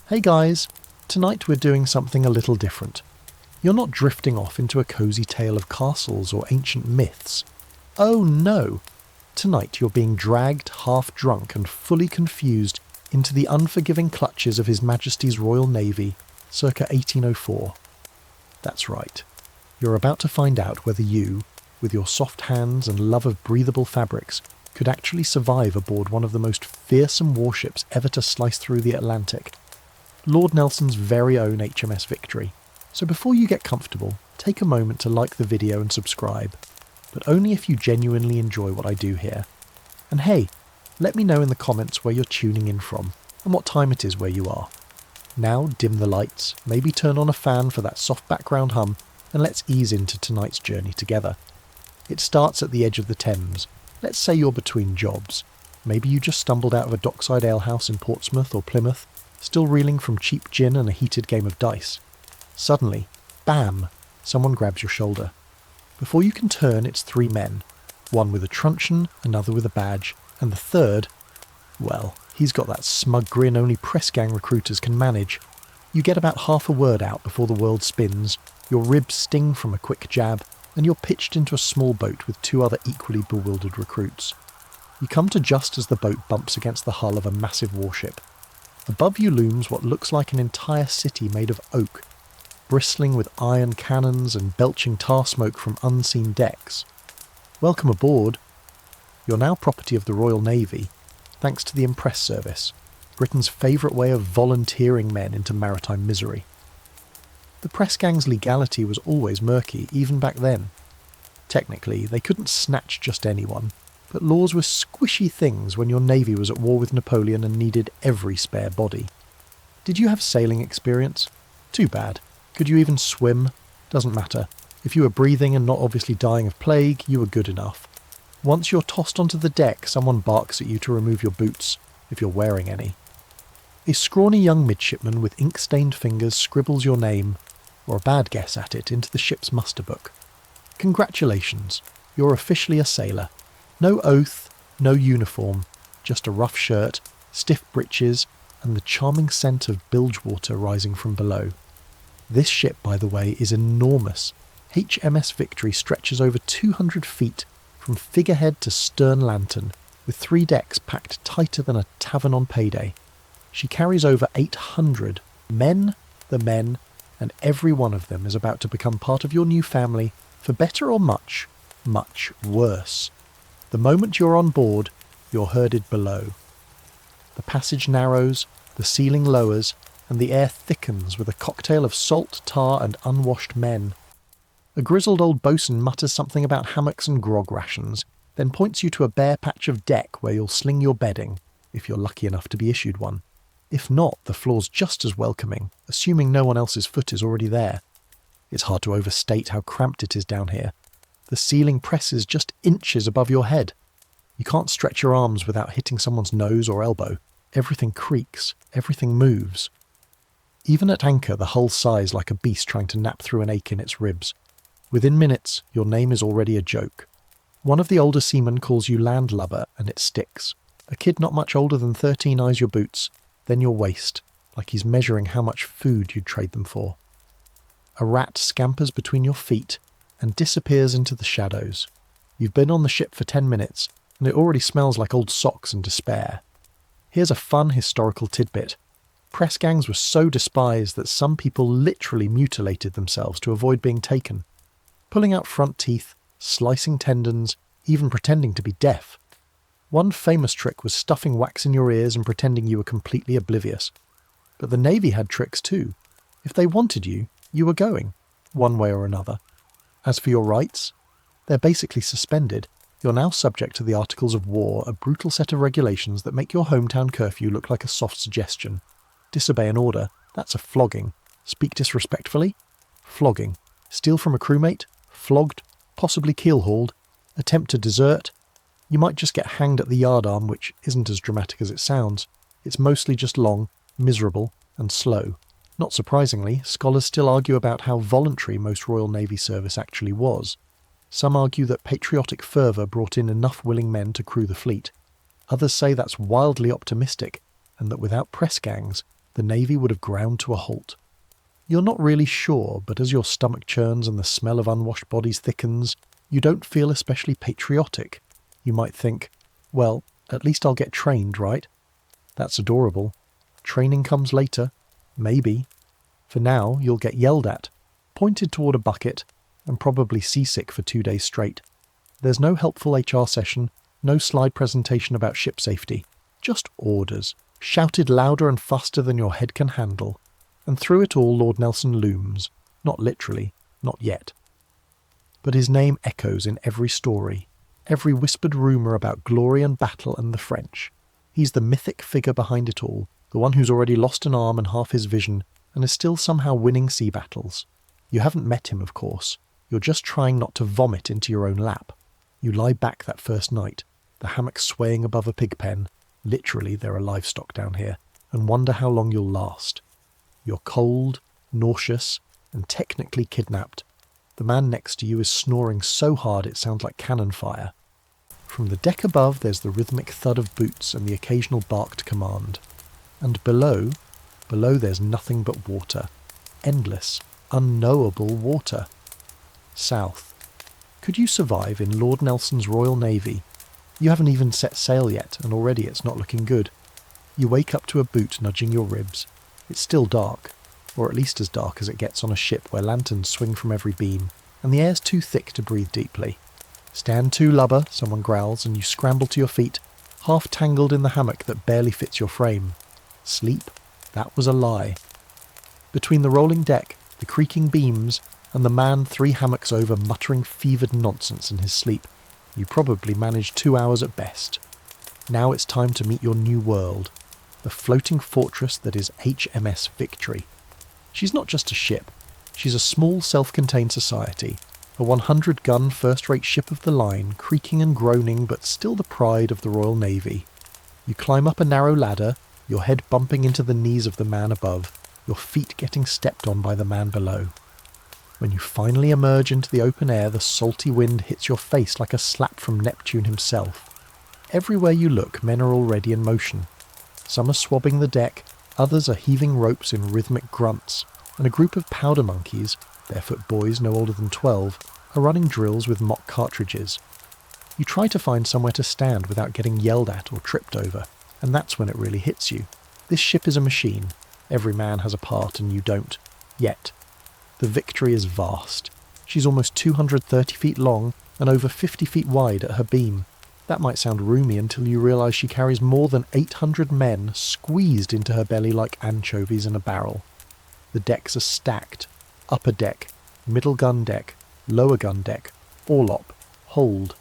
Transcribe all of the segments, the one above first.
Hey guys, tonight we're doing something a little different. You're not drifting off into a cosy tale of castles or ancient myths. Oh no! Tonight you're being dragged half drunk and fully confused into the unforgiving clutches of His Majesty's Royal Navy, circa 1804. That's right. You're about to find out whether you, with your soft hands and love of breathable fabrics, could actually survive aboard one of the most fearsome warships ever to slice through the Atlantic. Lord Nelson's very own HMS Victory. So before you get comfortable, take a moment to like the video and subscribe, but only if you genuinely enjoy what I do here. And hey, let me know in the comments where you're tuning in from, and what time it is where you are. Now dim the lights, maybe turn on a fan for that soft background hum, and let's ease into tonight's journey together. It starts at the edge of the Thames. Let's say you're between jobs. Maybe you just stumbled out of a dockside alehouse in Portsmouth or Plymouth, still reeling from cheap gin and a heated game of dice. Suddenly, bam, someone grabs your shoulder. Before you can turn, it's three men. One with a truncheon, another with a badge, and the third, well, he's got that smug grin only press gang recruiters can manage. You get about half a word out before the world spins, your ribs sting from a quick jab, and you're pitched into a small boat with two other equally bewildered recruits. You come to just as the boat bumps against the hull of a massive warship. Above you looms what looks like an entire city made of oak, bristling with iron cannons and belching tar smoke from unseen decks. Welcome aboard. You're now property of the Royal Navy, thanks to the Impress Service, Britain's favourite way of volunteering men into maritime misery. The press gang's legality was always murky, even back then. Technically, they couldn't snatch just anyone, but laws were squishy things when your navy was at war with Napoleon and needed every spare body. Did you have sailing experience? Too bad. Could you even swim? Doesn't matter. If you were breathing and not obviously dying of plague, you were good enough. Once you're tossed onto the deck, someone barks at you to remove your boots, if you're wearing any. A scrawny young midshipman with ink-stained fingers scribbles your name, or a bad guess at it, into the ship's muster book. Congratulations, you're officially a sailor. No oath, no uniform, just a rough shirt, stiff breeches, and the charming scent of bilge water rising from below. This ship, by the way, is enormous. HMS Victory stretches over 200 feet, from figurehead to stern lantern, with 3 decks packed tighter than a tavern on payday. She carries over 800 men, and every one of them is about to become part of your new family, for better or much, much worse. The moment you're on board, you're herded below. The passage narrows, the ceiling lowers, and the air thickens with a cocktail of salt, tar, and unwashed men. A grizzled old boatswain mutters something about hammocks and grog rations, then points you to a bare patch of deck where you'll sling your bedding, if you're lucky enough to be issued one. If not, the floor's just as welcoming, assuming no one else's foot is already there. It's hard to overstate how cramped it is down here. The ceiling presses just inches above your head. You can't stretch your arms without hitting someone's nose or elbow. Everything creaks, everything moves. Even at anchor, the hull sighs like a beast trying to nap through an ache in its ribs. Within minutes, your name is already a joke. One of the older seamen calls you landlubber, and it sticks. A kid not much older than 13 eyes your boots, then your waist, like he's measuring how much food you'd trade them for. A rat scampers between your feet and disappears into the shadows. You've been on the ship for 10 minutes, and it already smells like old socks and despair. Here's a fun historical tidbit. Press gangs were so despised that some people literally mutilated themselves to avoid being taken. Pulling out front teeth, slicing tendons, even pretending to be deaf. One famous trick was stuffing wax in your ears and pretending you were completely oblivious. But the Navy had tricks too. If they wanted you, you were going, one way or another. As for your rights, they're basically suspended. You're now subject to the Articles of War, a brutal set of regulations that make your hometown curfew look like a soft suggestion. Disobey an order, that's a flogging. Speak disrespectfully? Flogging. Steal from a crewmate? Flogged, possibly keel-hauled. Attempt to desert? You might just get hanged at the yardarm, which isn't as dramatic as it sounds. It's mostly just long, miserable, and slow. Not surprisingly, scholars still argue about how voluntary most Royal Navy service actually was. Some argue that patriotic fervour brought in enough willing men to crew the fleet. Others say that's wildly optimistic, and that without press gangs, the Navy would have ground to a halt. You're not really sure, but as your stomach churns and the smell of unwashed bodies thickens, you don't feel especially patriotic. You might think, well, at least I'll get trained, right? That's adorable. Training comes later. Maybe. For now, you'll get yelled at, pointed toward a bucket, and probably seasick for 2 days straight. There's no helpful HR session, no slide presentation about ship safety. Just orders, shouted louder and faster than your head can handle. And through it all Lord Nelson looms. Not literally, not yet. But his name echoes in every story, every whispered rumour about glory and battle and the French. He's the mythic figure behind it all, the one who's already lost an arm and half his vision, and is still somehow winning sea battles. You haven't met him, of course. You're just trying not to vomit into your own lap. You lie back that first night, the hammock swaying above a pig pen, literally there are livestock down here, and wonder how long you'll last. You're cold, nauseous, and technically kidnapped. The man next to you is snoring so hard it sounds like cannon fire. From the deck above there's the rhythmic thud of boots and the occasional barked command. And below there's nothing but water. Endless, unknowable water. South. Could you survive in Lord Nelson's Royal Navy? You haven't even set sail yet, and already it's not looking good. You wake up to a boot nudging your ribs. It's still dark, or at least as dark as it gets on a ship where lanterns swing from every beam, and the air's too thick to breathe deeply. Stand to, lubber, someone growls, and you scramble to your feet, half tangled in the hammock that barely fits your frame. Sleep? That was a lie. Between the rolling deck, the creaking beams, and the man 3 hammocks over muttering fevered nonsense in his sleep, you probably managed 2 hours at best. Now it's time to meet your new world, the floating fortress that is HMS Victory. She's not just a ship. She's a small self-contained society, a 100-gun first-rate ship of the line, creaking and groaning but still the pride of the Royal Navy. You climb up a narrow ladder, your head bumping into the knees of the man above, your feet getting stepped on by the man below. When you finally emerge into the open air, the salty wind hits your face like a slap from Neptune himself. Everywhere you look, men are already in motion. Some are swabbing the deck, others are heaving ropes in rhythmic grunts, and a group of powder monkeys, barefoot boys no older than 12, are running drills with mock cartridges. You try to find somewhere to stand without getting yelled at or tripped over, and that's when it really hits you. This ship is a machine. Every man has a part and you don't. Yet. The Victory is vast. She's almost 230 feet long and over 50 feet wide at her beam. That might sound roomy until you realise she carries more than 800 men squeezed into her belly like anchovies in a barrel. The decks are stacked. Upper deck, middle gun deck, lower gun deck, orlop, hold.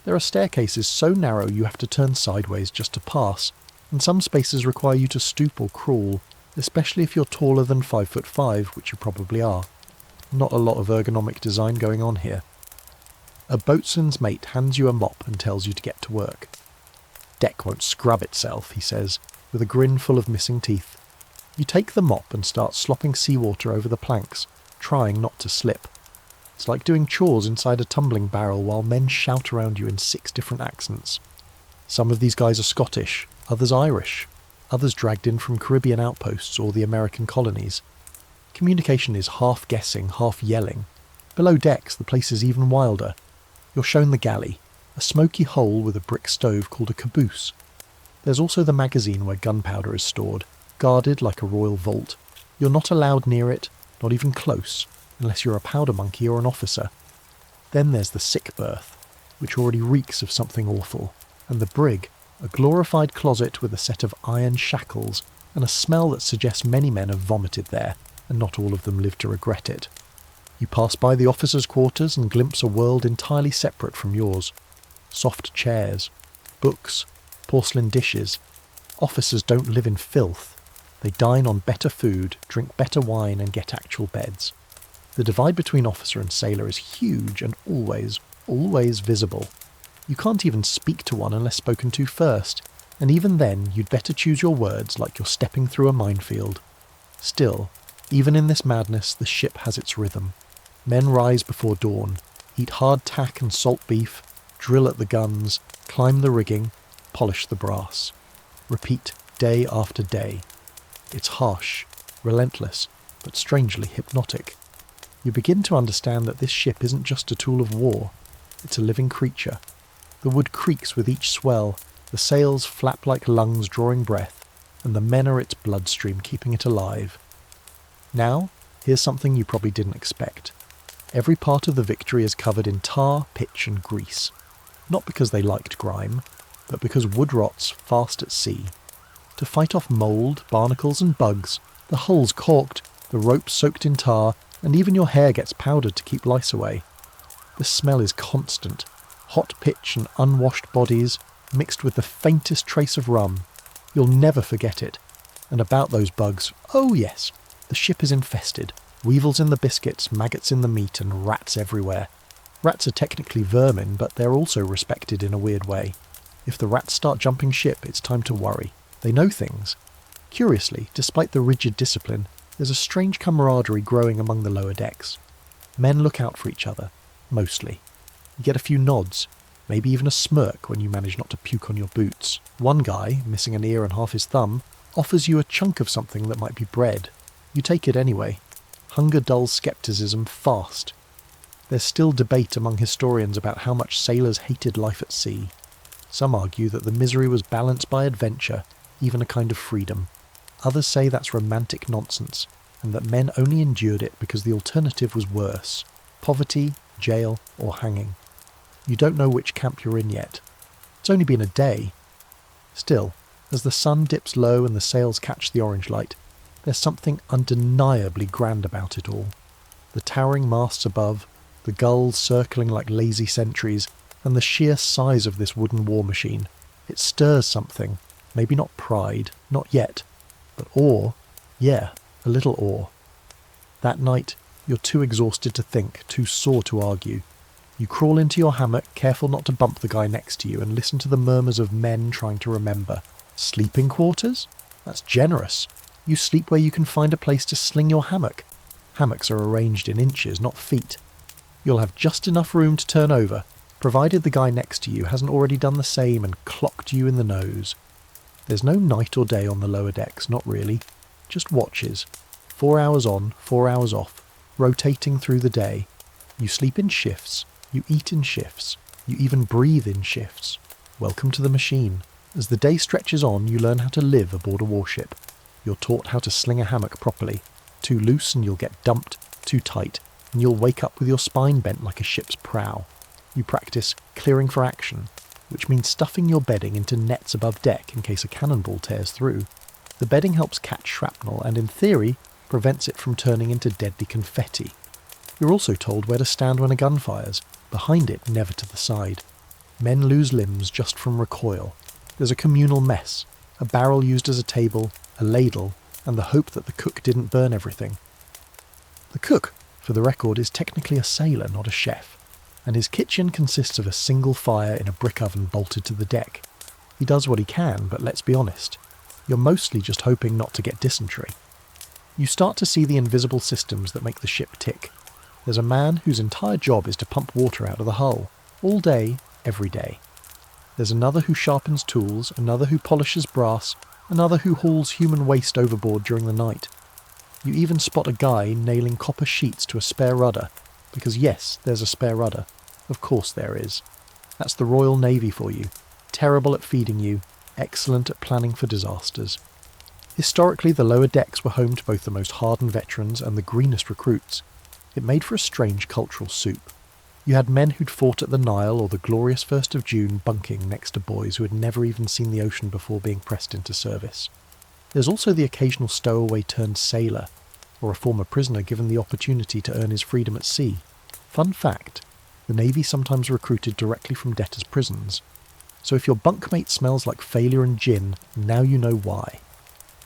There are staircases so narrow you have to turn sideways just to pass, and some spaces require you to stoop or crawl, especially if you're taller than 5'5", which you probably are. Not a lot of ergonomic design going on here. A boatswain's mate hands you a mop and tells you to get to work. Deck won't scrub itself, he says, with a grin full of missing teeth. You take the mop and start slopping seawater over the planks, trying not to slip. It's like doing chores inside a tumbling barrel while men shout around you in 6 different accents. Some of these guys are Scottish, others Irish, others dragged in from Caribbean outposts or the American colonies. Communication is half guessing, half yelling. Below decks, the place is even wilder. You're shown the galley, a smoky hole with a brick stove called a caboose. There's also the magazine where gunpowder is stored, guarded like a royal vault. You're not allowed near it, not even close, unless you're a powder monkey or an officer. Then there's the sick berth, which already reeks of something awful, and the brig, a glorified closet with a set of iron shackles and a smell that suggests many men have vomited there, and not all of them live to regret it. You pass by the officers' quarters and glimpse a world entirely separate from yours. Soft chairs, books, porcelain dishes. Officers don't live in filth. They dine on better food, drink better wine and get actual beds. The divide between officer and sailor is huge and always, always visible. You can't even speak to one unless spoken to first, and even then you'd better choose your words like you're stepping through a minefield. Still, even in this madness, the ship has its rhythm. Men rise before dawn, eat hard tack and salt beef, drill at the guns, climb the rigging, polish the brass. Repeat day after day. It's harsh, relentless, but strangely hypnotic. You begin to understand that this ship isn't just a tool of war, it's a living creature. The wood creaks with each swell, the sails flap like lungs drawing breath, and the men are its bloodstream keeping it alive. Now, here's something you probably didn't expect. Every part of the Victory is covered in tar, pitch and grease. Not because they liked grime, but because wood rots fast at sea. To fight off mould, barnacles and bugs, the hull's caulked, the ropes soaked in tar, and even your hair gets powdered to keep lice away. The smell is constant. Hot pitch and unwashed bodies, mixed with the faintest trace of rum. You'll never forget it. And about those bugs, oh yes, the ship is infested. Weevils in the biscuits, maggots in the meat, and rats everywhere. Rats are technically vermin, but they're also respected in a weird way. If the rats start jumping ship, it's time to worry. They know things. Curiously, despite the rigid discipline, there's a strange camaraderie growing among the lower decks. Men look out for each other, mostly. You get a few nods, maybe even a smirk when you manage not to puke on your boots. One guy, missing an ear and half his thumb, offers you a chunk of something that might be bread. You take it anyway. Hunger dulls skepticism fast. There's still debate among historians about how much sailors hated life at sea. Some argue that the misery was balanced by adventure, even a kind of freedom. Others say that's romantic nonsense, and that men only endured it because the alternative was worse. Poverty, jail, or hanging. You don't know which camp you're in yet. It's only been a day. Still, as the sun dips low and the sails catch the orange light, there's something undeniably grand about it all. The towering masts above, the gulls circling like lazy sentries, and the sheer size of this wooden war machine. It stirs something. Maybe not pride, not yet, but awe. Yeah, a little awe. That night, you're too exhausted to think, too sore to argue. You crawl into your hammock, careful not to bump the guy next to you, and listen to the murmurs of men trying to remember. Sleeping quarters? That's generous. You sleep where you can find a place to sling your hammock. Hammocks are arranged in inches, not feet. You'll have just enough room to turn over, provided the guy next to you hasn't already done the same and clocked you in the nose. There's no night or day on the lower decks, not really. Just watches. 4 hours on, 4 hours off, rotating through the day. You sleep in shifts. You eat in shifts. You even breathe in shifts. Welcome to the machine. As the day stretches on, you learn how to live aboard a warship. You're taught how to sling a hammock properly. Too loose and you'll get dumped, too tight, and you'll wake up with your spine bent like a ship's prow. You practice clearing for action, which means stuffing your bedding into nets above deck in case a cannonball tears through. The bedding helps catch shrapnel and, in theory, prevents it from turning into deadly confetti. You're also told where to stand when a gun fires, behind it, never to the side. Men lose limbs just from recoil. There's a communal mess, a barrel used as a table, a ladle, and the hope that the cook didn't burn everything. The cook, for the record, is technically a sailor, not a chef, and his kitchen consists of a single fire in a brick oven bolted to the deck. He does what he can, but let's be honest, you're mostly just hoping not to get dysentery. You start to see the invisible systems that make the ship tick. There's a man whose entire job is to pump water out of the hull, all day, every day. There's another who sharpens tools, another who polishes brass, another who hauls human waste overboard during the night. You even spot a guy nailing copper sheets to a spare rudder, because yes, there's a spare rudder. Of course there is. That's the Royal Navy for you. Terrible at feeding you, excellent at planning for disasters. Historically, the lower decks were home to both the most hardened veterans and the greenest recruits. It made for a strange cultural soup. You had men who'd fought at the Nile or the glorious 1st of June bunking next to boys who had never even seen the ocean before being pressed into service. There's also the occasional stowaway turned sailor, or a former prisoner given the opportunity to earn his freedom at sea. Fun fact, the Navy sometimes recruited directly from debtors' prisons. So if your bunkmate smells like failure and gin, now you know why.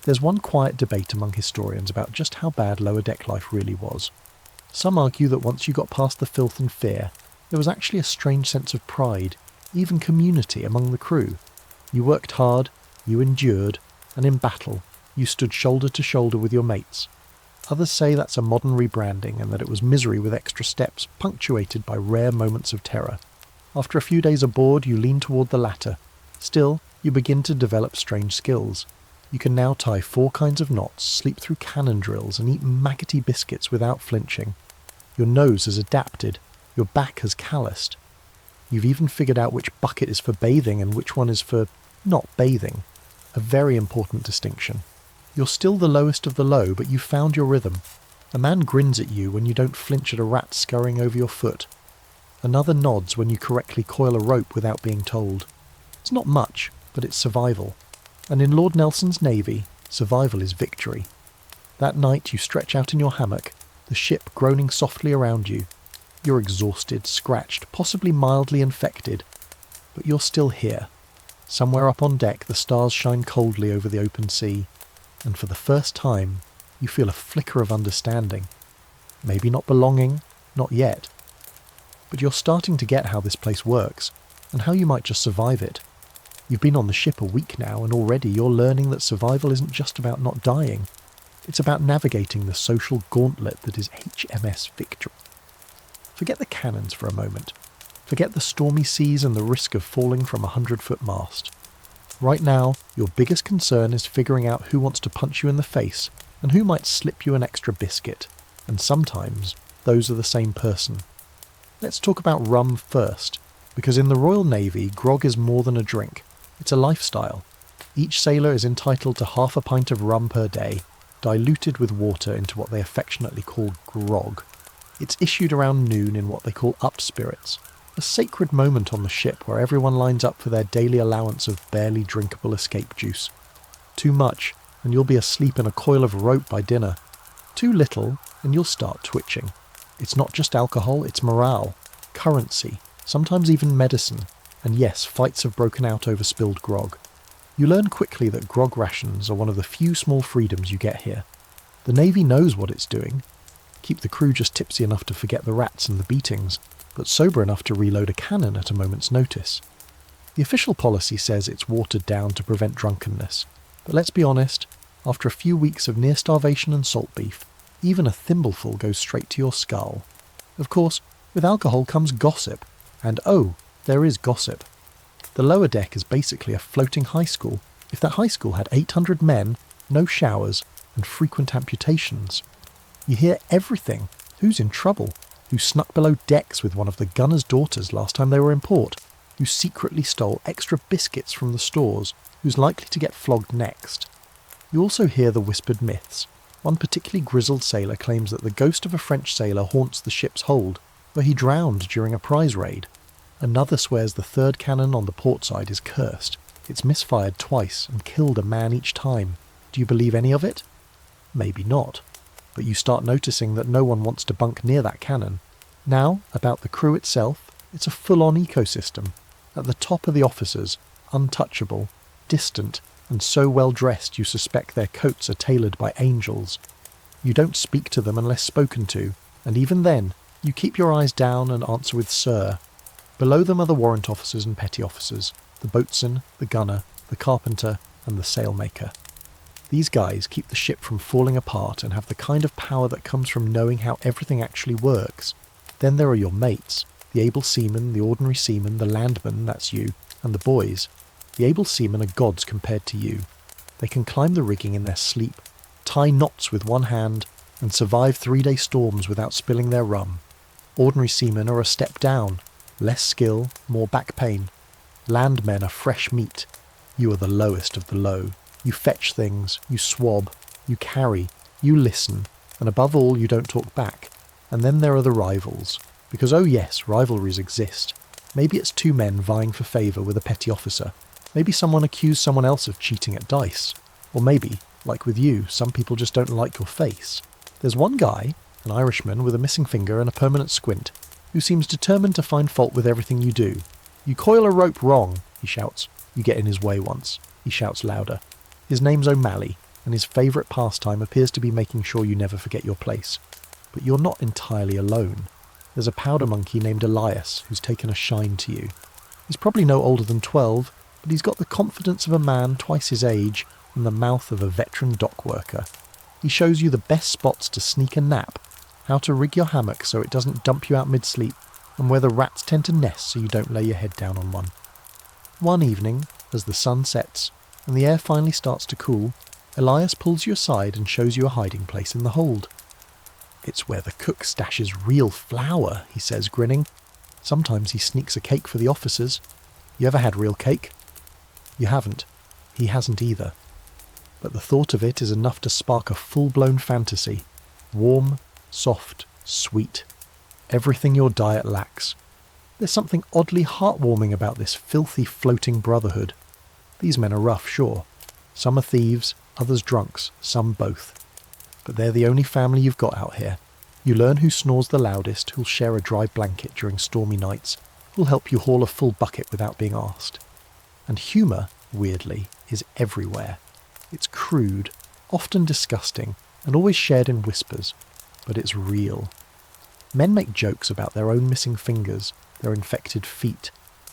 There's one quiet debate among historians about just how bad lower deck life really was. Some argue that once you got past the filth and fear, there was actually a strange sense of pride, even community among the crew. You worked hard, you endured, and in battle, you stood shoulder to shoulder with your mates. Others say that's a modern rebranding and that it was misery with extra steps, punctuated by rare moments of terror. After a few days aboard, you lean toward the latter. Still, you begin to develop strange skills. You can now tie 4 kinds of knots, sleep through cannon drills, and eat maggoty biscuits without flinching. Your nose has adapted. Your back has calloused. You've even figured out which bucket is for bathing and which one is for not bathing. A very important distinction. You're still the lowest of the low, but you've found your rhythm. A man grins at you when you don't flinch at a rat scurrying over your foot. Another nods when you correctly coil a rope without being told. It's not much, but it's survival. And in Lord Nelson's navy, survival is victory. That night you stretch out in your hammock, the ship groaning softly around you. You're exhausted, scratched, possibly mildly infected, but you're still here. Somewhere up on deck the stars shine coldly over the open sea, and for the first time you feel a flicker of understanding. Maybe not belonging, not yet. But you're starting to get how this place works, and how you might just survive it. You've been on the ship a week now, and already you're learning that survival isn't just about not dying. It's about navigating the social gauntlet that is HMS Victory. Forget the cannons for a moment. Forget the stormy seas and the risk of falling from a 100-foot mast. Right now, your biggest concern is figuring out who wants to punch you in the face and who might slip you an extra biscuit. And sometimes, those are the same person. Let's talk about rum first, because in the Royal Navy, grog is more than a drink. It's a lifestyle. Each sailor is entitled to half a pint of rum per day, diluted with water into what they affectionately call grog. It's issued around noon in what they call up spirits, a sacred moment on the ship where everyone lines up for their daily allowance of barely drinkable escape juice. Too much, and you'll be asleep in a coil of rope by dinner. Too little, and you'll start twitching. It's not just alcohol, it's morale, currency, sometimes even medicine, and yes, fights have broken out over spilled grog. You learn quickly that grog rations are one of the few small freedoms you get here. The Navy knows what it's doing. Keep the crew just tipsy enough to forget the rats and the beatings, but sober enough to reload a cannon at a moment's notice. The official policy says it's watered down to prevent drunkenness, but let's be honest, after a few weeks of near starvation and salt beef, even a thimbleful goes straight to your skull. Of course, with alcohol comes gossip, and oh, there is gossip. The lower deck is basically a floating high school, if that high school had 800 men, no showers, and frequent amputations. You hear everything. Who's in trouble? Who snuck below decks with one of the gunner's daughters last time they were in port? Who secretly stole extra biscuits from the stores? Who's likely to get flogged next? You also hear the whispered myths. One particularly grizzled sailor claims that the ghost of a French sailor haunts the ship's hold, where he drowned during a prize raid. Another swears the third cannon on the port side is cursed. It's misfired twice and killed a man each time. Do you believe any of it? Maybe not. But you start noticing that no one wants to bunk near that cannon. Now, about the crew itself, it's a full-on ecosystem. At the top are the officers, untouchable, distant, and so well-dressed you suspect their coats are tailored by angels. You don't speak to them unless spoken to, and even then, you keep your eyes down and answer with "sir." Below them are the warrant officers and petty officers, the boatswain, the gunner, the carpenter, and the sailmaker. These guys keep the ship from falling apart and have the kind of power that comes from knowing how everything actually works. Then there are your mates, the able seamen, the ordinary seamen, the landmen, that's you, and the boys. The able seamen are gods compared to you. They can climb the rigging in their sleep, tie knots with one hand, and survive 3-day storms without spilling their rum. Ordinary seamen are a step down, less skill, more back pain. Landmen are fresh meat. You are the lowest of the low. You fetch things, you swab, you carry, you listen, and above all you don't talk back. And then there are the rivals. Because oh yes, rivalries exist. Maybe it's 2 men vying for favour with a petty officer. Maybe someone accused someone else of cheating at dice. Or maybe, like with you, some people just don't like your face. There's one guy, an Irishman with a missing finger and a permanent squint, who seems determined to find fault with everything you do. You coil a rope wrong, he shouts. You get in his way once. He shouts louder. His name's O'Malley, and his favourite pastime appears to be making sure you never forget your place. But you're not entirely alone. There's a powder monkey named Elias who's taken a shine to you. He's probably no older than 12, but he's got the confidence of a man twice his age and the mouth of a veteran dock worker. He shows you the best spots to sneak a nap, how to rig your hammock so it doesn't dump you out mid-sleep, and where the rats tend to nest so you don't lay your head down on one. One evening, as the sun sets, and the air finally starts to cool, Elias pulls you aside and shows you a hiding place in the hold. "It's where the cook stashes real flour," he says, grinning. "Sometimes he sneaks a cake for the officers. You ever had real cake?" You haven't. He hasn't either. But the thought of it is enough to spark a full-blown fantasy. Warm, soft, sweet. Everything your diet lacks. There's something oddly heartwarming about this filthy floating brotherhood. These men are rough, sure. Some are thieves, others drunks, some both. But they're the only family you've got out here. You learn who snores the loudest, who'll share a dry blanket during stormy nights, who'll help you haul a full bucket without being asked. And humour, weirdly, is everywhere. It's crude, often disgusting, and always shared in whispers, but it's real. Men make jokes about their own missing fingers, their infected feet,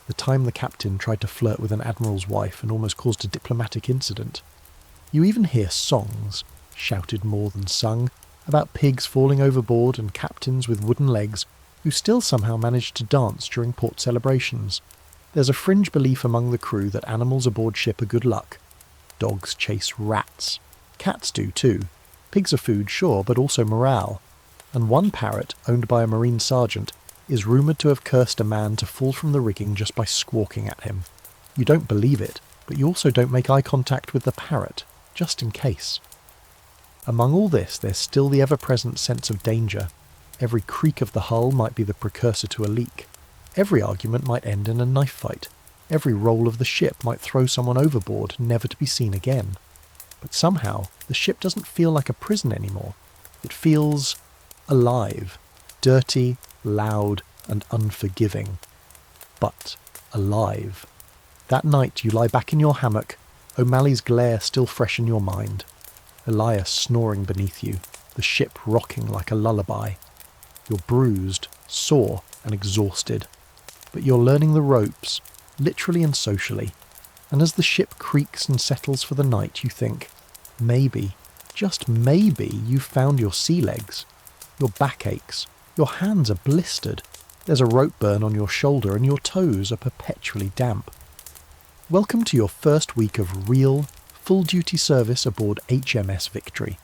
the time the captain tried to flirt with an admiral's wife and almost caused a diplomatic incident. You even hear songs, shouted more than sung, about pigs falling overboard and captains with wooden legs who still somehow manage to dance during port celebrations. There's a fringe belief among the crew that animals aboard ship are good luck. Dogs chase rats. Cats do too. Pigs are food, sure, but also morale. And one parrot, owned by a marine sergeant, is rumoured to have cursed a man to fall from the rigging just by squawking at him. You don't believe it, but you also don't make eye contact with the parrot, just in case. Among all this, there's still the ever-present sense of danger. Every creak of the hull might be the precursor to a leak. Every argument might end in a knife fight. Every roll of the ship might throw someone overboard, never to be seen again. But somehow, the ship doesn't feel like a prison anymore. It feels alive, dirty, loud, and unforgiving. But alive. That night you lie back in your hammock, O'Malley's glare still fresh in your mind. Elias snoring beneath you, the ship rocking like a lullaby. You're bruised, sore, and exhausted. But you're learning the ropes, literally and socially. And as the ship creaks and settles for the night, you think, maybe, just maybe, you've found your sea legs. Your back aches. Your hands are blistered. There's a rope burn on your shoulder and your toes are perpetually damp. Welcome to your first week of real, full-duty service aboard HMS Victory.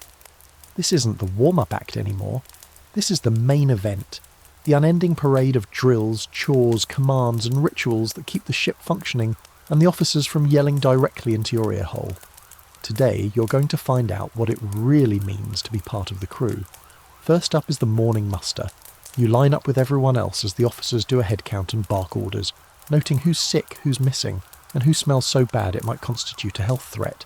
This isn't the warm-up act anymore. This is the main event. The unending parade of drills, chores, commands and rituals that keep the ship functioning and the officers from yelling directly into your ear hole. Today you're going to find out what it really means to be part of the crew. First up is the morning muster. You line up with everyone else as the officers do a head count and bark orders, noting who's sick, who's missing, and who smells so bad it might constitute a health threat.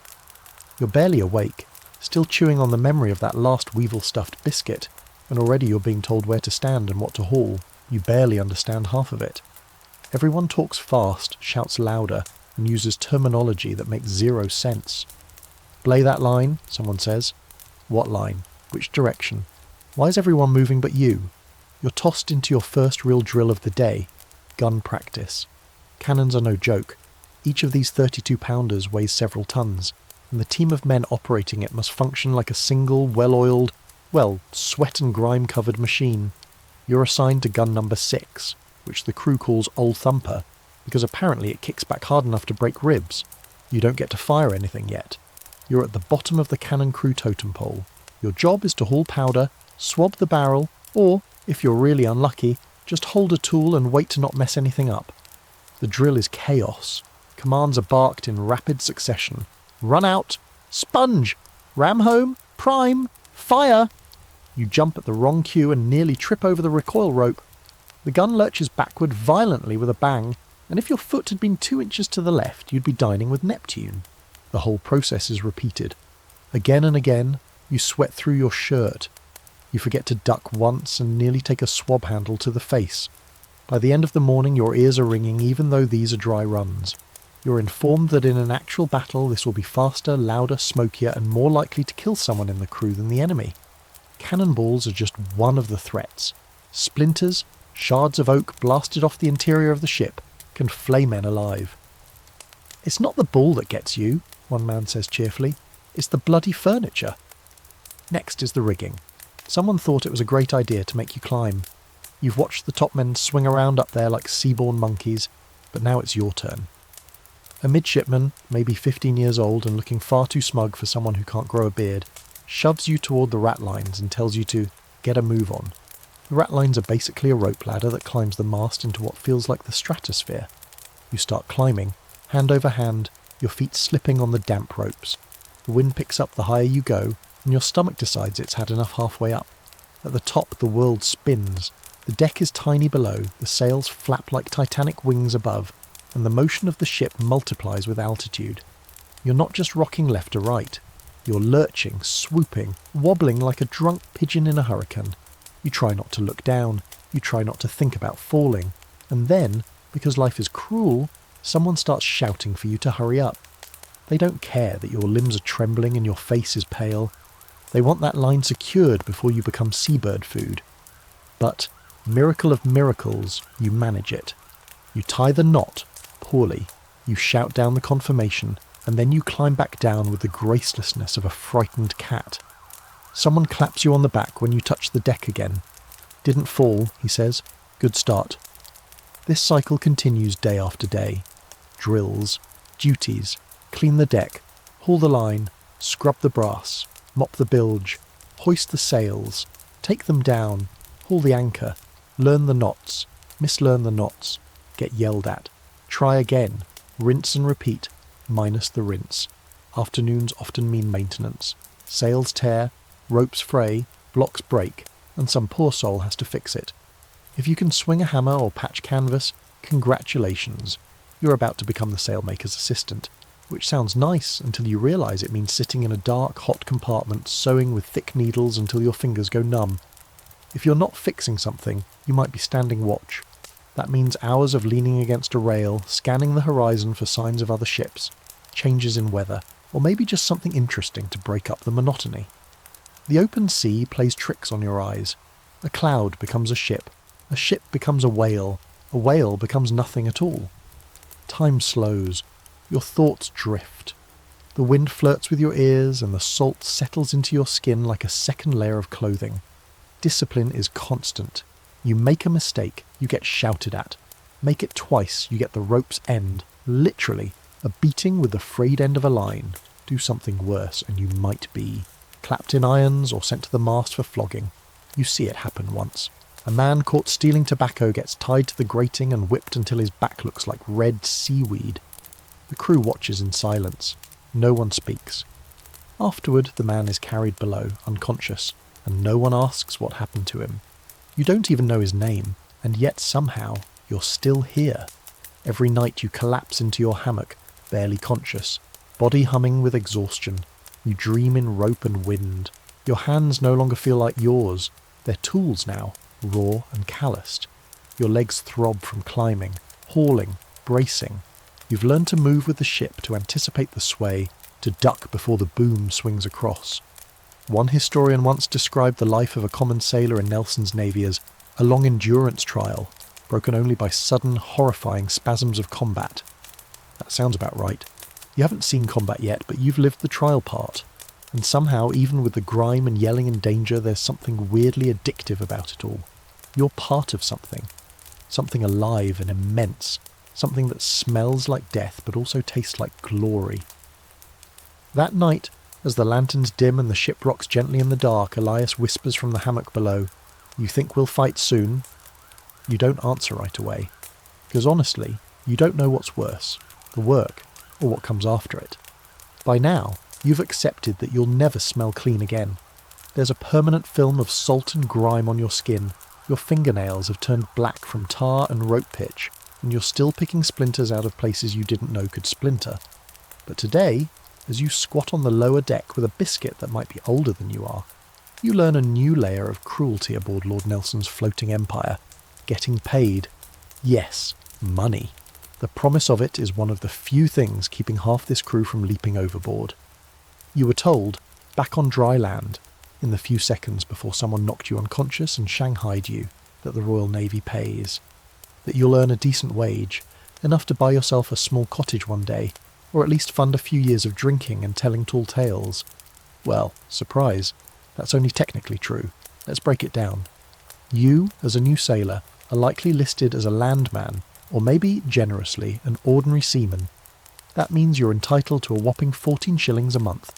You're barely awake, still chewing on the memory of that last weevil-stuffed biscuit, and already you're being told where to stand and what to haul. You barely understand half of it. Everyone talks fast, shouts louder, and uses terminology that makes zero sense. "Belay that line," someone says. What line? Which direction? Why is everyone moving but you? You're tossed into your first real drill of the day, gun practice. Cannons are no joke. Each of these 32-pounders weighs several tons, and the team of men operating it must function like a single, well-oiled, sweat and grime-covered machine. You're assigned to gun number 6, which the crew calls Old Thumper, because apparently it kicks back hard enough to break ribs. You don't get to fire anything yet. You're at the bottom of the cannon crew totem pole. Your job is to haul powder, swab the barrel, or, if you're really unlucky, just hold a tool and wait to not mess anything up. The drill is chaos. Commands are barked in rapid succession. Run out! Sponge! Ram home! Prime! Fire! You jump at the wrong cue and nearly trip over the recoil rope. The gun lurches backward violently with a bang, and if your foot had been 2 inches to the left, you'd be dining with Neptune. The whole process is repeated. Again and again, you sweat through your shirt. You forget to duck once and nearly take a swab handle to the face. By the end of the morning, your ears are ringing even though these are dry runs. You're informed that in an actual battle this will be faster, louder, smokier, and more likely to kill someone in the crew than the enemy. Cannonballs are just one of the threats. Splinters, shards of oak blasted off the interior of the ship, can flay men alive. "It's not the ball that gets you," one man says cheerfully. "It's the bloody furniture." Next is the rigging. Someone thought it was a great idea to make you climb. You've watched the top men swing around up there like seaborn monkeys, but now it's your turn. A midshipman, maybe 15 years old and looking far too smug for someone who can't grow a beard, shoves you toward the ratlines and tells you to get a move on. The ratlines are basically a rope ladder that climbs the mast into what feels like the stratosphere. You start climbing, hand over hand, your feet slipping on the damp ropes. The wind picks up the higher you go, and your stomach decides it's had enough halfway up. At the top, the world spins. The deck is tiny below, the sails flap like titanic wings above, and the motion of the ship multiplies with altitude. You're not just rocking left to right. You're lurching, swooping, wobbling like a drunk pigeon in a hurricane. You try not to look down. You try not to think about falling. And then, because life is cruel, someone starts shouting for you to hurry up. They don't care that your limbs are trembling and your face is pale. They want that line secured before you become seabird food. But, miracle of miracles, you manage it. You tie the knot, poorly. You shout down the confirmation, and then you climb back down with the gracelessness of a frightened cat. Someone claps you on the back when you touch the deck again. Didn't fall, he says. Good start. This cycle continues day after day. Drills, duties, clean the deck, haul the line, scrub the brass, mop the bilge, hoist the sails, take them down, haul the anchor, learn the knots, mislearn the knots, get yelled at, try again, rinse and repeat, minus the rinse. Afternoons often mean maintenance. Sails tear, ropes fray, blocks break, and some poor soul has to fix it. If you can swing a hammer or patch canvas, congratulations. You're about to become the sailmaker's assistant, which sounds nice until you realise it means sitting in a dark, hot compartment sewing with thick needles until your fingers go numb. If you're not fixing something, you might be standing watch. That means hours of leaning against a rail, scanning the horizon for signs of other ships, changes in weather, or maybe just something interesting to break up the monotony. The open sea plays tricks on your eyes. A cloud becomes a ship becomes a whale becomes nothing at all. Time slows. Your thoughts drift. The wind flirts with your ears and the salt settles into your skin like a second layer of clothing. Discipline is constant. You make a mistake, you get shouted at. Make it twice, you get the rope's end. Literally, a beating with the frayed end of a line. Do something worse and you might be clapped in irons or sent to the mast for flogging. You see it happen once. A man caught stealing tobacco gets tied to the grating and whipped until his back looks like red seaweed. The crew watches in silence. No one speaks. Afterward, the man is carried below, unconscious, and no one asks what happened to him. You don't even know his name, and yet somehow you're still here. Every night you collapse into your hammock, barely conscious, body humming with exhaustion. You dream in rope and wind. Your hands no longer feel like yours. They're tools now, raw and calloused. Your legs throb from climbing, hauling, bracing. You've learned to move with the ship, to anticipate the sway, to duck before the boom swings across. One historian once described the life of a common sailor in Nelson's navy as a long endurance trial, broken only by sudden, horrifying spasms of combat. That sounds about right. You haven't seen combat yet, but you've lived the trial part. And somehow, even with the grime and yelling and danger, there's something weirdly addictive about it all. You're part of something. Something alive and immense. Something that smells like death, but also tastes like glory. That night, as the lanterns dim and the ship rocks gently in the dark, Elias whispers from the hammock below, "You think we'll fight soon?" You don't answer right away. Because honestly, you don't know what's worse, the work, or what comes after it. By now, you've accepted that you'll never smell clean again. There's a permanent film of salt and grime on your skin. Your fingernails have turned black from tar and rope pitch, and you're still picking splinters out of places you didn't know could splinter. But today, as you squat on the lower deck with a biscuit that might be older than you are, you learn a new layer of cruelty aboard Lord Nelson's floating empire. Getting paid. Yes, money. The promise of it is one of the few things keeping half this crew from leaping overboard. You were told, back on dry land, in the few seconds before someone knocked you unconscious and shanghaied you, that the Royal Navy pays. That you'll earn a decent wage, enough to buy yourself a small cottage one day, or at least fund a few years of drinking and telling tall tales. Well, surprise, that's only technically true. Let's break it down. You, as a new sailor, are likely listed as a landman, or maybe, generously, an ordinary seaman. That means you're entitled to a whopping 14 shillings a month.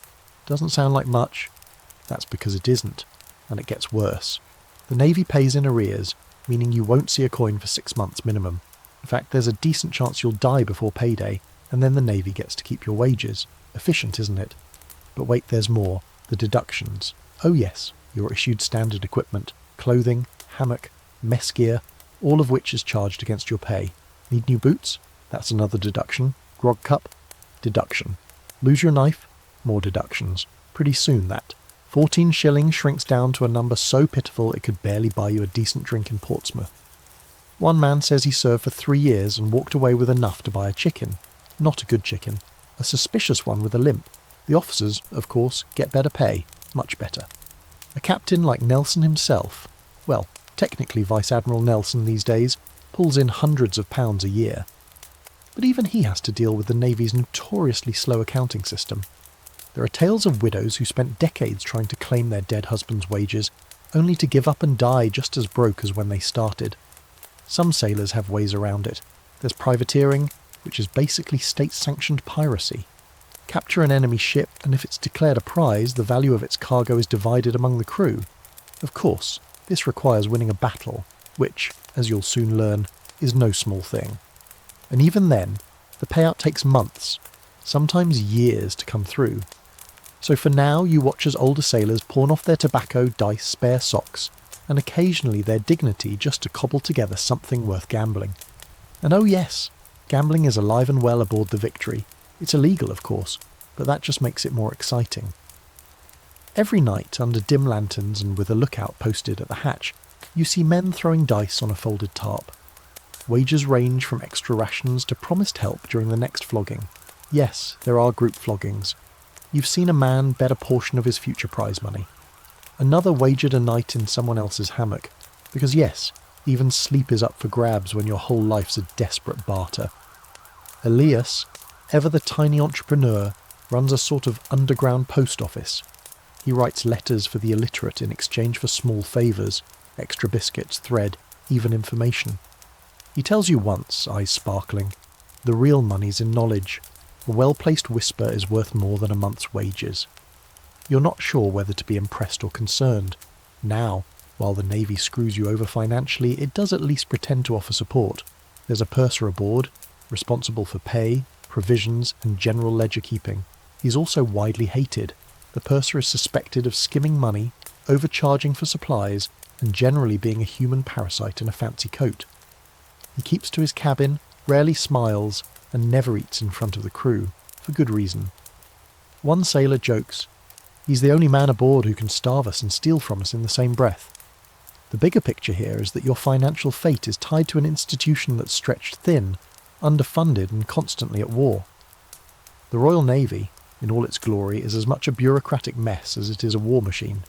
Doesn't sound like much. That's because it isn't, and it gets worse. The Navy pays in arrears, meaning you won't see a coin for 6 months minimum. In fact, there's a decent chance you'll die before payday, and then the Navy gets to keep your wages. Efficient, isn't it? But wait, there's more. The deductions. Oh yes, you're issued standard equipment, clothing, hammock, mess gear, all of which is charged against your pay. Need new boots? That's another deduction. Grog cup? Deduction. Lose your knife? More deductions. Pretty soon that. 14 shillings shrinks down to a number so pitiful it could barely buy you a decent drink in Portsmouth. One man says he served for 3 years and walked away with enough to buy a chicken. Not a good chicken. A suspicious one with a limp. The officers, of course, get better pay. Much better. A captain like Nelson himself, well, technically Vice Admiral Nelson these days, pulls in hundreds of pounds a year. But even he has to deal with the Navy's notoriously slow accounting system. There are tales of widows who spent decades trying to claim their dead husband's wages, only to give up and die just as broke as when they started. Some sailors have ways around it. There's privateering, which is basically state-sanctioned piracy. Capture an enemy ship, and if it's declared a prize, the value of its cargo is divided among the crew. Of course, this requires winning a battle, which, as you'll soon learn, is no small thing. And even then, the payout takes months, sometimes years to come through. So for now, you watch as older sailors pawn off their tobacco, dice, spare socks, and occasionally their dignity just to cobble together something worth gambling. And oh yes, gambling is alive and well aboard the Victory. It's illegal, of course, but that just makes it more exciting. Every night, under dim lanterns and with a lookout posted at the hatch, you see men throwing dice on a folded tarp. Wages range from extra rations to promised help during the next flogging. Yes, there are group floggings. You've seen a man bet a portion of his future prize money. Another wagered a night in someone else's hammock, because yes, even sleep is up for grabs when your whole life's a desperate barter. Elias, ever the tiny entrepreneur, runs a sort of underground post office. He writes letters for the illiterate in exchange for small favours, extra biscuits, thread, even information. He tells you once, eyes sparkling, the real money's in knowledge. A well-placed whisper is worth more than a month's wages. You're not sure whether to be impressed or concerned. Now, while the Navy screws you over financially, it does at least pretend to offer support. There's a purser aboard, responsible for pay, provisions, and general ledger keeping. He's also widely hated. The purser is suspected of skimming money, overcharging for supplies, and generally being a human parasite in a fancy coat. He keeps to his cabin, rarely smiles, and never eats in front of the crew, for good reason. One sailor jokes, "He's the only man aboard who can starve us and steal from us in the same breath." The bigger picture here is that your financial fate is tied to an institution that's stretched thin, underfunded and constantly at war. The Royal Navy, in all its glory, is as much a bureaucratic mess as it is a war machine.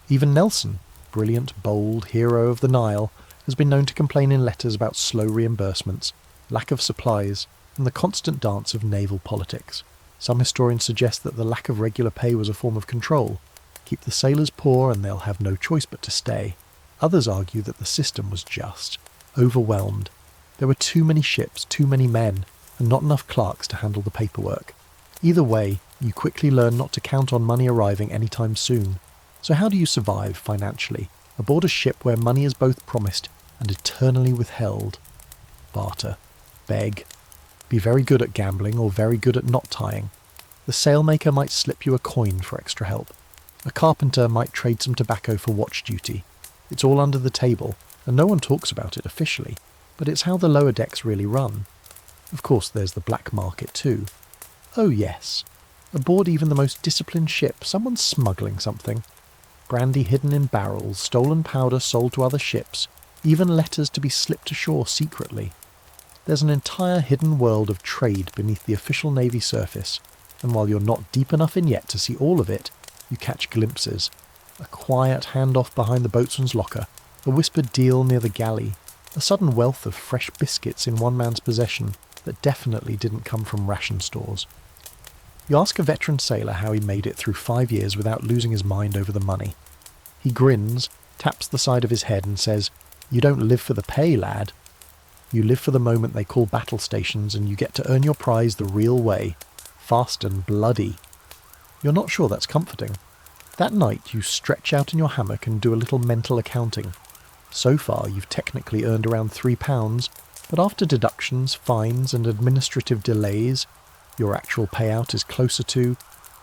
Even Nelson, brilliant, bold, hero of the Nile, has been known to complain in letters about slow reimbursements, lack of supplies, and the constant dance of naval politics. Some historians suggest that the lack of regular pay was a form of control. Keep the sailors poor and they'll have no choice but to stay. Others argue that the system was just, overwhelmed. There were too many ships, too many men, and not enough clerks to handle the paperwork. Either way, you quickly learn not to count on money arriving anytime soon. So how do you survive financially, aboard a ship where money is both promised and eternally withheld? Barter. Beg. Be very good at gambling or very good at knot tying. The sailmaker might slip you a coin for extra help. A carpenter might trade some tobacco for watch duty. It's all under the table, and no one talks about it officially, but it's how the lower decks really run. Of course there's the black market too. Oh yes, aboard even the most disciplined ship, someone's smuggling something. Brandy hidden in barrels, stolen powder sold to other ships, even letters to be slipped ashore secretly. There's an entire hidden world of trade beneath the official Navy surface, and while you're not deep enough in yet to see all of it, you catch glimpses. A quiet handoff behind the boatswain's locker, a whispered deal near the galley, a sudden wealth of fresh biscuits in one man's possession that definitely didn't come from ration stores. You ask a veteran sailor how he made it through 5 years without losing his mind over the money. He grins, taps the side of his head and says, "You don't live for the pay, lad." You live for the moment they call battle stations, and you get to earn your prize the real way, fast and bloody. You're not sure that's comforting. That night you stretch out in your hammock and do a little mental accounting. So far you've technically earned around £3, but after deductions, fines and administrative delays, your actual payout is closer to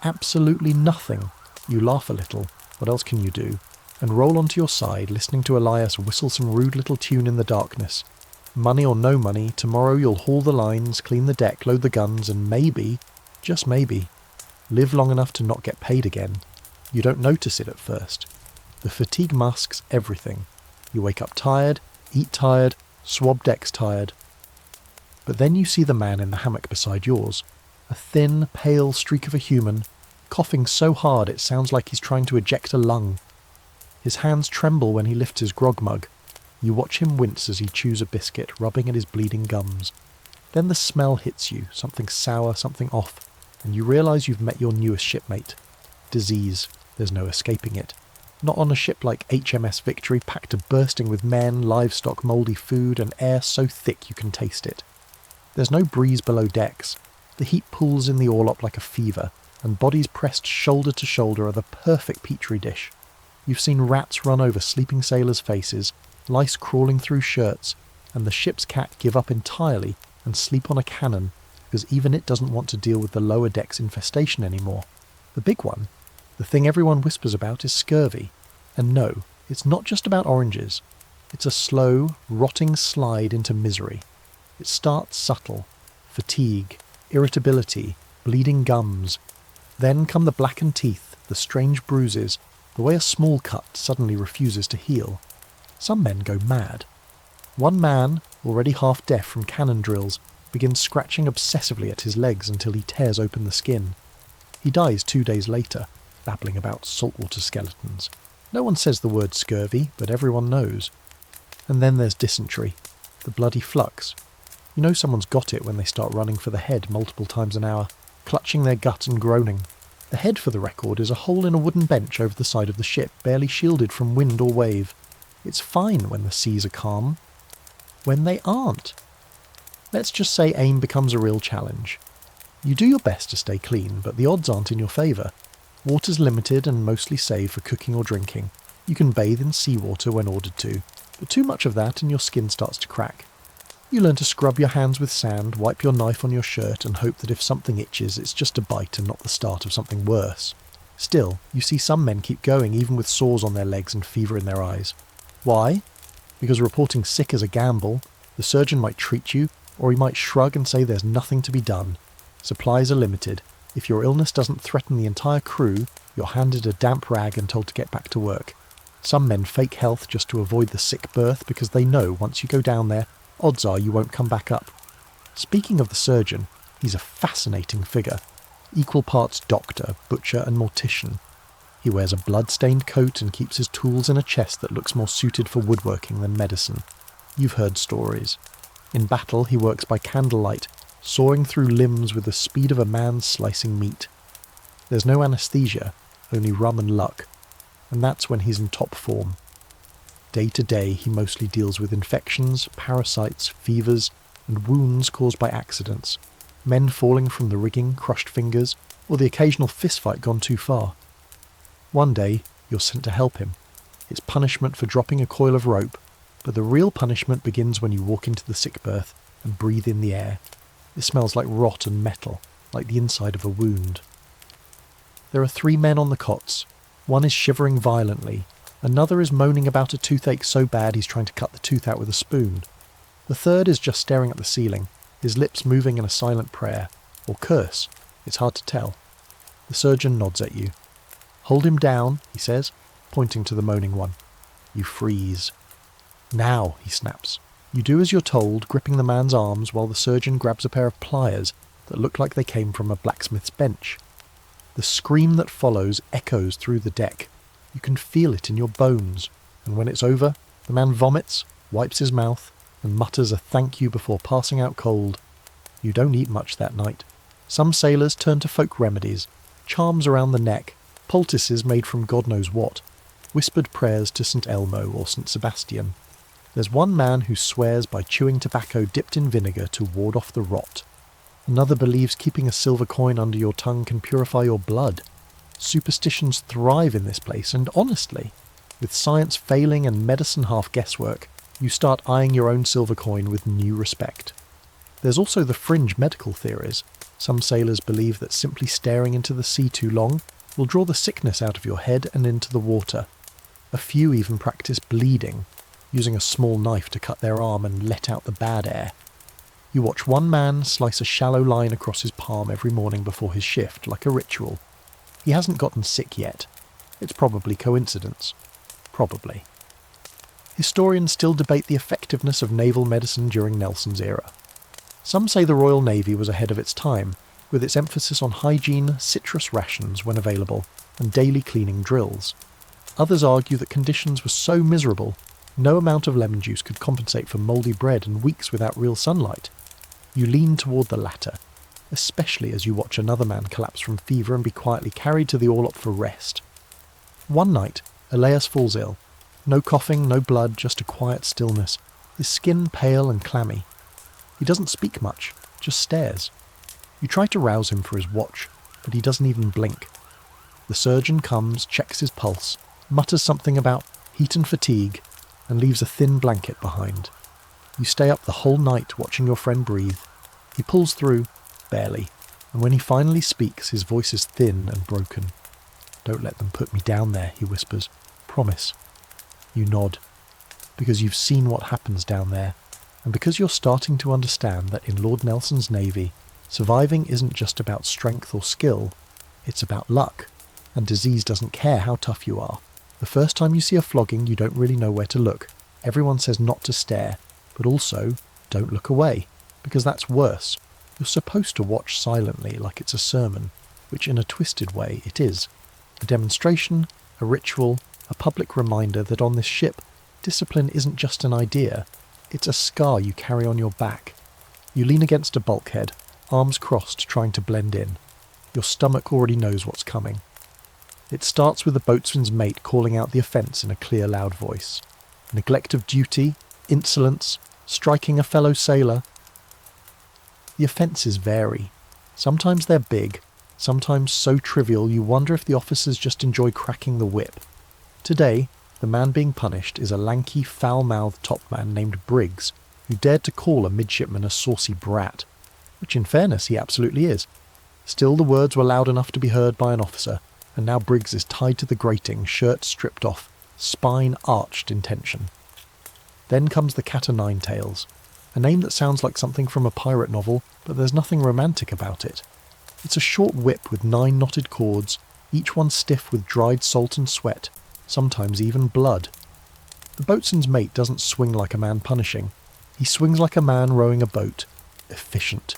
absolutely nothing. You laugh a little, what else can you do? And roll onto your side, listening to Elias whistle some rude little tune in the darkness. Money or no money, tomorrow you'll haul the lines, clean the deck, load the guns, and maybe, just maybe, live long enough to not get paid again. You don't notice it at first. The fatigue masks everything. You wake up tired, eat tired, swab decks tired. But then you see the man in the hammock beside yours, a thin, pale streak of a human, coughing so hard it sounds like he's trying to eject a lung. His hands tremble when he lifts his grog mug. You watch him wince as he chews a biscuit, rubbing at his bleeding gums. Then the smell hits you, something sour, something off, and you realise you've met your newest shipmate. Disease. There's no escaping it. Not on a ship like HMS Victory, packed to bursting with men, livestock, mouldy food, and air so thick you can taste it. There's no breeze below decks. The heat pulls in the orlop like a fever, and bodies pressed shoulder to shoulder are the perfect petri dish. You've seen rats run over sleeping sailors' faces, lice crawling through shirts, and the ship's cat give up entirely and sleep on a cannon because even it doesn't want to deal with the lower deck's infestation anymore. The big one, the thing everyone whispers about, is scurvy. And no, it's not just about oranges. It's a slow, rotting slide into misery. It starts subtle. Fatigue, irritability, bleeding gums. Then come the blackened teeth, the strange bruises, the way a small cut suddenly refuses to heal. Some men go mad. One man, already half deaf from cannon drills, begins scratching obsessively at his legs until he tears open the skin. He dies 2 days later, babbling about saltwater skeletons. No one says the word scurvy, but everyone knows. And then there's dysentery, the bloody flux. You know someone's got it when they start running for the head multiple times an hour, clutching their gut and groaning. The head, for the record, is a hole in a wooden bench over the side of the ship, barely shielded from wind or wave. It's fine when the seas are calm. When they aren't. Let's just say aim becomes a real challenge. You do your best to stay clean, but the odds aren't in your favour. Water's limited and mostly saved for cooking or drinking. You can bathe in seawater when ordered to, but too much of that and your skin starts to crack. You learn to scrub your hands with sand, wipe your knife on your shirt and hope that if something itches it's just a bite and not the start of something worse. Still, you see some men keep going even with sores on their legs and fever in their eyes. Why? Because reporting sick is a gamble. The surgeon might treat you, or he might shrug and say there's nothing to be done. Supplies are limited. If your illness doesn't threaten the entire crew, you're handed a damp rag and told to get back to work. Some men fake health just to avoid the sick berth because they know once you go down there, odds are you won't come back up. Speaking of the surgeon, he's a fascinating figure. Equal parts doctor, butcher and mortician. He wears a blood-stained coat and keeps his tools in a chest that looks more suited for woodworking than medicine. You've heard stories. In battle he works by candlelight, sawing through limbs with the speed of a man slicing meat. There's no anaesthesia, only rum and luck, and that's when he's in top form. Day to day he mostly deals with infections, parasites, fevers, and wounds caused by accidents, men falling from the rigging, crushed fingers, or the occasional fistfight gone too far. One day you're sent to help him. It's punishment for dropping a coil of rope, but the real punishment begins when you walk into the sick berth and breathe in the air. It smells like rot and metal, like the inside of a wound. There are 3 men on the cots. One is shivering violently. Another is moaning about a toothache so bad he's trying to cut the tooth out with a spoon. The third is just staring at the ceiling, his lips moving in a silent prayer. Or curse. It's hard to tell. The surgeon nods at you. "Hold him down," he says, pointing to the moaning one. You freeze. "Now," he snaps. You do as you're told, gripping the man's arms while the surgeon grabs a pair of pliers that look like they came from a blacksmith's bench. The scream that follows echoes through the deck. You can feel it in your bones, and when it's over, the man vomits, wipes his mouth, and mutters a thank you before passing out cold. You don't eat much that night. Some sailors turn to folk remedies, charms around the neck, poultices made from God knows what, whispered prayers to St. Elmo or St. Sebastian. There's one man who swears by chewing tobacco dipped in vinegar to ward off the rot. Another believes keeping a silver coin under your tongue can purify your blood. Superstitions thrive in this place, and honestly, with science failing and medicine half guesswork, you start eyeing your own silver coin with new respect. There's also the fringe medical theories. Some sailors believe that simply staring into the sea too long will draw the sickness out of your head and into the water. A few even practice bleeding, using a small knife to cut their arm and let out the bad air. You watch one man slice a shallow line across his palm every morning before his shift, like a ritual. He hasn't gotten sick yet. It's probably coincidence. Probably. Historians still debate the effectiveness of naval medicine during Nelson's era. Some say the Royal Navy was ahead of its time, with its emphasis on hygiene, citrus rations when available, and daily cleaning drills. Others argue that conditions were so miserable, no amount of lemon juice could compensate for mouldy bread and weeks without real sunlight. You lean toward the latter, especially as you watch another man collapse from fever and be quietly carried to the orlop for rest. One night, Elias falls ill. No coughing, no blood, just a quiet stillness, his skin pale and clammy. He doesn't speak much, just stares. You try to rouse him for his watch, but he doesn't even blink. The surgeon comes, checks his pulse, mutters something about heat and fatigue, and leaves a thin blanket behind. You stay up the whole night watching your friend breathe. He pulls through, barely, and when he finally speaks, his voice is thin and broken. "Don't let them put me down there," he whispers. "Promise." You nod, because you've seen what happens down there, and because you're starting to understand that in Lord Nelson's Navy, surviving isn't just about strength or skill, it's about luck, and disease doesn't care how tough you are. The first time you see a flogging, you don't really know where to look. Everyone says not to stare, but also don't look away, because that's worse. You're supposed to watch silently like it's a sermon, which in a twisted way it is. A demonstration, a ritual, a public reminder that on this ship, discipline isn't just an idea, it's a scar you carry on your back. You lean against a bulkhead, arms crossed trying to blend in. Your stomach already knows what's coming. It starts with the boatswain's mate calling out the offence in a clear, loud voice. Neglect of duty, insolence, striking a fellow sailor. The offences vary. Sometimes they're big, sometimes so trivial you wonder if the officers just enjoy cracking the whip. Today, the man being punished is a lanky, foul-mouthed topman named Briggs, who dared to call a midshipman a saucy brat, which in fairness he absolutely is. Still, the words were loud enough to be heard by an officer, and now Briggs is tied to the grating, shirt stripped off, spine arched in tension. Then comes the cat-o'-nine-tails, a name that sounds like something from a pirate novel, but there's nothing romantic about it. It's a short whip with 9 knotted cords, each one stiff with dried salt and sweat, sometimes even blood. The boatswain's mate doesn't swing like a man punishing. He swings like a man rowing a boat. Efficient.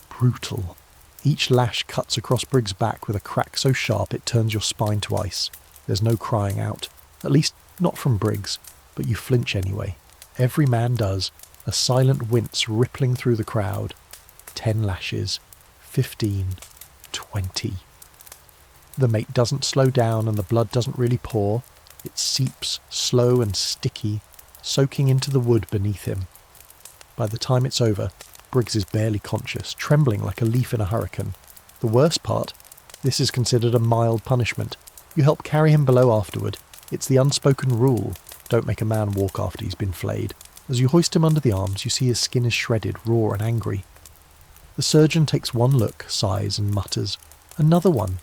Brutal. Each lash cuts across Briggs' back with a crack so sharp it turns your spine to ice. There's no crying out. At least, not from Briggs, but you flinch anyway. Every man does, a silent wince rippling through the crowd. 10 lashes. 15. 20. The mate doesn't slow down and the blood doesn't really pour. It seeps, slow and sticky, soaking into the wood beneath him. By the time it's over, Briggs is barely conscious, trembling like a leaf in a hurricane. The worst part? This is considered a mild punishment. You help carry him below afterward. It's the unspoken rule. Don't make a man walk after he's been flayed. As you hoist him under the arms, you see his skin is shredded, raw and angry. The surgeon takes one look, sighs and mutters. Another one.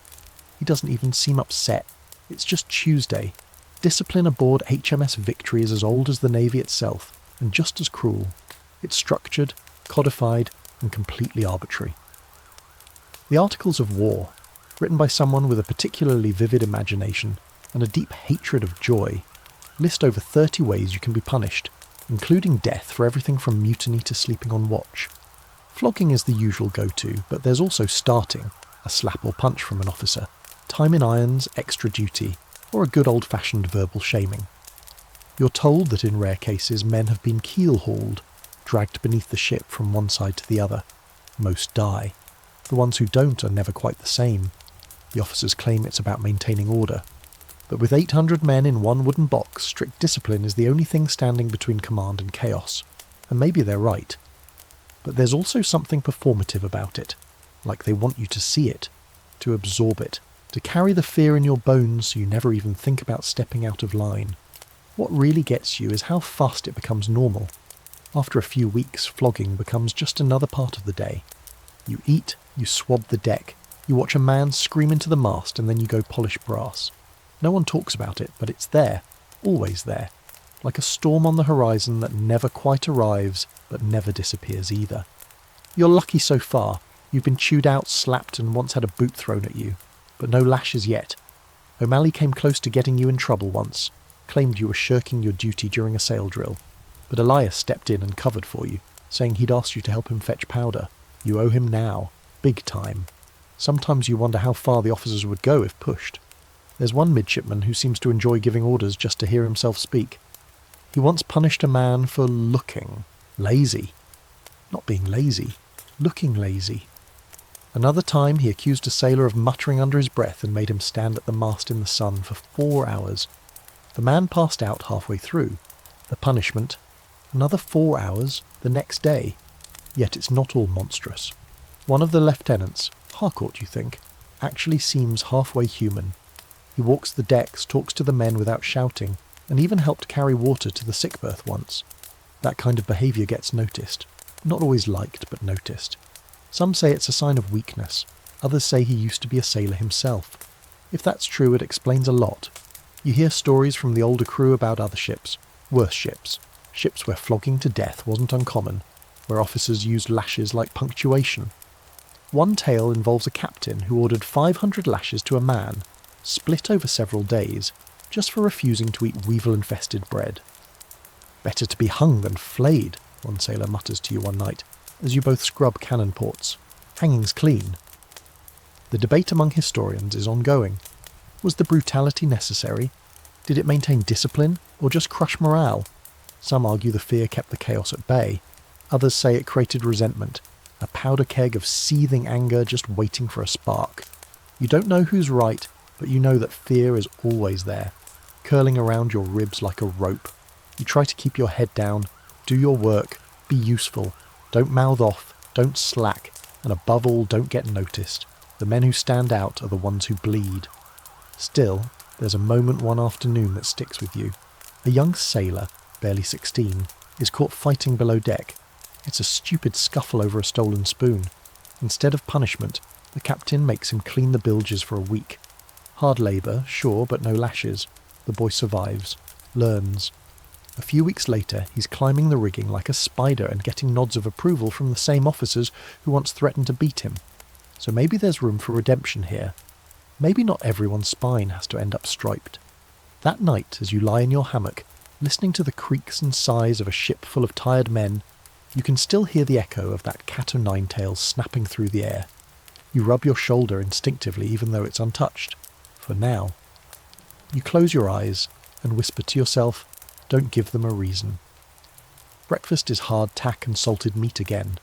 He doesn't even seem upset. It's just Tuesday. Discipline aboard HMS Victory is as old as the Navy itself, and just as cruel. It's structured, codified, and completely arbitrary. The Articles of War, written by someone with a particularly vivid imagination and a deep hatred of joy, list over 30 ways you can be punished, including death for everything from mutiny to sleeping on watch. Flogging is the usual go-to, but there's also starting, a slap or punch from an officer, time in irons, extra duty, or a good old-fashioned verbal shaming. You're told that in rare cases men have been keel-hauled, dragged beneath the ship from one side to the other. Most die. The ones who don't are never quite the same. The officers claim it's about maintaining order. But with 800 men in one wooden box, strict discipline is the only thing standing between command and chaos. And maybe they're right. But there's also something performative about it, like they want you to see it, to absorb it, to carry the fear in your bones so you never even think about stepping out of line. What really gets you is how fast it becomes normal. After a few weeks, flogging becomes just another part of the day. You eat, you swab the deck, you watch a man scream into the mast, and then you go polish brass. No one talks about it, but it's there, always there, like a storm on the horizon that never quite arrives, but never disappears either. You're lucky so far. You've been chewed out, slapped, and once had a boot thrown at you, but no lashes yet. O'Malley came close to getting you in trouble once, claimed you were shirking your duty during a sail drill, but Elias stepped in and covered for you, saying he'd asked you to help him fetch powder. You owe him now, big time. Sometimes you wonder how far the officers would go if pushed. There's one midshipman who seems to enjoy giving orders just to hear himself speak. He once punished a man for looking lazy. Not being lazy, looking lazy. Another time he accused a sailor of muttering under his breath and made him stand at the mast in the sun for 4 hours. The man passed out halfway through. The punishment, another 4 hours the next day. Yet it's not all monstrous. One of the lieutenants, Harcourt you think, actually seems halfway human. He walks the decks, talks to the men without shouting, and even helped carry water to the sick berth once. That kind of behaviour gets noticed. Not always liked, but noticed. Some say it's a sign of weakness. Others say he used to be a sailor himself. If that's true, it explains a lot. You hear stories from the older crew about other ships, worse ships, ships where flogging to death wasn't uncommon, where officers used lashes like punctuation. One tale involves a captain who ordered 500 lashes to a man, split over several days, just for refusing to eat weevil-infested bread. "Better to be hung than flayed," one sailor mutters to you one night, as you both scrub cannon ports. Hanging's clean. The debate among historians is ongoing. Was the brutality necessary? Did it maintain discipline, or just crush morale? Some argue the fear kept the chaos at bay. Others say it created resentment, a powder keg of seething anger just waiting for a spark. You don't know who's right, but you know that fear is always there, curling around your ribs like a rope. You try to keep your head down, do your work, be useful, don't mouth off, don't slack, and above all don't get noticed. The men who stand out are the ones who bleed. Still, there's a moment one afternoon that sticks with you. A young sailor, barely 16, is caught fighting below deck. It's a stupid scuffle over a stolen spoon. Instead of punishment, the captain makes him clean the bilges for a week. Hard labour, sure, but no lashes. The boy survives, learns. A few weeks later, he's climbing the rigging like a spider and getting nods of approval from the same officers who once threatened to beat him. So maybe there's room for redemption here. Maybe not everyone's spine has to end up striped. That night, as you lie in your hammock, listening to the creaks and sighs of a ship full of tired men, you can still hear the echo of that cat-o'-nine-tails snapping through the air. You rub your shoulder instinctively even though it's untouched. For now. You close your eyes and whisper to yourself, don't give them a reason. Breakfast is hard tack and salted meat again.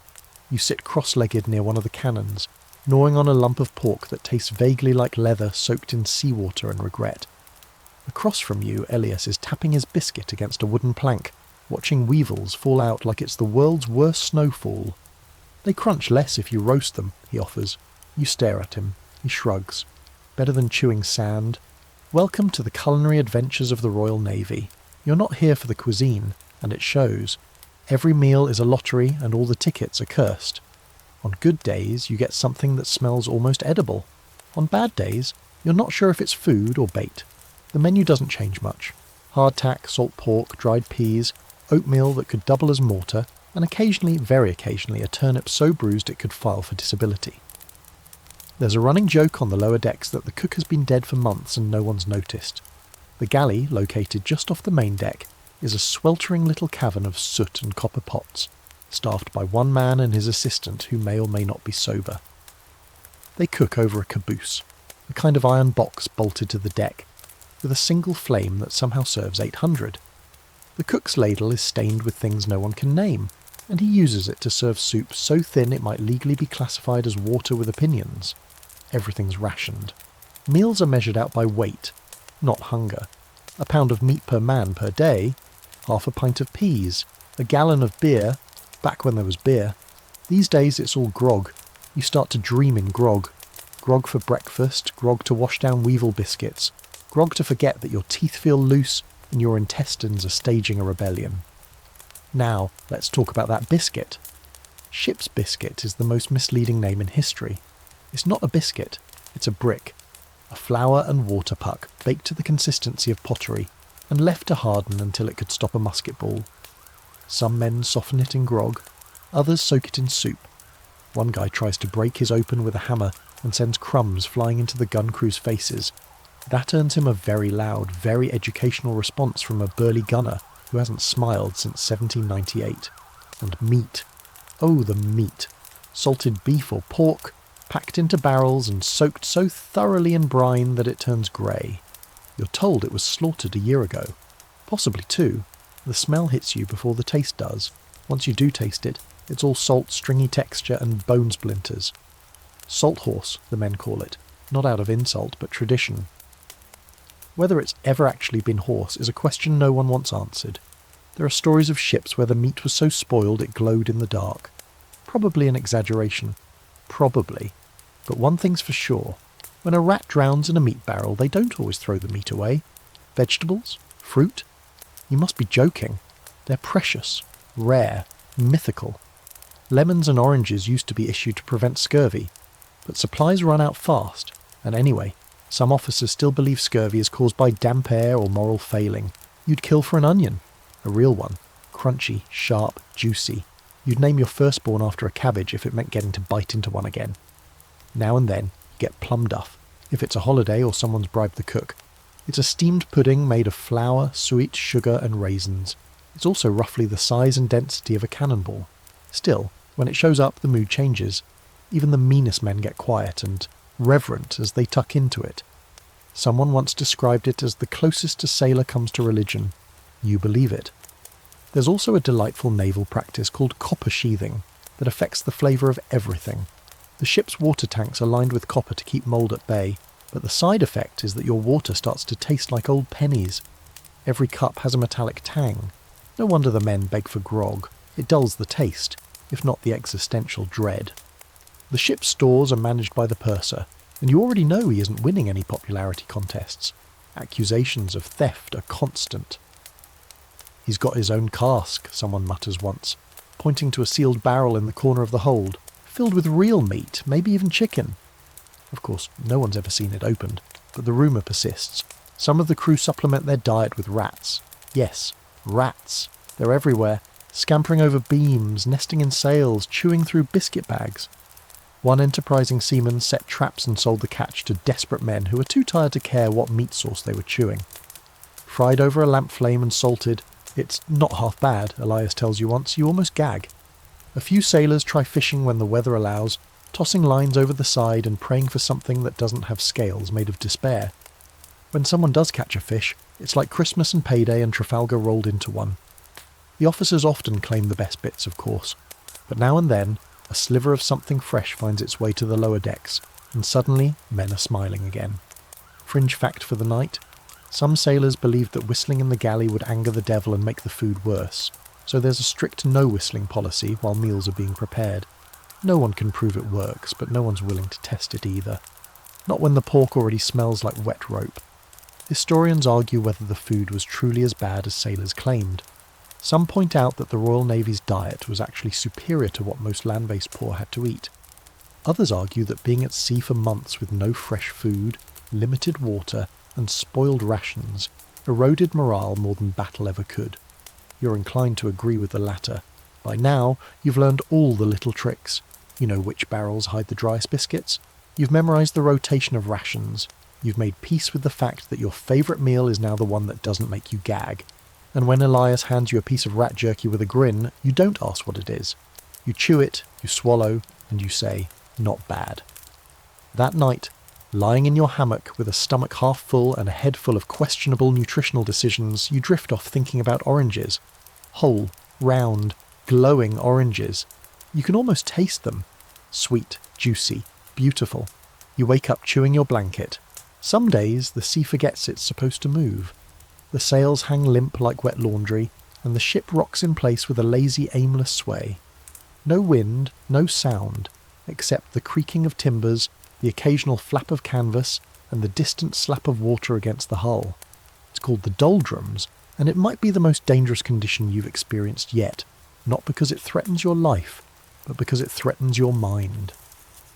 You sit cross-legged near one of the cannons, gnawing on a lump of pork that tastes vaguely like leather soaked in seawater and regret. Across from you, Elias is tapping his biscuit against a wooden plank, watching weevils fall out like it's the world's worst snowfall. They crunch less if you roast them, he offers. You stare at him. He shrugs. Better than chewing sand. Welcome to the culinary adventures of the Royal Navy. You're not here for the cuisine, and it shows. Every meal is a lottery and all the tickets are cursed. On good days, you get something that smells almost edible. On bad days, you're not sure if it's food or bait. The menu doesn't change much. Hardtack, salt pork, dried peas, oatmeal that could double as mortar, and occasionally, very occasionally, a turnip so bruised it could file for disability. There's a running joke on the lower decks that the cook has been dead for months and no one's noticed. The galley, located just off the main deck, is a sweltering little cavern of soot and copper pots, staffed by one man and his assistant who may or may not be sober. They cook over a caboose, a kind of iron box bolted to the deck, with a single flame that somehow serves 800. The cook's ladle is stained with things no one can name, and he uses it to serve soup so thin it might legally be classified as water with opinions. Everything's rationed. Meals are measured out by weight. not hunger. A pound of meat per man per day, half a pint of peas, a gallon of beer, back when there was beer. These days it's all grog. You start to dream in grog. Grog for breakfast, grog to wash down weevil biscuits, grog to forget that your teeth feel loose and your intestines are staging a rebellion. Now, let's talk about that biscuit. Ship's biscuit is the most misleading name in history. It's not a biscuit, it's a brick. A flour and water puck baked to the consistency of pottery and left to harden until it could stop a musket ball. Some men soften it in grog, others soak it in soup. One guy tries to break his open with a hammer and sends crumbs flying into the gun crew's faces. That earns him a very loud, very educational response from a burly gunner who hasn't smiled since 1798. And meat. Oh, the meat. Salted beef or pork, packed into barrels and soaked so thoroughly in brine that it turns grey. You're told it was slaughtered a year ago. Possibly two. The smell hits you before the taste does. Once you do taste it, it's all salt, stringy texture and bone splinters. Salt horse, the men call it, not out of insult but tradition. Whether it's ever actually been horse is a question no one wants answered. There are stories of ships where the meat was so spoiled it glowed in the dark. Probably an exaggeration. Probably. But one thing's for sure. When a rat drowns in a meat barrel, they don't always throw the meat away. Vegetables? Fruit? You must be joking. They're precious, rare, mythical. Lemons and oranges used to be issued to prevent scurvy, but supplies run out fast, and anyway, some officers still believe scurvy is caused by damp air or moral failing. You'd kill for an onion, a real one, crunchy, sharp, juicy. You'd name your firstborn after a cabbage if it meant getting to bite into one again. Now and then, you get plum duff, if it's a holiday or someone's bribed the cook. It's a steamed pudding made of flour, sweet sugar and raisins. It's also roughly the size and density of a cannonball. Still, when it shows up, the mood changes. Even the meanest men get quiet and reverent as they tuck into it. Someone once described it as the closest a sailor comes to religion. You believe it. There's also a delightful naval practice called copper sheathing that affects the flavour of everything. The ship's water tanks are lined with copper to keep mould at bay, but the side effect is that your water starts to taste like old pennies. Every cup has a metallic tang. No wonder the men beg for grog. It dulls the taste, if not the existential dread. The ship's stores are managed by the purser, and you already know he isn't winning any popularity contests. Accusations of theft are constant. "He's got his own cask," someone mutters once, pointing to a sealed barrel in the corner of the hold, filled with real meat, maybe even chicken. Of course, no one's ever seen it opened, but the rumour persists. Some of the crew supplement their diet with rats. Yes, rats. They're everywhere, scampering over beams, nesting in sails, chewing through biscuit bags. One enterprising seaman set traps and sold the catch to desperate men who were too tired to care what meat sauce they were chewing. Fried over a lamp flame and salted, it's not half bad, Elias tells you once, you almost gag. A few sailors try fishing when the weather allows, tossing lines over the side and praying for something that doesn't have scales made of despair. When someone does catch a fish, it's like Christmas and payday and Trafalgar rolled into one. The officers often claim the best bits, of course, but now and then, a sliver of something fresh finds its way to the lower decks, and suddenly men are smiling again. Fringe fact for the night: some sailors believed that whistling in the galley would anger the devil and make the food worse, so there's a strict no-whistling policy while meals are being prepared. No one can prove it works, but no one's willing to test it either. Not when the pork already smells like wet rope. Historians argue whether the food was truly as bad as sailors claimed. Some point out that the Royal Navy's diet was actually superior to what most land-based poor had to eat. Others argue that being at sea for months with no fresh food, limited water, and spoiled rations eroded morale more than battle ever could. You're inclined to agree with the latter. By now, you've learned all the little tricks. You know which barrels hide the driest biscuits. You've memorised the rotation of rations. You've made peace with the fact that your favourite meal is now the one that doesn't make you gag. And when Elias hands you a piece of rat jerky with a grin, you don't ask what it is. You chew it, you swallow, and you say, "Not bad." That night, lying in your hammock with a stomach half full and a head full of questionable nutritional decisions, you drift off thinking about oranges. Whole, round, glowing oranges. You can almost taste them. Sweet, juicy, beautiful. You wake up chewing your blanket. Some days the sea forgets it's supposed to move. The sails hang limp like wet laundry, and the ship rocks in place with a lazy, aimless sway. No wind, no sound, except the creaking of timbers, the occasional flap of canvas, and the distant slap of water against the hull. It's called the doldrums, and it might be the most dangerous condition you've experienced yet, not because it threatens your life, but because it threatens your mind.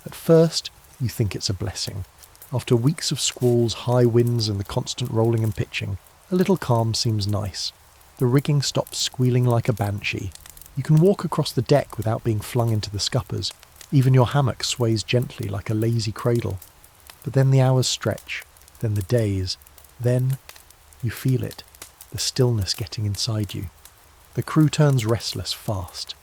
At first, you think it's a blessing. After weeks of squalls, high winds, and the constant rolling and pitching, a little calm seems nice. The rigging stops squealing like a banshee. You can walk across the deck without being flung into the scuppers. Even your hammock sways gently like a lazy cradle. But then the hours stretch, then the days, then you feel it, the stillness getting inside you. The crew turns restless fast.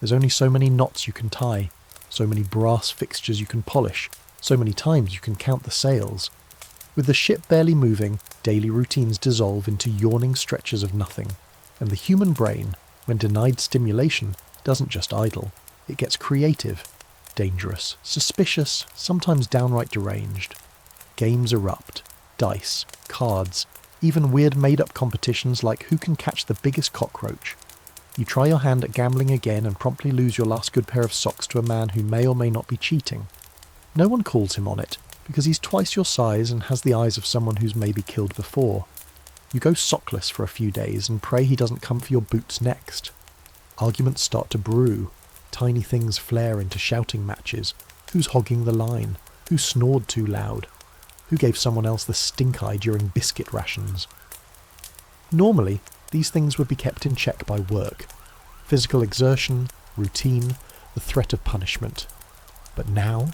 There's only so many knots you can tie, so many brass fixtures you can polish, so many times you can count the sails. With the ship barely moving, daily routines dissolve into yawning stretches of nothing, and the human brain, when denied stimulation, doesn't just idle, it gets creative, dangerous, suspicious, sometimes downright deranged. Games erupt, dice, cards, even weird made-up competitions like who can catch the biggest cockroach. You try your hand at gambling again and promptly lose your last good pair of socks to a man who may or may not be cheating. No one calls him on it, because he's twice your size and has the eyes of someone who's maybe killed before. You go sockless for a few days and pray he doesn't come for your boots next. Arguments start to brew. Tiny things flare into shouting matches. Who's hogging the line? Who snored too loud? Who gave someone else the stink eye during biscuit rations? Normally, these things would be kept in check by work. Physical exertion, routine, the threat of punishment. But now,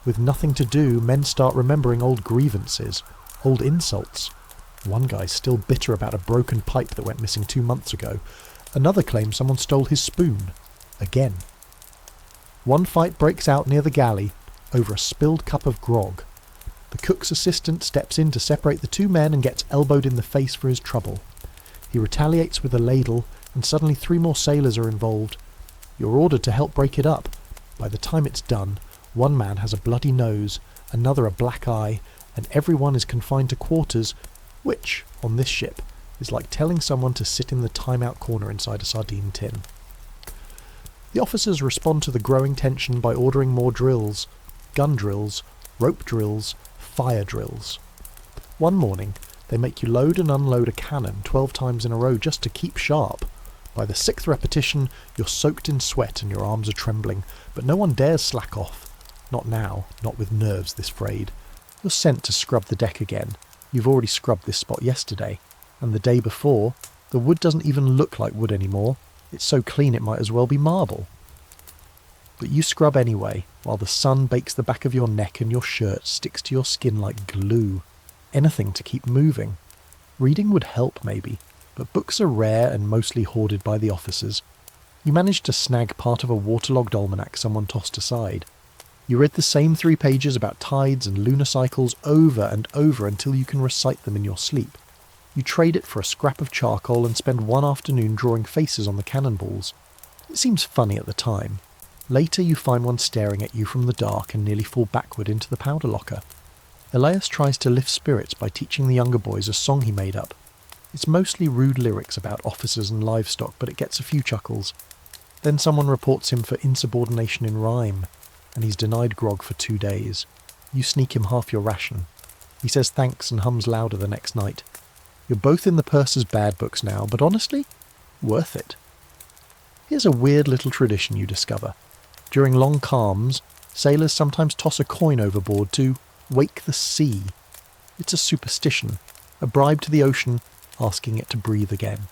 with nothing to do, men start remembering old grievances, old insults. One guy's still bitter about a broken pipe that went missing 2 months ago. Another claims someone stole his spoon. Again. One fight breaks out near the galley over a spilled cup of grog. The cook's assistant steps in to separate the two men and gets elbowed in the face for his trouble. He retaliates with a ladle, and suddenly 3 more sailors are involved. You're ordered to help break it up. By the time it's done, one man has a bloody nose, another a black eye, and everyone is confined to quarters, which, on this ship, is like telling someone to sit in the time-out corner inside a sardine tin. The officers respond to the growing tension by ordering more drills. Gun drills, rope drills, fire drills. One morning, they make you load and unload a cannon 12 times in a row just to keep sharp. By the 6th repetition, you're soaked in sweat and your arms are trembling, but no one dares slack off. Not now, not with nerves this frayed. You're sent to scrub the deck again. You've already scrubbed this spot yesterday, and the day before, the wood doesn't even look like wood anymore. It's so clean it might as well be marble. But you scrub anyway, while the sun bakes the back of your neck and your shirt sticks to your skin like glue. Anything to keep moving. Reading would help maybe, but books are rare and mostly hoarded by the officers. You manage to snag part of a waterlogged almanac someone tossed aside. You read the same 3 pages about tides and lunar cycles over and over until you can recite them in your sleep. You trade it for a scrap of charcoal and spend one afternoon drawing faces on the cannonballs. It seems funny at the time. Later you find one staring at you from the dark and nearly fall backward into the powder locker. Elias tries to lift spirits by teaching the younger boys a song he made up. It's mostly rude lyrics about officers and livestock, but it gets a few chuckles. Then someone reports him for insubordination in rhyme, and he's denied grog for 2 days. You sneak him half your ration. He says thanks and hums louder the next night. You're both in the purser's bad books now, but honestly, worth it. Here's a weird little tradition you discover. During long calms, sailors sometimes toss a coin overboard to wake the sea. It's a superstition, a bribe to the ocean, asking it to breathe again.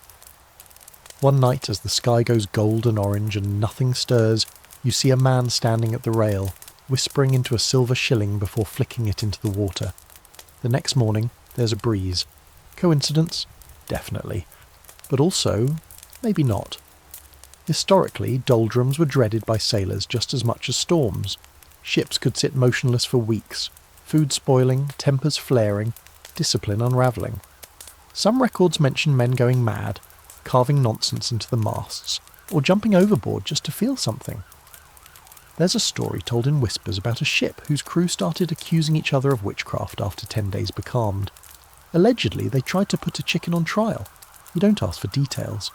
One night, as the sky goes gold and orange and nothing stirs, you see a man standing at the rail, whispering into a silver shilling before flicking it into the water. The next morning, there's a breeze. Coincidence? Definitely. But also, maybe not. Historically, doldrums were dreaded by sailors just as much as storms. Ships could sit motionless for weeks, food spoiling, tempers flaring, discipline unravelling. Some records mention men going mad, carving nonsense into the masts, or jumping overboard just to feel something. There's a story told in whispers about a ship whose crew started accusing each other of witchcraft after 10 days becalmed. Allegedly, they tried to put a chicken on trial. You don't ask for details.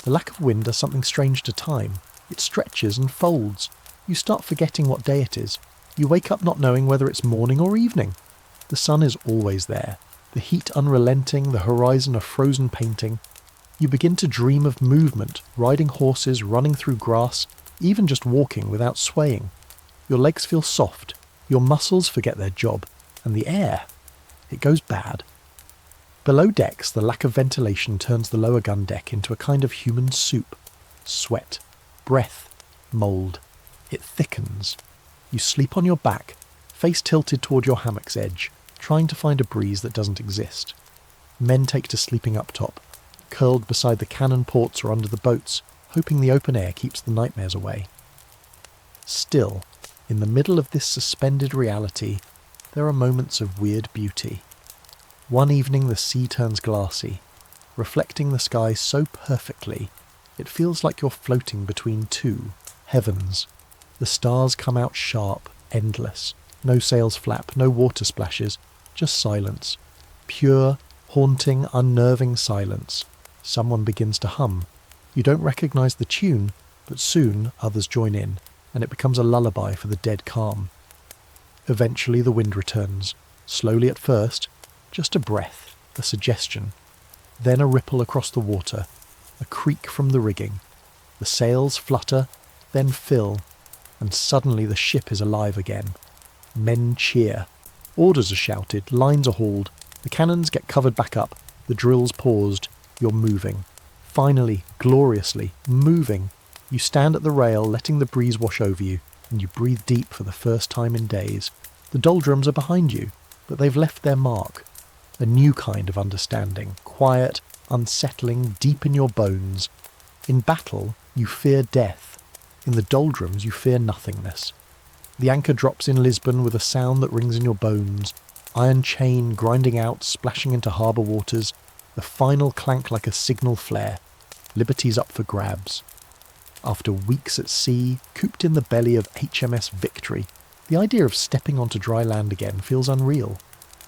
The lack of wind does something strange to time. It stretches and folds. You start forgetting what day it is. You wake up not knowing whether it's morning or evening. The sun is always there. The heat unrelenting, the horizon a frozen painting. You begin to dream of movement, riding horses, running through grass, even just walking without swaying. Your legs feel soft, your muscles forget their job, and the air, it goes bad. Below decks, the lack of ventilation turns the lower gun deck into a kind of human soup. Sweat, breath, mould. It thickens. You sleep on your back, face tilted toward your hammock's edge, trying to find a breeze that doesn't exist. Men take to sleeping up top, curled beside the cannon ports or under the boats, hoping the open air keeps the nightmares away. Still, in the middle of this suspended reality, there are moments of weird beauty. One evening the sea turns glassy, reflecting the sky so perfectly, it feels like you're floating between two heavens. The stars come out sharp, endless. No sails flap, no water splashes, just silence. Pure, haunting, unnerving silence. Someone begins to hum. You don't recognise the tune, but soon others join in, and it becomes a lullaby for the dead calm. Eventually the wind returns, slowly at first, just a breath, a suggestion. Then a ripple across the water, a creak from the rigging. The sails flutter, then fill, and suddenly the ship is alive again. Men cheer. Orders are shouted, lines are hauled, the cannons get covered back up, the drills paused. You're moving. Finally, gloriously, moving. You stand at the rail, letting the breeze wash over you, and you breathe deep for the first time in days. The doldrums are behind you, but they've left their mark. A new kind of understanding, quiet, unsettling, deep in your bones. In battle, you fear death. In the doldrums, you fear nothingness. The anchor drops in Lisbon with a sound that rings in your bones. Iron chain grinding out, splashing into harbour waters. The final clank like a signal flare. Liberty's up for grabs. After weeks at sea, cooped in the belly of HMS Victory, the idea of stepping onto dry land again feels unreal.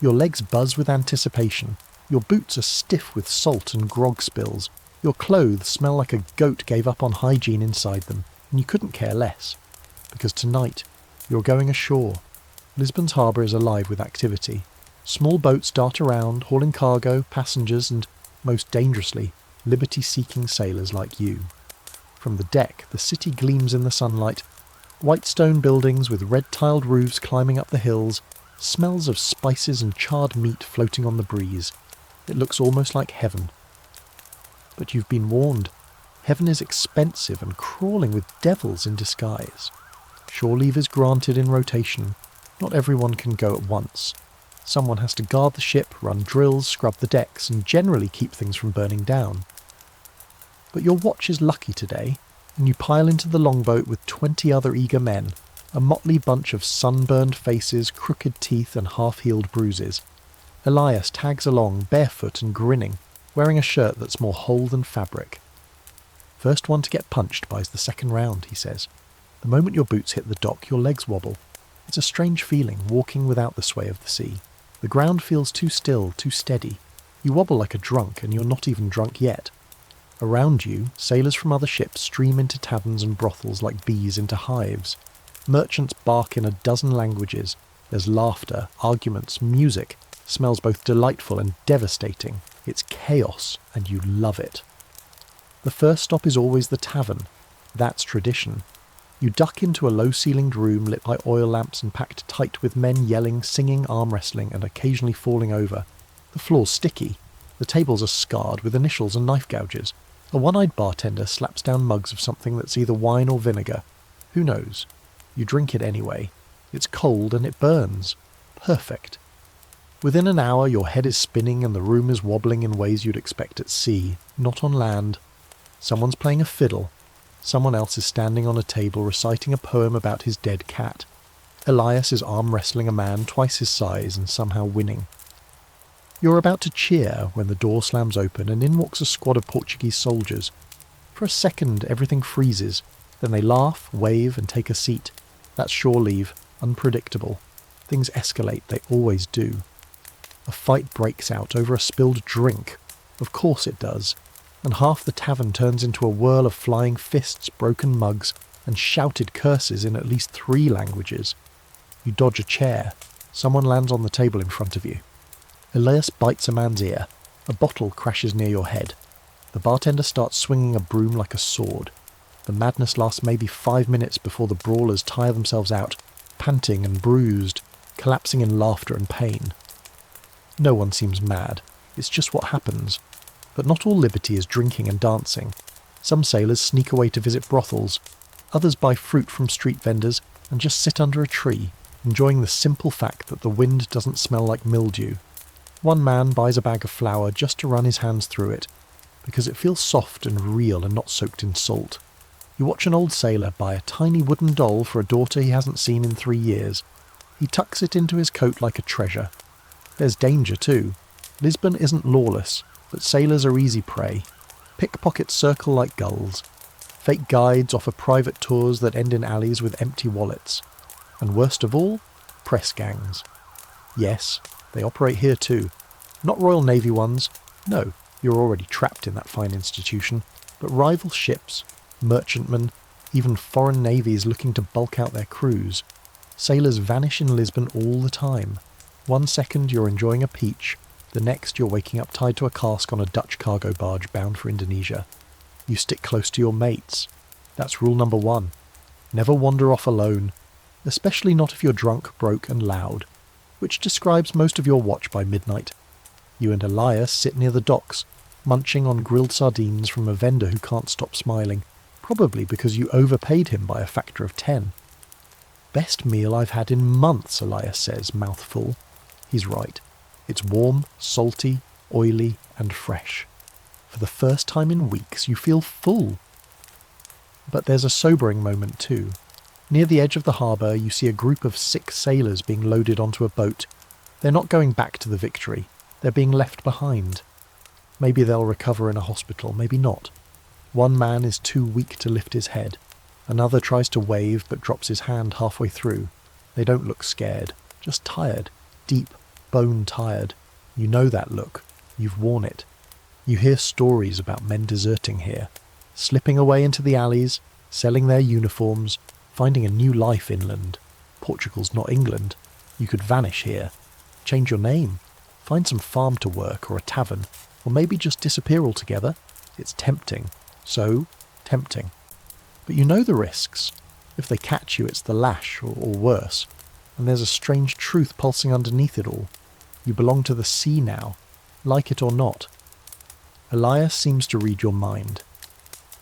Your legs buzz with anticipation. Your boots are stiff with salt and grog spills. Your clothes smell like a goat gave up on hygiene inside them, and you couldn't care less. Because tonight, you're going ashore. Lisbon's harbour is alive with activity. Small boats dart around, hauling cargo, passengers, and, most dangerously, liberty-seeking sailors like you. From the deck, the city gleams in the sunlight. White stone buildings with red-tiled roofs climbing up the hills, smells of spices and charred meat floating on the breeze. It looks almost like heaven. But you've been warned. Heaven is expensive and crawling with devils in disguise. Shore leave is granted in rotation. Not everyone can go at once. Someone has to guard the ship, run drills, scrub the decks, and generally keep things from burning down. But your watch is lucky today, and you pile into the longboat with 20 other eager men, a motley bunch of sunburned faces, crooked teeth, and half-healed bruises. Elias tags along, barefoot and grinning, wearing a shirt that's more whole than fabric. First one to get punched buys the second round, he says. The moment your boots hit the dock, your legs wobble. It's a strange feeling, walking without the sway of the sea. The ground feels too still, too steady. You wobble like a drunk, and you're not even drunk yet. Around you, sailors from other ships stream into taverns and brothels like bees into hives. Merchants bark in a dozen languages. There's laughter, arguments, music. Smells both delightful and devastating. It's chaos, and you love it. The first stop is always the tavern. That's tradition. You duck into a low-ceilinged room lit by oil lamps and packed tight with men yelling, singing, arm-wrestling, and occasionally falling over. The floor's sticky. The tables are scarred with initials and knife gouges. A one-eyed bartender slaps down mugs of something that's either wine or vinegar. Who knows? You drink it anyway. It's cold and it burns. Perfect. Within an hour your head is spinning and the room is wobbling in ways you'd expect at sea, not on land. Someone's playing a fiddle. Someone else is standing on a table reciting a poem about his dead cat. Elias is arm-wrestling a man twice his size and somehow winning. You're about to cheer when the door slams open and in walks a squad of Portuguese soldiers. For a second everything freezes, then they laugh, wave and take a seat. That's shore leave, unpredictable. Things escalate, they always do. A fight breaks out over a spilled drink. Of course it does. And half the tavern turns into a whirl of flying fists, broken mugs, and shouted curses in at least 3 languages. You dodge a chair. Someone lands on the table in front of you. Elias bites a man's ear. A bottle crashes near your head. The bartender starts swinging a broom like a sword. The madness lasts maybe 5 minutes before the brawlers tire themselves out, panting and bruised, collapsing in laughter and pain. No one seems mad. It's just what happens. But not all liberty is drinking and dancing. Some sailors sneak away to visit brothels. Others buy fruit from street vendors and just sit under a tree, enjoying the simple fact that the wind doesn't smell like mildew. One man buys a bag of flour just to run his hands through it, because it feels soft and real and not soaked in salt. You watch an old sailor buy a tiny wooden doll for a daughter he hasn't seen in 3 years. He tucks it into his coat like a treasure. There's danger too. Lisbon isn't lawless, but sailors are easy prey. Pickpockets circle like gulls. Fake guides offer private tours that end in alleys with empty wallets. And worst of all, press gangs. Yes, they operate here too. Not Royal Navy ones. No, you're already trapped in that fine institution. But rival ships, merchantmen, even foreign navies looking to bulk out their crews. Sailors vanish in Lisbon all the time. 1 second you're enjoying a peach, the next you're waking up tied to a cask on a Dutch cargo barge bound for Indonesia. You stick close to your mates. That's rule number 1. Never wander off alone, especially not if you're drunk, broke and loud, which describes most of your watch by midnight. You and Elias sit near the docks, munching on grilled sardines from a vendor who can't stop smiling, probably because you overpaid him by a factor of 10. Best meal I've had in months, Elias says, mouthful. He's right. It's warm, salty, oily and fresh. For the first time in weeks you feel full. But there's a sobering moment too. Near the edge of the harbour you see a group of 6 sailors being loaded onto a boat. They're not going back to the Victory. They're being left behind. Maybe they'll recover in a hospital, maybe not. One man is too weak to lift his head. Another tries to wave but drops his hand halfway through. They don't look scared, just tired, deep, bone-tired. You know that look. You've worn it. You hear stories about men deserting here, slipping away into the alleys, selling their uniforms, finding a new life inland. Portugal's not England. You could vanish here. Change your name. Find some farm to work or a tavern, or maybe just disappear altogether. It's tempting. So tempting. But you know the risks. If they catch you, it's the lash, or worse. And there's a strange truth pulsing underneath it all. You belong to the sea now, like it or not. Elias seems to read your mind.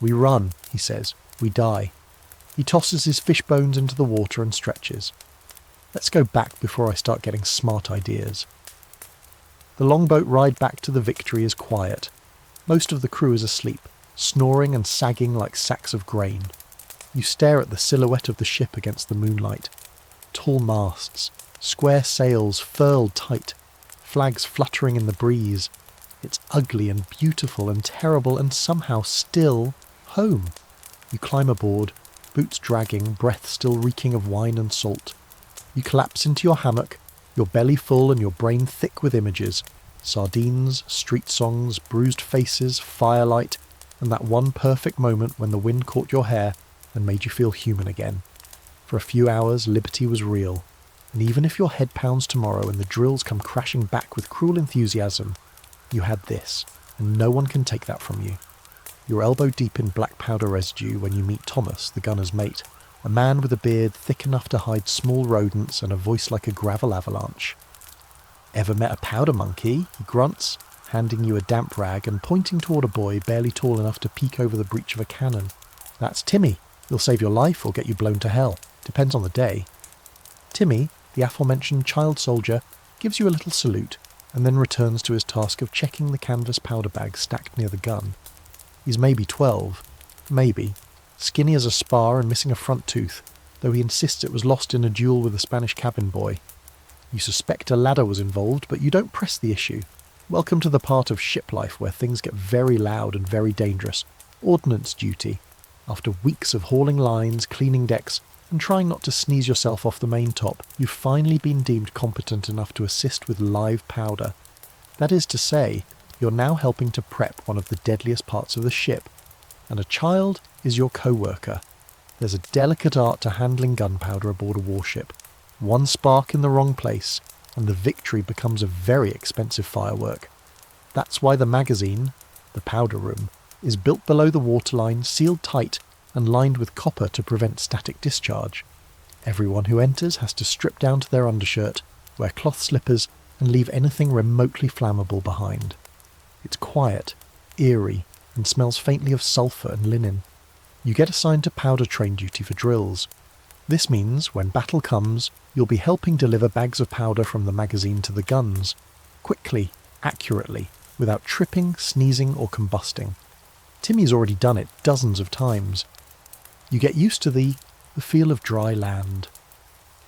We run, he says. We die. He tosses his fish bones into the water and stretches. Let's go back before I start getting smart ideas. The longboat ride back to the Victory is quiet. Most of the crew is asleep, snoring and sagging like sacks of grain. You stare at the silhouette of the ship against the moonlight. Tall masts, square sails furled tight, flags fluttering in the breeze. It's ugly and beautiful and terrible and somehow still home. You climb aboard, boots dragging, breath still reeking of wine and salt. You collapse into your hammock, your belly full and your brain thick with images. Sardines, street songs, bruised faces, firelight, and that one perfect moment when the wind caught your hair and made you feel human again. For a few hours, liberty was real. And even if your head pounds tomorrow and the drills come crashing back with cruel enthusiasm, you had this, and no one can take that from you. You're elbow deep in black powder residue when you meet Thomas, the gunner's mate, a man with a beard thick enough to hide small rodents and a voice like a gravel avalanche. Ever met a powder monkey? He grunts, handing you a damp rag and pointing toward a boy barely tall enough to peek over the breech of a cannon. That's Timmy. He'll save your life or get you blown to hell. Depends on the day. Timmy, the aforementioned child soldier, gives you a little salute and then returns to his task of checking the canvas powder bag stacked near the gun. He's maybe 12. Maybe. Skinny as a spar and missing a front tooth, though he insists it was lost in a duel with a Spanish cabin boy. You suspect a ladder was involved, but you don't press the issue. Welcome to the part of ship life where things get very loud and very dangerous. Ordnance duty. After weeks of hauling lines, cleaning decks, and trying not to sneeze yourself off the main top, you've finally been deemed competent enough to assist with live powder. That is to say, you're now helping to prep one of the deadliest parts of the ship, and a child is your co-worker. There's a delicate art to handling gunpowder aboard a warship. One spark in the wrong place, and the Victory becomes a very expensive firework. That's why the magazine, the powder room, is built below the waterline, sealed tight, and lined with copper to prevent static discharge. Everyone who enters has to strip down to their undershirt, wear cloth slippers, and leave anything remotely flammable behind. It's quiet, eerie, and smells faintly of sulphur and linen. You get assigned to powder train duty for drills. This means, when battle comes, you'll be helping deliver bags of powder from the magazine to the guns, quickly, accurately, without tripping, sneezing, or combusting. Timmy's already done it dozens of times. You get used to the feel of dry land.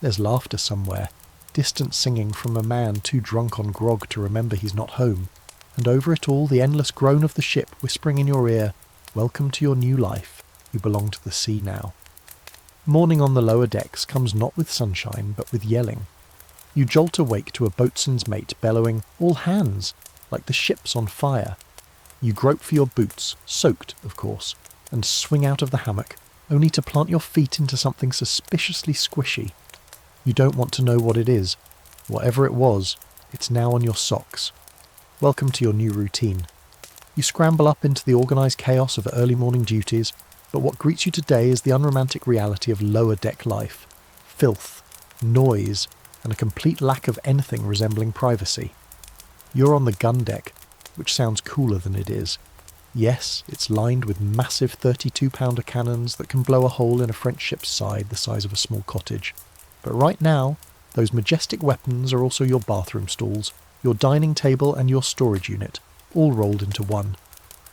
There's laughter somewhere, distant singing from a man too drunk on grog to remember he's not home, and over it all the endless groan of the ship whispering in your ear, "Welcome to your new life. You belong to the sea now." Morning on the lower decks comes not with sunshine, but with yelling. You jolt awake to a boatswain's mate bellowing, "All hands!" like the ship's on fire. You grope for your boots, soaked, of course, and swing out of the hammock, only to plant your feet into something suspiciously squishy. You don't want to know what it is. Whatever it was, it's now on your socks. Welcome to your new routine. You scramble up into the organised chaos of early morning duties, but what greets you today is the unromantic reality of lower deck life. Filth, noise, and a complete lack of anything resembling privacy. You're on the gun deck, which sounds cooler than it is. Yes, it's lined with massive 32-pounder cannons that can blow a hole in a French ship's side the size of a small cottage. But right now, those majestic weapons are also your bathroom stalls, your dining table and your storage unit, all rolled into one.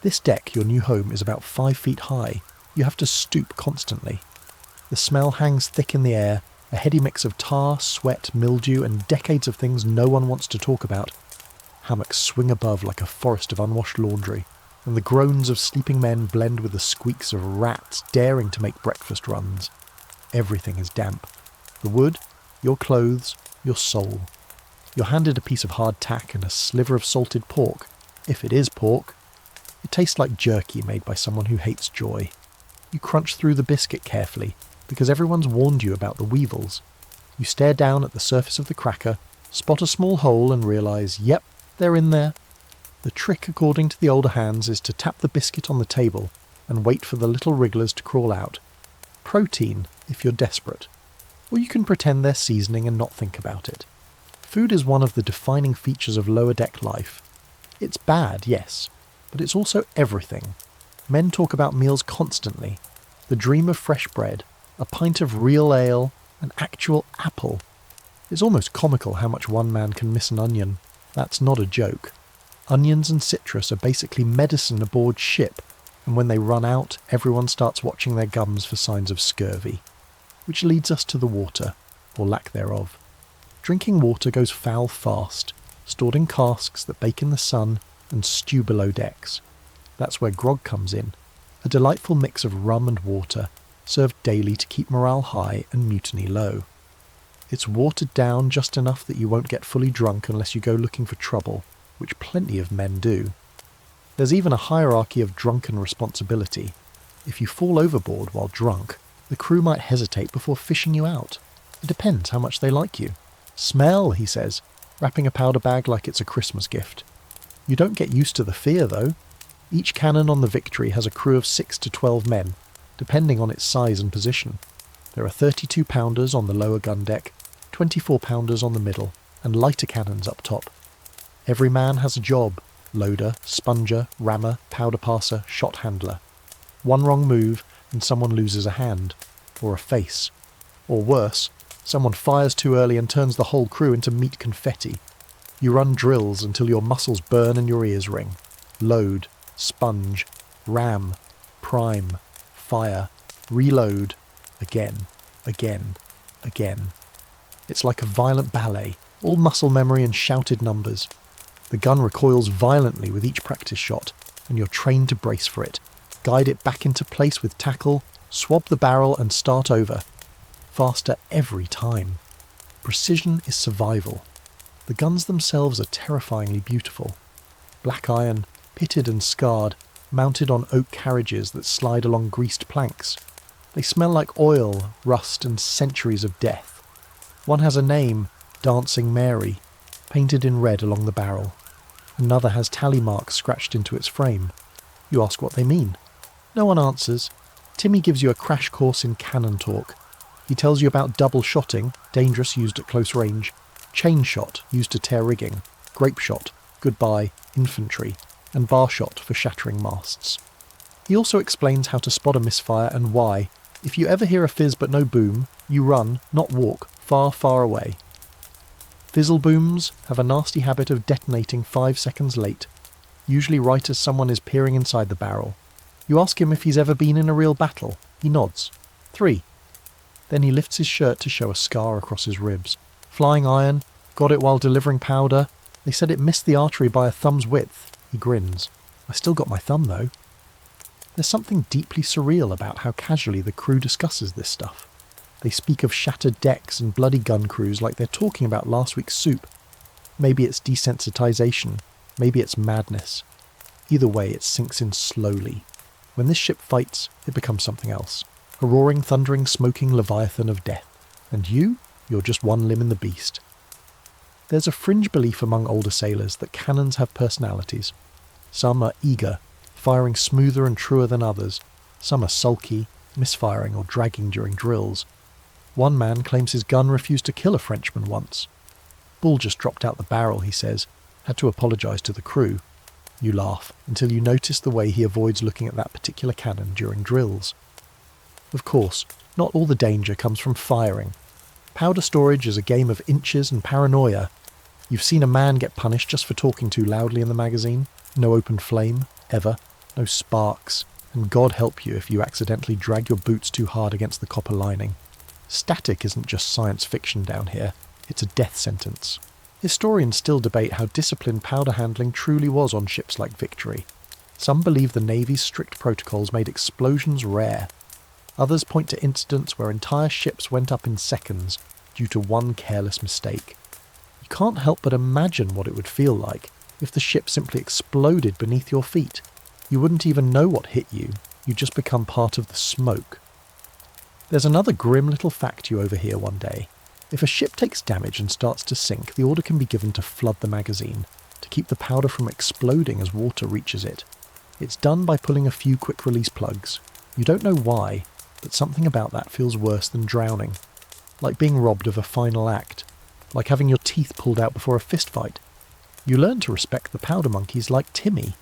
This deck, your new home, is about 5 feet high. You have to stoop constantly. The smell hangs thick in the air, a heady mix of tar, sweat, mildew, and decades of things no one wants to talk about. Hammocks swing above like a forest of unwashed laundry, and the groans of sleeping men blend with the squeaks of rats daring to make breakfast runs. Everything is damp. The wood, your clothes, your soul. You're handed a piece of hard tack and a sliver of salted pork, if it is pork. It tastes like jerky made by someone who hates joy. You crunch through the biscuit carefully, because everyone's warned you about the weevils. You stare down at the surface of the cracker, spot a small hole and realise, yep, they're in there. The trick, according to the older hands, is to tap the biscuit on the table and wait for the little wrigglers to crawl out. Protein, if you're desperate. Or you can pretend they're seasoning and not think about it. Food is one of the defining features of lower deck life. It's bad, yes, but it's also everything. Men talk about meals constantly. The dream of fresh bread, a pint of real ale, an actual apple. It's almost comical how much one man can miss an onion. That's not a joke. Onions and citrus are basically medicine aboard ship, and when they run out, everyone starts watching their gums for signs of scurvy. Which leads us to the water, or lack thereof. Drinking water goes foul fast, stored in casks that bake in the sun and stew below decks. That's where grog comes in, a delightful mix of rum and water, served daily to keep morale high and mutiny low. It's watered down just enough that you won't get fully drunk unless you go looking for trouble, which plenty of men do. There's even a hierarchy of drunken responsibility. If you fall overboard while drunk, the crew might hesitate before fishing you out. It depends how much they like you. "Smell," he says, wrapping a powder bag like it's a Christmas gift. You don't get used to the fear, though. Each cannon on the Victory has a crew of 6 to 12 men, depending on its size and position. There are 32-pounders on the lower gun deck, 24-pounders on the middle, and lighter cannons up top. Every man has a job: loader, sponger, rammer, powder passer, shot handler. One wrong move and someone loses a hand, or a face. Or worse, someone fires too early and turns the whole crew into meat confetti. You run drills until your muscles burn and your ears ring. Load, sponge, ram, prime, fire, reload, again, again, again. It's like a violent ballet, all muscle memory and shouted numbers. The gun recoils violently with each practice shot, and you're trained to brace for it, guide it back into place with tackle, swab the barrel and start over. faster every time. Precision is survival. The guns themselves are terrifyingly beautiful. Black iron, pitted and scarred, mounted on oak carriages that slide along greased planks. They smell like oil, rust, and centuries of death. One has a name, Dancing Mary, painted in red along the barrel. Another has tally marks scratched into its frame. You ask what they mean. No one answers. Timmy gives you a crash course in cannon talk. He tells you about double shotting, dangerous used at close range, chain shot used to tear rigging, grape shot, goodbye, infantry, and bar shot for shattering masts. He also explains how to spot a misfire and why, if you ever hear a fizz but no boom, you run, not walk, far, far away. Fizzle booms have a nasty habit of detonating 5 seconds late, usually right as someone is peering inside the barrel. You ask him if he's ever been in a real battle. He nods. 3. Then he lifts his shirt to show a scar across his ribs. Flying iron, got it while delivering powder. They said it missed the artery by a thumb's width. He grins. I still got my thumb though. There's something deeply surreal about how casually the crew discusses this stuff. They speak of shattered decks and bloody gun crews like they're talking about last week's soup. Maybe it's desensitization, maybe it's madness. Either way, it sinks in slowly. When this ship fights, it becomes something else. A roaring, thundering, smoking leviathan of death. And you're just one limb in the beast. There's a fringe belief among older sailors that cannons have personalities. Some are eager, firing smoother and truer than others. Some are sulky, misfiring or dragging during drills. One man claims his gun refused to kill a Frenchman once. Bull just dropped out the barrel, he says, had to apologise to the crew. You laugh until you notice the way he avoids looking at that particular cannon during drills. Of course, not all the danger comes from firing. Powder storage is a game of inches and paranoia. You've seen a man get punished just for talking too loudly in the magazine. No open flame, ever. No sparks. And God help you if you accidentally drag your boots too hard against the copper lining. Static isn't just science fiction down here. It's a death sentence. Historians still debate how disciplined powder handling truly was on ships like Victory. Some believe the Navy's strict protocols made explosions rare. Others point to incidents where entire ships went up in seconds due to one careless mistake. You can't help but imagine what it would feel like if the ship simply exploded beneath your feet. You wouldn't even know what hit you. You'd just become part of the smoke. There's another grim little fact you overhear one day. If a ship takes damage and starts to sink, the order can be given to flood the magazine, to keep the powder from exploding as water reaches it. It's done by pulling a few quick-release plugs. You don't know why, but something about that feels worse than drowning. Like being robbed of a final act. Like having your teeth pulled out before a fistfight. You learn to respect the powder monkeys like Timmy.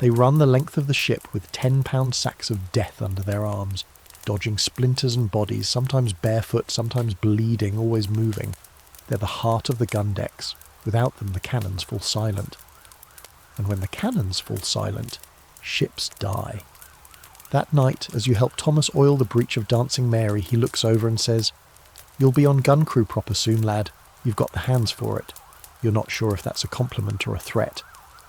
They run the length of the ship with 10-pound sacks of death under their arms, dodging splinters and bodies, sometimes barefoot, sometimes bleeding, always moving. They're the heart of the gun decks. Without them, the cannons fall silent. And when the cannons fall silent, ships die. That night, as you help Thomas oil the breech of Dancing Mary, he looks over and says, "You'll be on gun crew proper soon, lad. You've got the hands for it." You're not sure if that's a compliment or a threat.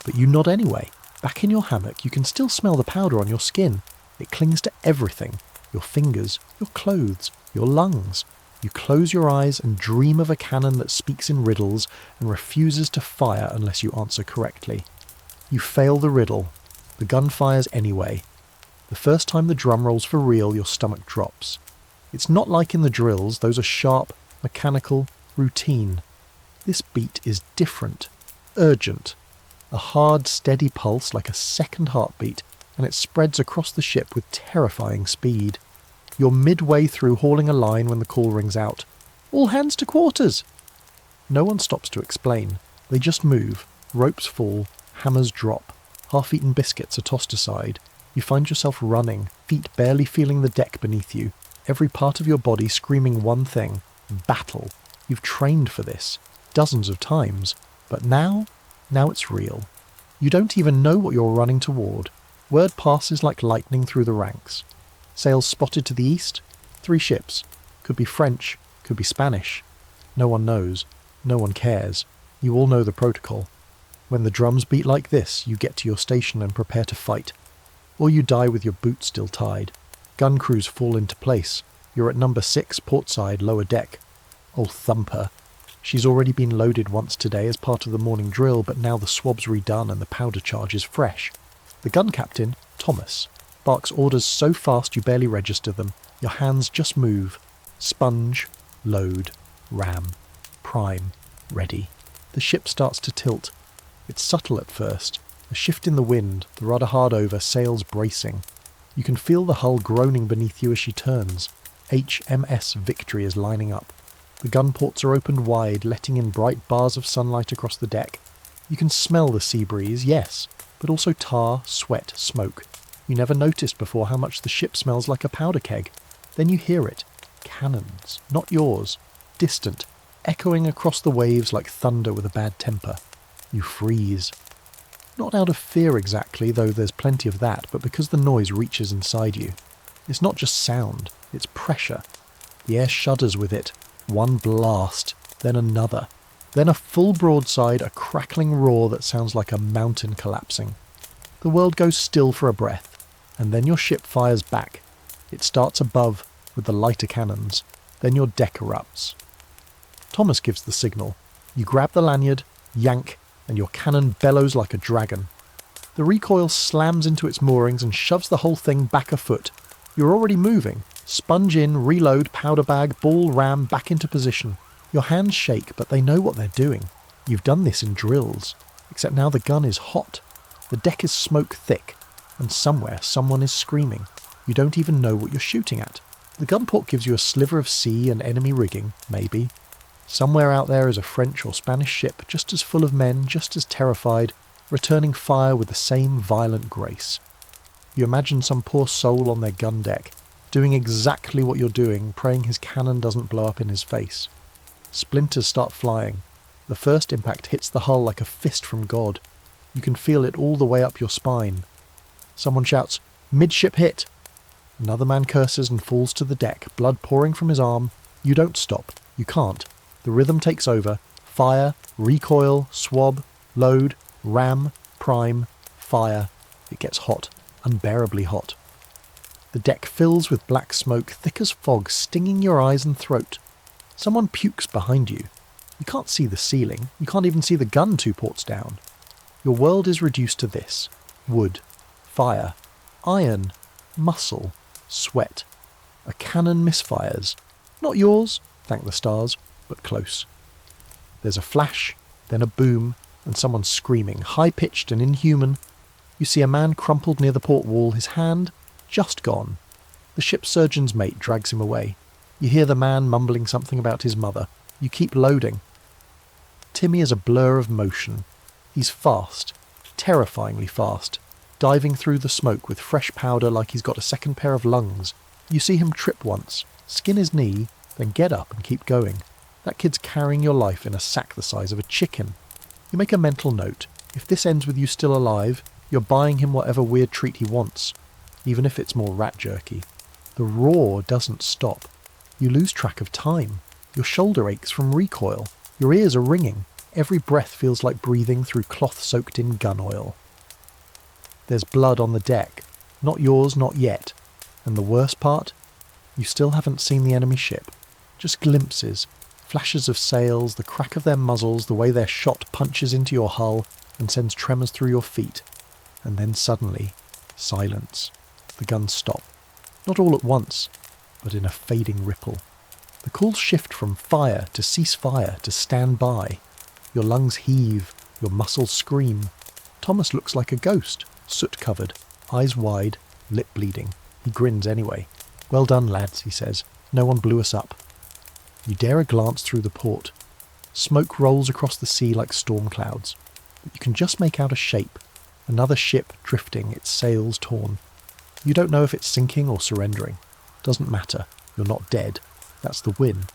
But you nod anyway. Back in your hammock, you can still smell the powder on your skin. It clings to everything. Your fingers, your clothes, your lungs. You close your eyes and dream of a cannon that speaks in riddles and refuses to fire unless you answer correctly. You fail the riddle. The gun fires anyway. The first time the drum rolls for real, your stomach drops. It's not like in the drills. Those are sharp, mechanical, routine. This beat is different, urgent. A hard, steady pulse like a second heartbeat, and it spreads across the ship with terrifying speed. You're midway through hauling a line when the call rings out. "All hands to quarters!" No one stops to explain. They just move. Ropes fall. Hammers drop. Half-eaten biscuits are tossed aside. You find yourself running, feet barely feeling the deck beneath you. Every part of your body screaming one thing. Battle. You've trained for this. Dozens of times. But now it's real. You don't even know what you're running toward. Word passes like lightning through the ranks. Sails spotted to the east. 3 ships. Could be French, could be Spanish. No one knows. No one cares. You all know the protocol. When the drums beat like this, you get to your station and prepare to fight. Or you die with your boots still tied. Gun crews fall into place. You're at number 6, portside, lower deck. Old Thumper. She's already been loaded once today as part of the morning drill, but now the swab's redone and the powder charge is fresh. The gun captain, Thomas, barks orders so fast you barely register them. Your hands just move. Sponge, load, ram, prime, ready. The ship starts to tilt. It's subtle at first. A shift in the wind, the rudder hard over, sails bracing. You can feel the hull groaning beneath you as she turns. HMS Victory is lining up. The gun ports are opened wide, letting in bright bars of sunlight across the deck. You can smell the sea breeze, yes, but also tar, sweat, smoke. You never noticed before how much the ship smells like a powder keg. Then you hear it. Cannons, not yours. Distant, echoing across the waves like thunder with a bad temper. You freeze. Not out of fear exactly, though there's plenty of that, but because the noise reaches inside you. It's not just sound, it's pressure. The air shudders with it. One blast, then another. Then a full broadside, a crackling roar that sounds like a mountain collapsing. The world goes still for a breath, and then your ship fires back. It starts above, with the lighter cannons. Then your deck erupts. Thomas gives the signal. You grab the lanyard, yank, and your cannon bellows like a dragon. The recoil slams into its moorings and shoves the whole thing back a foot. You're already moving. Sponge in, reload, powder bag, ball, ram, back into position. Your hands shake, but they know what they're doing. You've done this in drills. Except now the gun is hot. The deck is smoke thick. And somewhere someone is screaming. You don't even know what you're shooting at. The gun port gives you a sliver of sea and enemy rigging, maybe. Somewhere out there is a French or Spanish ship, just as full of men, just as terrified, returning fire with the same violent grace. You imagine some poor soul on their gun deck, doing exactly what you're doing, praying his cannon doesn't blow up in his face. Splinters start flying. The first impact hits the hull like a fist from God. You can feel it all the way up your spine. Someone shouts, "Midship hit!" Another man curses and falls to the deck, blood pouring from his arm. You don't stop. You can't. The rhythm takes over. Fire, recoil, swab, load, ram, prime, fire. It gets hot, unbearably hot. The deck fills with black smoke, thick as fog, stinging your eyes and throat. Someone pukes behind you. You can't see the ceiling. You can't even see the gun 2 ports down. Your world is reduced to this. Wood, fire, iron, muscle, sweat. A cannon misfires. Not yours, thank the stars, but close. There's a flash, then a boom, and someone screaming, high-pitched and inhuman. You see a man crumpled near the port wall, his hand just gone. The ship's surgeon's mate drags him away. You hear the man mumbling something about his mother. You keep loading. Timmy is a blur of motion. He's fast, terrifyingly fast, diving through the smoke with fresh powder like he's got a second pair of lungs. You see him trip once, skin his knee, then get up and keep going. That kid's carrying your life in a sack the size of a chicken. You make a mental note. If this ends with you still alive, you're buying him whatever weird treat he wants, even if it's more rat jerky. The roar doesn't stop. You lose track of time. Your shoulder aches from recoil. Your ears are ringing. Every breath feels like breathing through cloth soaked in gun oil. There's blood on the deck. Not yours, not yet. And the worst part? You still haven't seen the enemy ship. Just glimpses. Flashes of sails, the crack of their muzzles, the way their shot punches into your hull and sends tremors through your feet. And then suddenly, silence. The guns stop. Not all at once, but in a fading ripple. The calls shift from fire to cease fire to stand by. Your lungs heave, your muscles scream. Thomas looks like a ghost, soot-covered, eyes wide, lip bleeding. He grins anyway. "Well done, lads," he says. "No one blew us up." You dare a glance through the port. Smoke rolls across the sea like storm clouds. But you can just make out a shape. Another ship drifting, its sails torn. You don't know if it's sinking or surrendering. Doesn't matter. You're not dead. That's the win.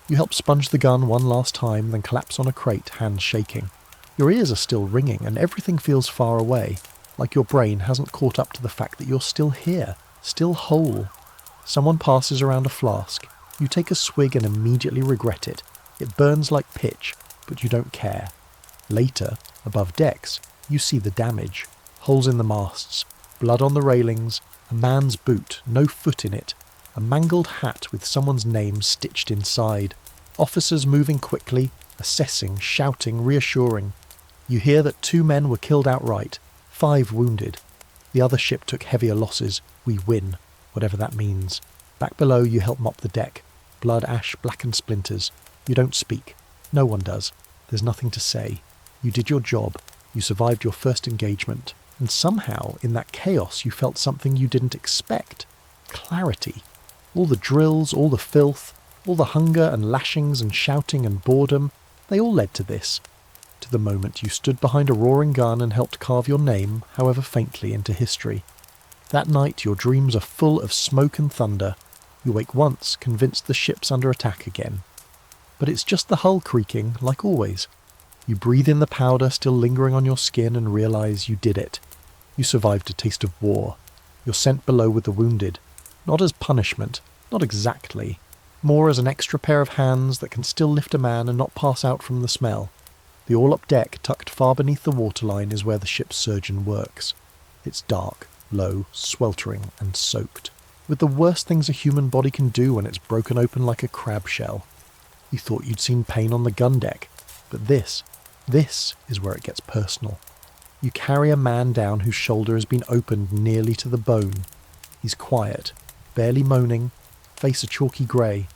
You help sponge the gun one last time, then collapse on a crate, hands shaking. Your ears are still ringing, and everything feels far away, like your brain hasn't caught up to the fact that you're still here, still whole. Someone passes around a flask. You take a swig and immediately regret it. It burns like pitch, but you don't care. Later, above decks, you see the damage. Holes in the masts, blood on the railings, a man's boot, no foot in it, A mangled hat with someone's name stitched inside. Officers moving quickly, assessing, shouting, reassuring. You hear that 2 men were killed outright, 5 wounded. The other ship took heavier losses. We win, whatever that means. Back below you help mop the deck. Blood, ash, blackened splinters. You don't speak. No one does. There's nothing to say. You did your job. You survived your first engagement. And somehow, in that chaos, you felt something you didn't expect. Clarity. All the drills, all the filth, all the hunger and lashings and shouting and boredom, they all led to this. To the moment you stood behind a roaring gun and helped carve your name, however faintly, into history. That night your dreams are full of smoke and thunder. You wake once, convinced the ship's under attack again. But it's just the hull creaking, like always. You breathe in the powder still lingering on your skin and realise you did it. You survived a taste of war. You're sent below with the wounded. Not as punishment, not exactly. More as an extra pair of hands that can still lift a man and not pass out from the smell. The all-up deck, tucked far beneath the waterline, is where the ship's surgeon works. It's dark, low, sweltering, and soaked, with the worst things a human body can do when it's broken open like a crab shell. You thought you'd seen pain on the gun deck, but this is where it gets personal. You carry a man down whose shoulder has been opened nearly to the bone. He's quiet, barely moaning, face a chalky grey.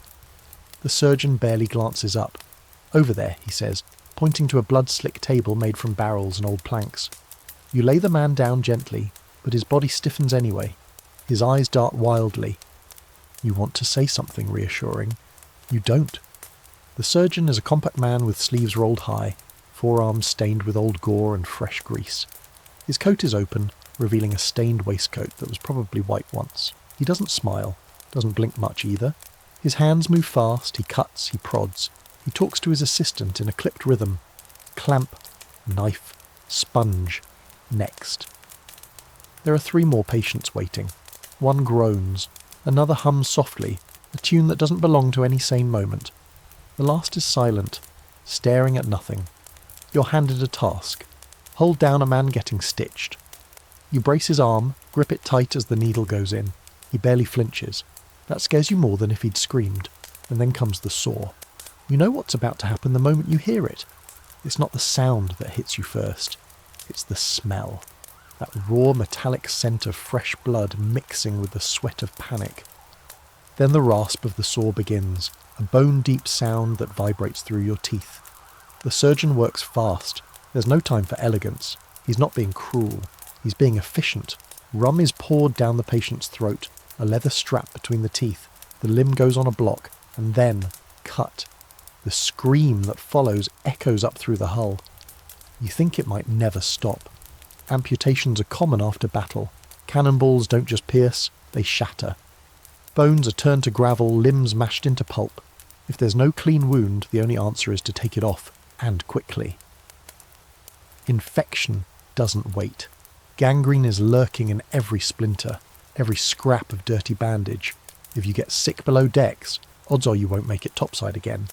The surgeon barely glances up. Over there, he says, pointing to a blood-slick table made from barrels and old planks. You lay the man down gently, but his body stiffens anyway. His eyes dart wildly. You want to say something reassuring. You don't. The surgeon is a compact man with sleeves rolled high, forearms stained with old gore and fresh grease. His coat is open, revealing a stained waistcoat that was probably white once. He doesn't smile, doesn't blink much either. His hands move fast, he cuts, he prods. He talks to his assistant in a clipped rhythm. Clamp, knife, sponge, next. There are 3 more patients waiting. One groans, another hums softly, a tune that doesn't belong to any sane moment. The last is silent, staring at nothing. You're handed a task. Hold down a man getting stitched. You brace his arm, grip it tight as the needle goes in. He barely flinches. That scares you more than if he'd screamed. And then comes the saw. You know what's about to happen the moment you hear it. It's not the sound that hits you first. It's the smell. That raw metallic scent of fresh blood mixing with the sweat of panic. Then the rasp of the saw begins, a bone-deep sound that vibrates through your teeth. The surgeon works fast. There's no time for elegance. He's not being cruel. He's being efficient. Rum is poured down the patient's throat, a leather strap between the teeth. The limb goes on a block, and then cut. The scream that follows echoes up through the hull. You think it might never stop. Amputations are common after battle. Cannonballs don't just pierce, they shatter. Bones are turned to gravel, limbs mashed into pulp. If there's no clean wound, the only answer is to take it off, and quickly. Infection doesn't wait. Gangrene is lurking in every splinter, every scrap of dirty bandage. If you get sick below decks, odds are you won't make it topside again.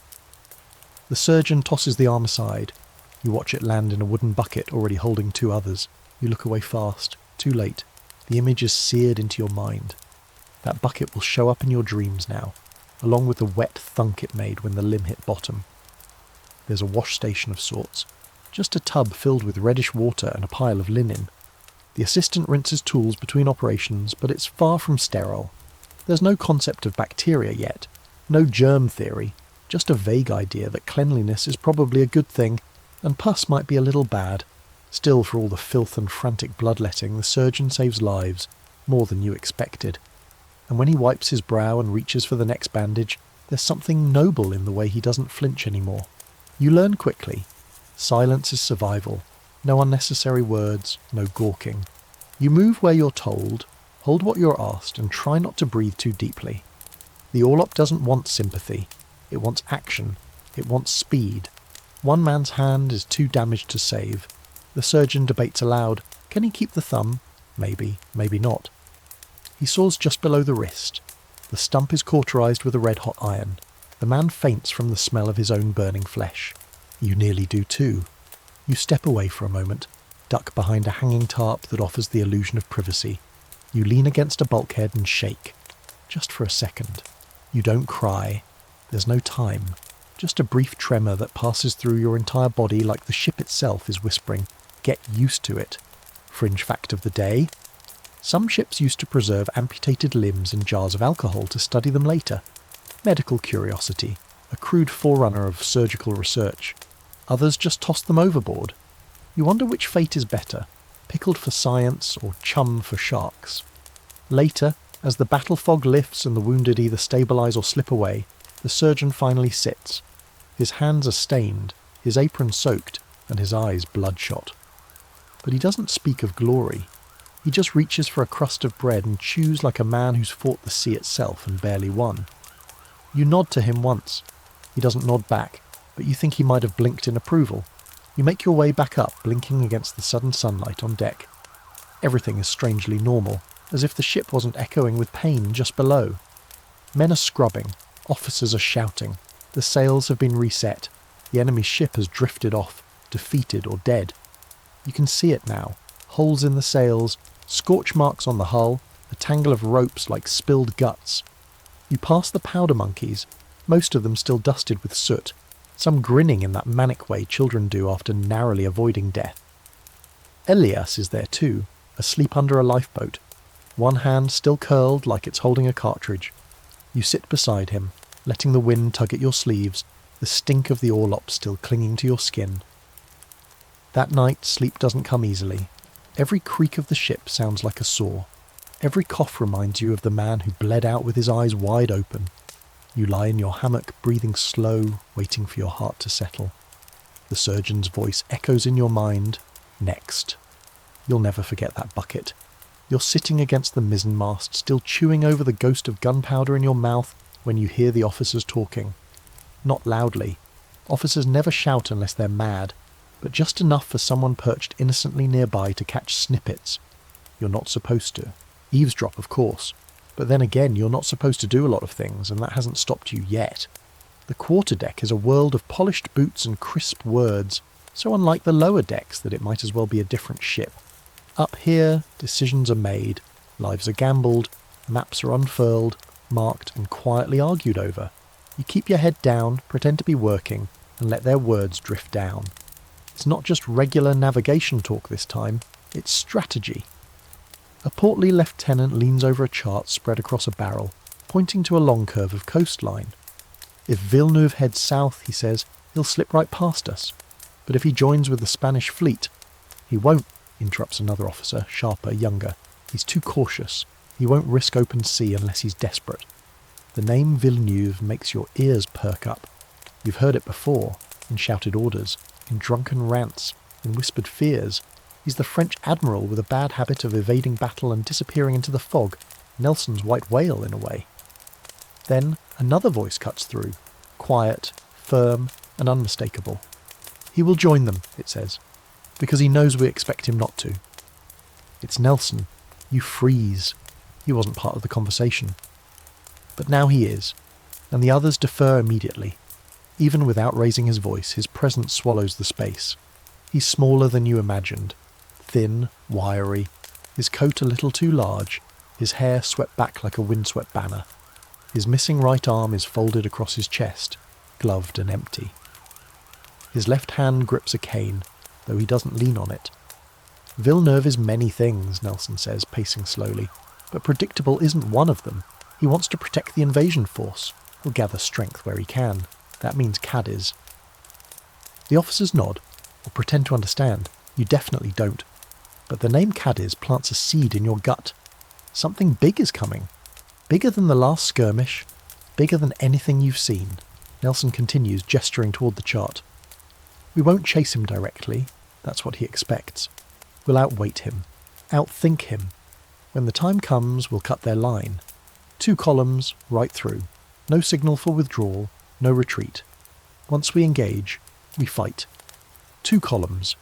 The surgeon tosses the arm aside. You watch it land in a wooden bucket already holding 2 others. You look away fast. Too late. The image is seared into your mind. That bucket will show up in your dreams now, along with the wet thunk it made when the limb hit bottom. There's a wash station of sorts. Just a tub filled with reddish water and a pile of linen. The assistant rinses tools between operations, but it's far from sterile. There's no concept of bacteria yet. No germ theory. Just a vague idea that cleanliness is probably a good thing, and pus might be a little bad. Still, for all the filth and frantic bloodletting, the surgeon saves lives, more than you expected. And when he wipes his brow and reaches for the next bandage, there's something noble in the way he doesn't flinch anymore. You learn quickly. Silence is survival. No unnecessary words, no gawking. You move where you're told, hold what you're asked, and try not to breathe too deeply. The all-up doesn't want sympathy. It wants action. It wants speed. One man's hand is too damaged to save. The surgeon debates aloud. Can he keep the thumb? Maybe, maybe not. He saws just below the wrist. The stump is cauterized with a red-hot iron. The man faints from the smell of his own burning flesh. You nearly do too. You step away for a moment, duck behind a hanging tarp that offers the illusion of privacy. You lean against a bulkhead and shake. just for a second. You don't cry. There's no time. Just a brief tremor that passes through your entire body like the ship itself is whispering, "Get used to it." Fringe fact of the day: some ships used to preserve amputated limbs in jars of alcohol to study them later. Medical curiosity, a crude forerunner of surgical research. Others just tossed them overboard. You wonder which fate is better, pickled for science or chum for sharks. Later, as the battle fog lifts and the wounded either stabilise or slip away, the surgeon finally sits. His hands are stained, his apron soaked, and his eyes bloodshot. But he doesn't speak of glory. He just reaches for a crust of bread and chews like a man who's fought the sea itself and barely won. You nod to him once. He doesn't nod back, but you think he might have blinked in approval. You make your way back up, blinking against the sudden sunlight on deck. Everything is strangely normal, as if the ship wasn't echoing with pain just below. Men are scrubbing, officers are shouting, the sails have been reset, the enemy's ship has drifted off, defeated or dead. You can see it now, holes in the sails, scorch marks on the hull, a tangle of ropes like spilled guts. You pass the powder monkeys, most of them still dusted with soot, some grinning in that manic way children do after narrowly avoiding death. Elias is there too, asleep under a lifeboat, one hand still curled like it's holding a cartridge. You sit beside him, letting the wind tug at your sleeves, the stink of the orlop still clinging to your skin. That night, sleep doesn't come easily. Every creak of the ship sounds like a saw. Every cough reminds you of the man who bled out with his eyes wide open. You lie in your hammock, breathing slow, waiting for your heart to settle. The surgeon's voice echoes in your mind, "Next." You'll never forget that bucket. You're sitting against the mizzenmast, still chewing over the ghost of gunpowder in your mouth when you hear the officers talking. Not loudly. Officers never shout unless they're mad, but just enough for someone perched innocently nearby to catch snippets. You're not supposed to. Eavesdrop, of course. But then again, you're not supposed to do a lot of things, and that hasn't stopped you yet. The quarterdeck is a world of polished boots and crisp words, so unlike the lower decks that it might as well be a different ship. Up here, decisions are made, lives are gambled, maps are unfurled, marked and quietly argued over. You keep your head down, pretend to be working, and let their words drift down. It's not just regular navigation talk this time, it's strategy. A portly lieutenant leans over a chart spread across a barrel, pointing to a long curve of coastline. If Villeneuve heads south, he says, he'll slip right past us. But if he joins with the Spanish fleet, he won't, interrupts another officer, sharper, younger. He's too cautious. He won't risk open sea unless he's desperate. The name Villeneuve makes your ears perk up. You've heard it before, in shouted orders, in drunken rants, in whispered fears. He's the French admiral with a bad habit of evading battle and disappearing into the fog, Nelson's white whale in a way. Then another voice cuts through, quiet, firm, and unmistakable. He will join them, it says, because he knows we expect him not to. It's Nelson. You freeze. He wasn't part of the conversation. But now he is, and the others defer immediately. Even without raising his voice, his presence swallows the space. He's smaller than you imagined. Thin, wiry, his coat a little too large, his hair swept back like a windswept banner. His missing right arm is folded across his chest, gloved and empty. His left hand grips a cane, though he doesn't lean on it. Villeneuve is many things, Nelson says, pacing slowly, but predictable isn't one of them. He wants to protect the invasion force. He'll gather strength where he can. That means Cadiz. The officers nod, or pretend to understand. You definitely don't. But the name Cadiz plants a seed in your gut. Something big is coming. Bigger than the last skirmish. Bigger than anything you've seen. Nelson continues, gesturing toward the chart. We won't chase him directly. That's what he expects. We'll outweight him. Outthink him. When the time comes, we'll cut their line. 2 columns, right through. No signal for withdrawal, no retreat. Once we engage, we fight. 2 columns.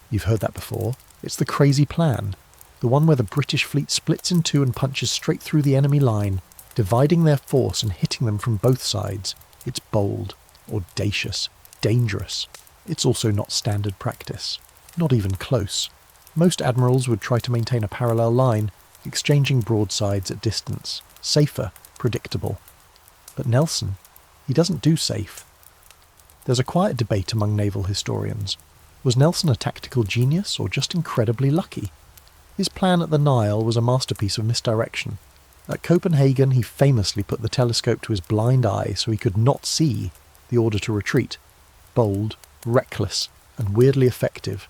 You've heard that before. It's the crazy plan. The one where the British fleet splits in 2 and punches straight through the enemy line, dividing their force and hitting them from both sides. It's bold, audacious, dangerous. It's also not standard practice. Not even close. Most admirals would try to maintain a parallel line, exchanging broadsides at distance. Safer, predictable. But Nelson, he doesn't do safe. There's a quiet debate among naval historians. Was Nelson a tactical genius or just incredibly lucky? His plan at the Nile was a masterpiece of misdirection. At Copenhagen, he famously put the telescope to his blind eye so he could not see the order to retreat. Bold, reckless, and weirdly effective.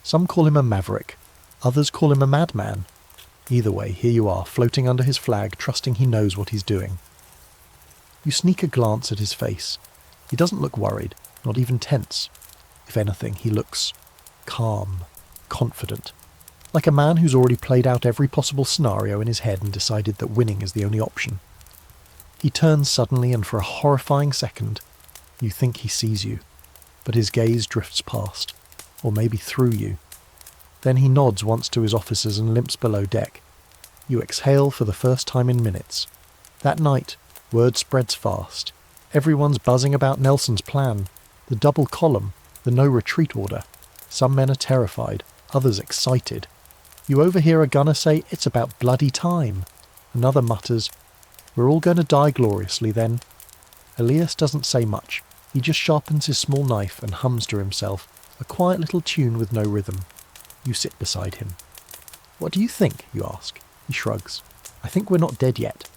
Some call him a maverick. Others call him a madman. Either way, here you are, floating under his flag, trusting he knows what he's doing. You sneak a glance at his face. He doesn't look worried, not even tense. If anything, he looks calm, confident. Like a man who's already played out every possible scenario in his head and decided that winning is the only option. He turns suddenly, and for a horrifying second, you think he sees you, but his gaze drifts past, or maybe through you. Then he nods once to his officers and limps below deck. You exhale for the first time in minutes. That night, word spreads fast. Everyone's buzzing about Nelson's plan, the double column, the no retreat order. Some men are terrified, others excited. You overhear a gunner say, "It's about bloody time." Another mutters, "We're all going to die gloriously then." Elias doesn't say much. He just sharpens his small knife and hums to himself, a quiet little tune with no rhythm. You sit beside him. "What do you think?" you ask. He shrugs. "I think we're not dead yet."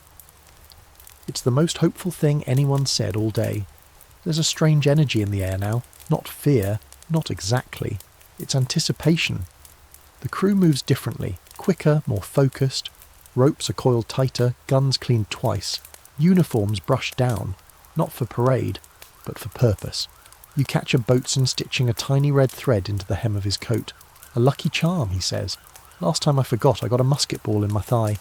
It's the most hopeful thing anyone said all day. There's a strange energy in the air now. Not fear, not exactly. It's anticipation. The crew moves differently, quicker, more focused. Ropes are coiled tighter, guns cleaned twice. Uniforms brushed down, not for parade, but for purpose. You catch a boatswain stitching a tiny red thread into the hem of his coat. "A lucky charm," he says. "Last time I forgot, I got a musket ball in my thigh."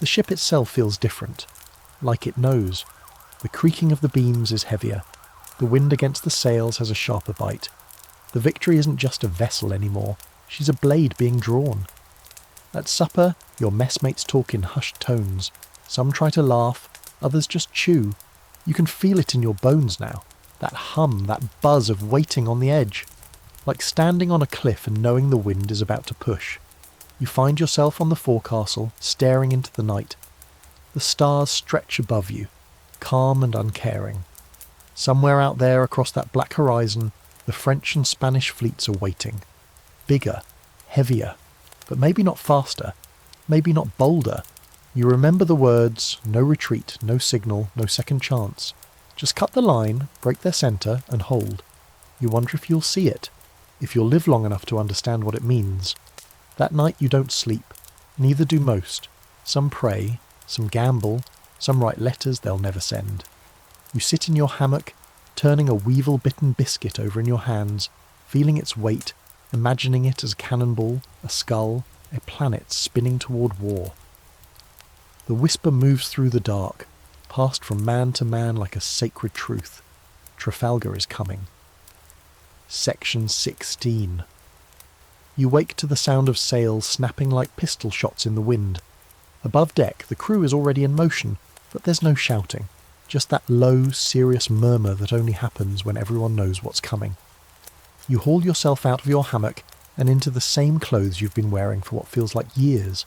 The ship itself feels different, like it knows. The creaking of the beams is heavier. The wind against the sails has a sharper bite. The Victory isn't just a vessel anymore. She's a blade being drawn. At supper, your messmates talk in hushed tones. Some try to laugh, others just chew. You can feel it in your bones now. That hum, that buzz of waiting on the edge. Like standing on a cliff and knowing the wind is about to push. You find yourself on the forecastle, staring into the night. The stars stretch above you, calm and uncaring. Somewhere out there across that black horizon, the French and Spanish fleets are waiting. Bigger, heavier, but maybe not faster, maybe not bolder. You remember the words, no retreat, no signal, no second chance. Just cut the line, break their centre, and hold. You wonder if you'll see it, if you'll live long enough to understand what it means. That night you don't sleep, neither do most. Some pray, some gamble, some write letters they'll never send. You sit in your hammock, turning a weevil-bitten biscuit over in your hands, feeling its weight, imagining it as a cannonball, a skull, a planet spinning toward war. The whisper moves through the dark, passed from man to man like a sacred truth. Trafalgar is coming. Section 16. You wake to the sound of sails snapping like pistol shots in the wind. Above deck, the crew is already in motion, but there's no shouting. Just that low, serious murmur that only happens when everyone knows what's coming. You haul yourself out of your hammock and into the same clothes you've been wearing for what feels like years.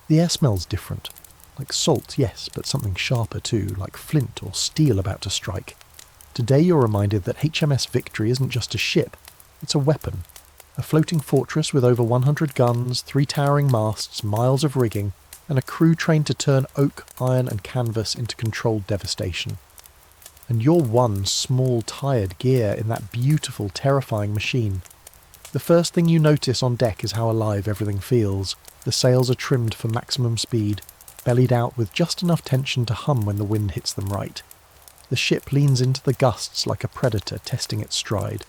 The air smells different. Like salt, yes, but something sharper too, like flint or steel about to strike. Today you're reminded that HMS Victory isn't just a ship, it's a weapon. A floating fortress with over 100 guns, 3 towering masts, miles of rigging, and a crew trained to turn oak, iron and canvas into controlled devastation. And you're one small, tired gear in that beautiful, terrifying machine. The first thing you notice on deck is how alive everything feels. The sails are trimmed for maximum speed, bellied out with just enough tension to hum when the wind hits them right. The ship leans into the gusts like a predator testing its stride.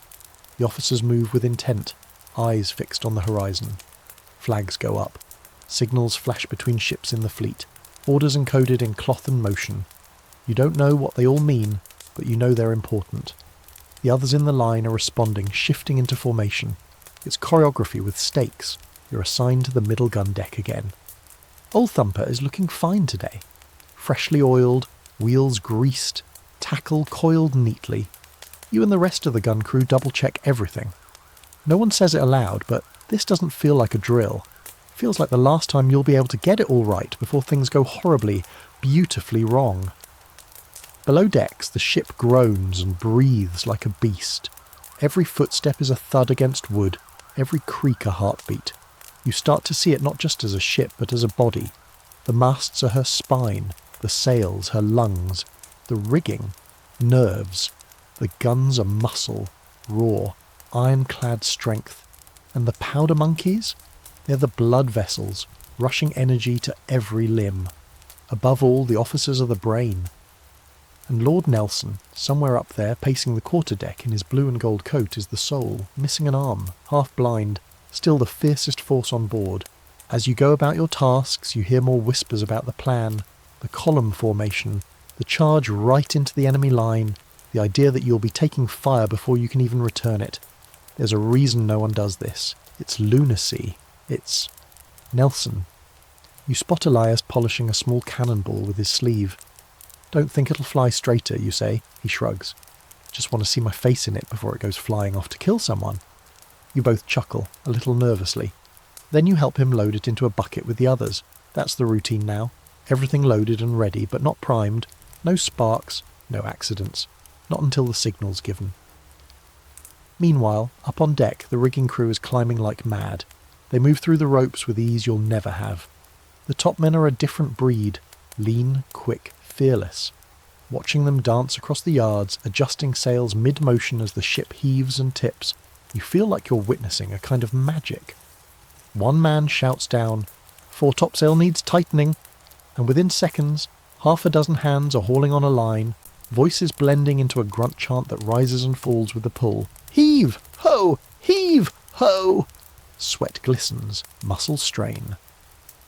The officers move with intent, eyes fixed on the horizon. Flags go up. Signals flash between ships in the fleet, orders encoded in cloth and motion. You don't know what they all mean, but you know they're important. The others in the line are responding, shifting into formation. It's choreography with stakes. You're assigned to the middle gun deck again. Old Thumper is looking fine today. Freshly oiled, wheels greased, tackle coiled neatly. You and the rest of the gun crew double-check everything. No one says it aloud, but this doesn't feel like a drill. Feels like the last time you'll be able to get it all right before things go horribly, beautifully wrong. Below decks, the ship groans and breathes like a beast. Every footstep is a thud against wood, every creak a heartbeat. You start to see it not just as a ship, but as a body. The masts are her spine, the sails her lungs, the rigging, nerves. The guns are muscle, raw, ironclad strength. And the powder monkeys? They're the blood vessels, rushing energy to every limb. Above all, the officers are the brain. And Lord Nelson, somewhere up there, pacing the quarterdeck in his blue and gold coat, is the soul, missing an arm, half blind, still the fiercest force on board. As you go about your tasks, you hear more whispers about the plan, the column formation, the charge right into the enemy line, the idea that you'll be taking fire before you can even return it. There's a reason no one does this. It's lunacy. It's Nelson. You spot Elias polishing a small cannonball with his sleeve. Don't think it'll fly straighter, you say. He shrugs. Just want to see my face in it before it goes flying off to kill someone. You both chuckle, a little nervously. Then you help him load it into a bucket with the others. That's the routine now. Everything loaded and ready, but not primed. No sparks, no accidents. Not until the signal's given. Meanwhile, up on deck, the rigging crew is climbing like mad. They move through the ropes with ease you'll never have. The top men are a different breed. Lean, quick, fearless. Watching them dance across the yards, adjusting sails mid-motion as the ship heaves and tips, you feel like you're witnessing a kind of magic. One man shouts down, "Foretopsail needs tightening," and within seconds, half a dozen hands are hauling on a line, voices blending into a grunt chant that rises and falls with the pull. Heave! Ho! Heave! Ho! Sweat glistens, muscles strain.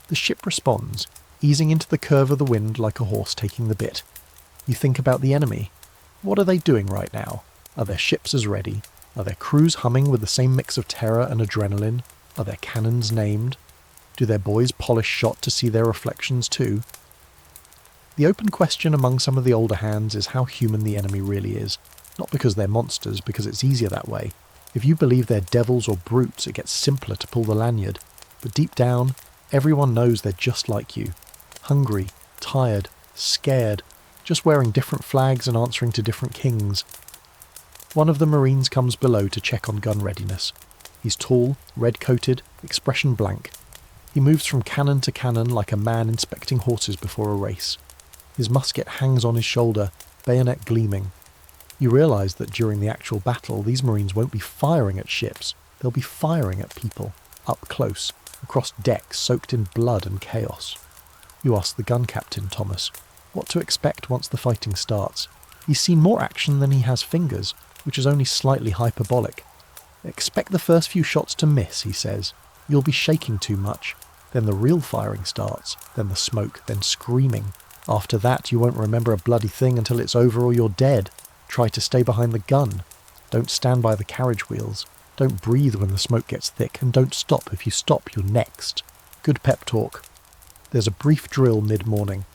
The ship responds, easing into the curve of the wind like a horse taking the bit. You think about the enemy. What are they doing right now? Are their ships as ready? Are their crews humming with the same mix of terror and adrenaline? Are their cannons named? Do their boys polish shot to see their reflections too? The open question among some of the older hands is how human the enemy really is. Not because they're monsters, because it's easier that way. If you believe they're devils or brutes, it gets simpler to pull the lanyard. But deep down, everyone knows they're just like you. Hungry, tired, scared, just wearing different flags and answering to different kings. One of the Marines comes below to check on gun readiness. He's tall, red-coated, expression blank. He moves from cannon to cannon like a man inspecting horses before a race. His musket hangs on his shoulder, bayonet gleaming. You realise that during the actual battle, these Marines won't be firing at ships. They'll be firing at people, up close, across decks soaked in blood and chaos. You ask the gun captain, Thomas, what to expect once the fighting starts. He's seen more action than he has fingers, which is only slightly hyperbolic. Expect the first few shots to miss, he says. You'll be shaking too much. Then the real firing starts, then the smoke, then screaming. After that, you won't remember a bloody thing until it's over or you're dead. Try to stay behind the gun. Don't stand by the carriage wheels. Don't breathe when the smoke gets thick, and don't stop. If you stop, you're next. Good pep talk. There's a brief drill mid-morning.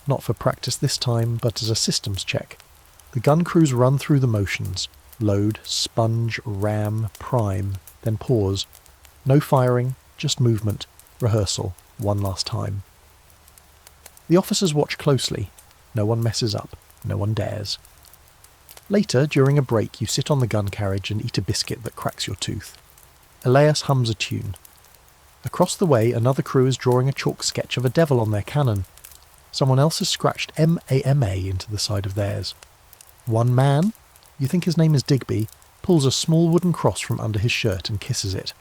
Not for practice this time, but as a systems check. The gun crews run through the motions. Load, sponge, ram, prime, then pause. No firing, just movement. Rehearsal. One last time. The officers watch closely. No one messes up. No one dares. Later, during a break, you sit on the gun carriage and eat a biscuit that cracks your tooth. Elias hums a tune. Across the way, another crew is drawing a chalk sketch of a devil on their cannon. Someone else has scratched M-A-M-A into the side of theirs. One man, you think his name is Digby, pulls a small wooden cross from under his shirt and kisses it.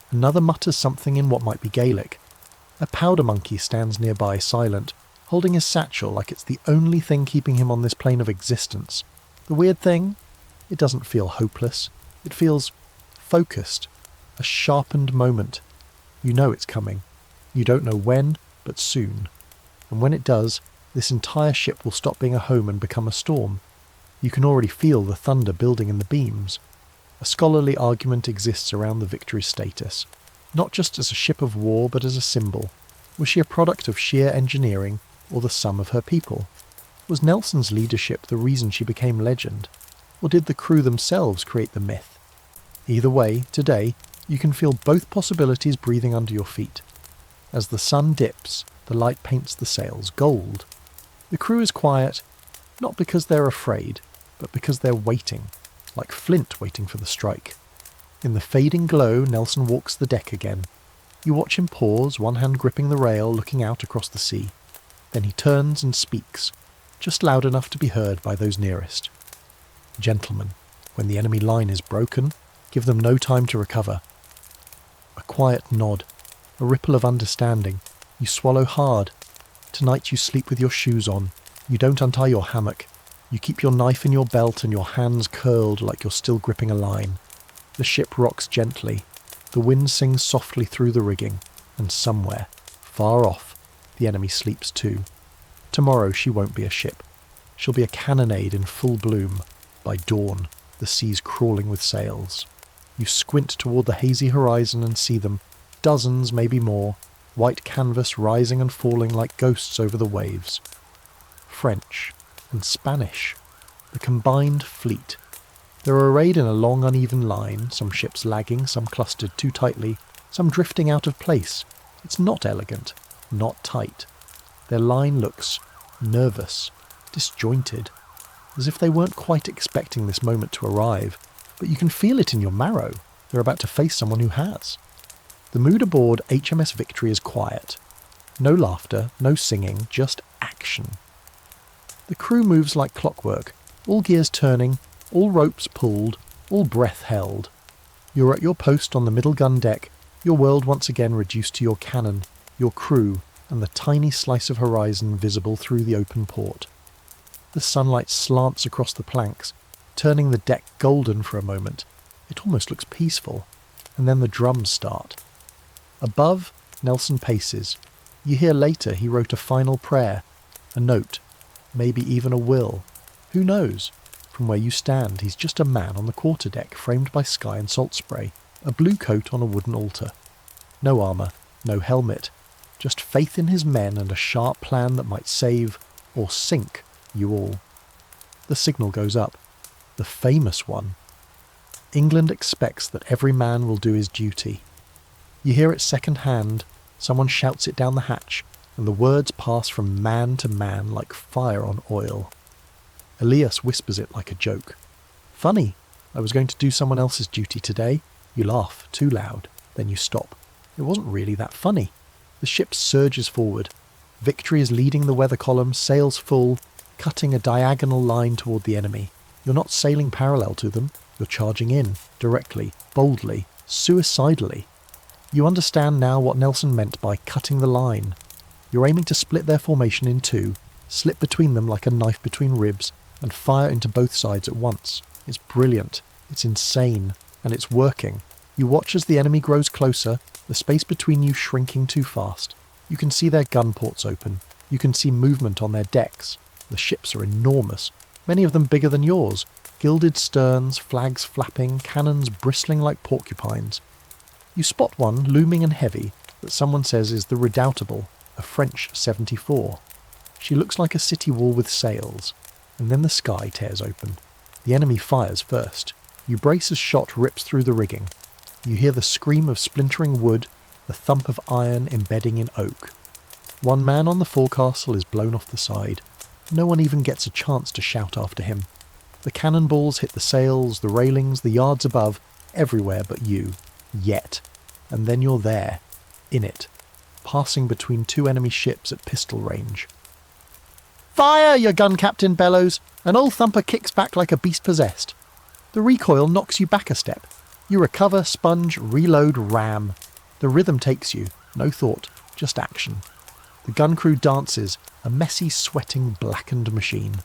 Another mutters something in what might be Gaelic. A powder monkey stands nearby, silent, holding his satchel like it's the only thing keeping him on this plane of existence. The weird thing? It doesn't feel hopeless. It feels focused. A sharpened moment. You know it's coming. You don't know when, but soon. And when it does, this entire ship will stop being a home and become a storm. You can already feel the thunder building in the beams. A scholarly argument exists around the Victory's status. Not just as a ship of war, but as a symbol. Was she a product of sheer engineering, or the sum of her people? Was Nelson's leadership the reason she became legend? Or did the crew themselves create the myth? Either way, today, you can feel both possibilities breathing under your feet. As the sun dips, the light paints the sails gold. The crew is quiet, not because they're afraid, but because they're waiting, like flint waiting for the strike. In the fading glow, Nelson walks the deck again. You watch him pause, one hand gripping the rail, looking out across the sea. Then he turns and speaks, just loud enough to be heard by those nearest. Gentlemen, when the enemy line is broken, give them no time to recover. A quiet nod, a ripple of understanding. You swallow hard. Tonight you sleep with your shoes on. You don't untie your hammock. You keep your knife in your belt and your hands curled like you're still gripping a line. The ship rocks gently. The wind sings softly through the rigging, and somewhere, far off, the enemy sleeps too. Tomorrow she won't be a ship. She'll be a cannonade in full bloom. By dawn, the sea's crawling with sails. You squint toward the hazy horizon and see them, dozens, maybe more, white canvas rising and falling like ghosts over the waves. French and Spanish, the combined fleet. They're arrayed in a long uneven line, some ships lagging, some clustered too tightly, some drifting out of place. It's not elegant, not tight. Their line looks nervous, disjointed, as if they weren't quite expecting this moment to arrive, but you can feel it in your marrow. They're about to face someone who has. The mood aboard HMS Victory is quiet. No laughter, no singing, just action. The crew moves like clockwork, all gears turning, all ropes pulled, all breath held. You're at your post on the middle gun deck, your world once again reduced to your cannon, your crew, and the tiny slice of horizon visible through the open port. The sunlight slants across the planks, turning the deck golden for a moment. It almost looks peaceful. And then the drums start. Above, Nelson paces. You hear later he wrote a final prayer, a note, maybe even a will. Who knows? From where you stand, he's just a man on the quarterdeck framed by sky and salt spray, a blue coat on a wooden altar. No armour, no helmet, just faith in his men and a sharp plan that might save, or sink, you all. The signal goes up. The famous one. England expects that every man will do his duty. You hear it second hand, someone shouts it down the hatch, and the words pass from man to man like fire on oil. Elias whispers it like a joke. Funny, I was going to do someone else's duty today. You laugh, too loud, then you stop. It wasn't really that funny. The ship surges forward. Victory is leading the weather column, sails full, cutting a diagonal line toward the enemy. You're not sailing parallel to them. You're charging in, directly, boldly, suicidally. You understand now what Nelson meant by cutting the line. You're aiming to split their formation in two, slip between them like a knife between ribs, and fire into both sides at once. It's brilliant, it's insane, and it's working. You watch as the enemy grows closer, the space between you shrinking too fast. You can see their gun ports open. You can see movement on their decks. The ships are enormous, many of them bigger than yours. Gilded sterns, flags flapping, cannons bristling like porcupines. You spot one, looming and heavy, that someone says is the Redoubtable, a French 74. She looks like a city wall with sails, and then the sky tears open. The enemy fires first. You brace as shot rips through the rigging. You hear the scream of splintering wood, the thump of iron embedding in oak. One man on the forecastle is blown off the side. No one even gets a chance to shout after him. The cannonballs hit the sails, the railings, the yards above, everywhere but you. Yet. And then you're there, in it, passing between two enemy ships at pistol range. "Fire!" your gun captain bellows, and old Thumper kicks back like a beast possessed. The recoil knocks you back a step. You recover, sponge, reload, ram. The rhythm takes you, no thought, just action. The gun crew dances, a messy, sweating, blackened machine.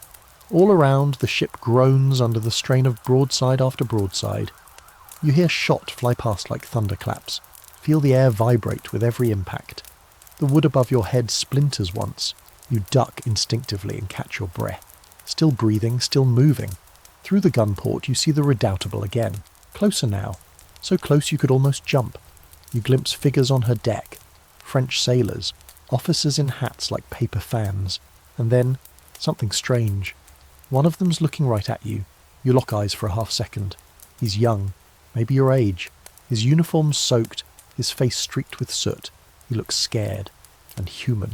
All around, the ship groans under the strain of broadside after broadside. You hear shot fly past like thunderclaps, feel the air vibrate with every impact. The wood above your head splinters once. You duck instinctively and catch your breath. Still breathing, still moving. Through the gun port you see the Redoubtable again, closer now, so close you could almost jump. You glimpse figures on her deck, French sailors, officers in hats like paper fans, and then something strange. One of them's looking right at you. You lock eyes for a half second. He's young, maybe your age. His uniform's soaked, his face streaked with soot. He looks scared and human.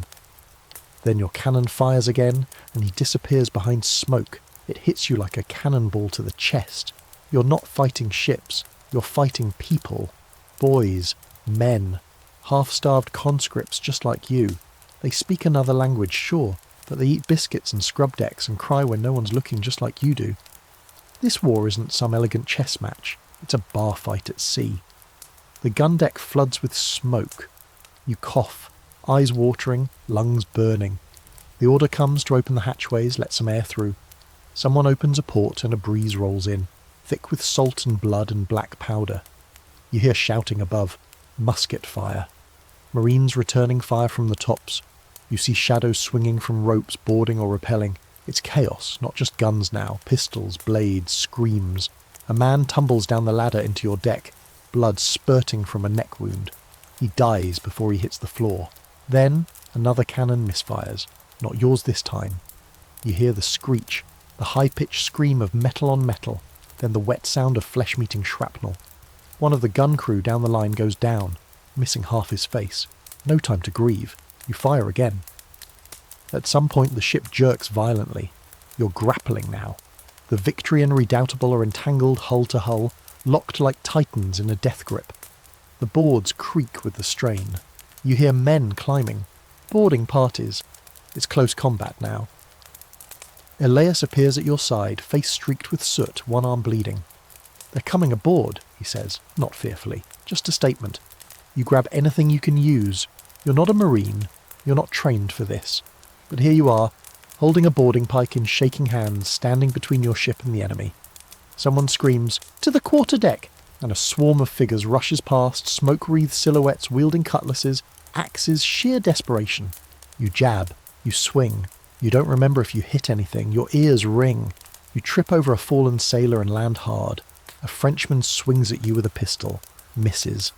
Then your cannon fires again, and he disappears behind smoke. It hits you like a cannonball to the chest. You're not fighting ships, you're fighting people. Boys, men, half-starved conscripts just like you. They speak another language, sure, but they eat biscuits and scrub decks and cry when no one's looking just like you do. This war isn't some elegant chess match, it's a bar fight at sea. The gun deck floods with smoke. You cough, eyes watering, lungs burning. The order comes to open the hatchways, let some air through. Someone opens a port and a breeze rolls in, thick with salt and blood and black powder. You hear shouting above, musket fire. Marines returning fire from the tops. You see shadows swinging from ropes, boarding or rappelling. It's chaos, not just guns now, pistols, blades, screams. A man tumbles down the ladder into your deck, blood spurting from a neck wound. He dies before he hits the floor. Then another cannon misfires, not yours this time. You hear the screech, the high-pitched scream of metal on metal, then the wet sound of flesh-meeting shrapnel. One of the gun crew down the line goes down, missing half his face. No time to grieve. You fire again. At some point the ship jerks violently. You're grappling now. The Victory and Redoubtable are entangled hull to hull, locked like titans in a death grip. The boards creak with the strain. You hear men climbing. Boarding parties. It's close combat now. Elias appears at your side, face streaked with soot, one arm bleeding. "They're coming aboard," he says, not fearfully, just a statement. You grab anything you can use. You're not a marine, you're not trained for this. But here you are, holding a boarding pike in shaking hands, standing between your ship and the enemy. Someone screams, "To the quarterdeck!" and a swarm of figures rushes past, smoke-wreathed silhouettes wielding cutlasses, axes, sheer desperation. You jab, you swing. You don't remember if you hit anything, your ears ring. You trip over a fallen sailor and land hard. A Frenchman swings at you with a pistol, misses.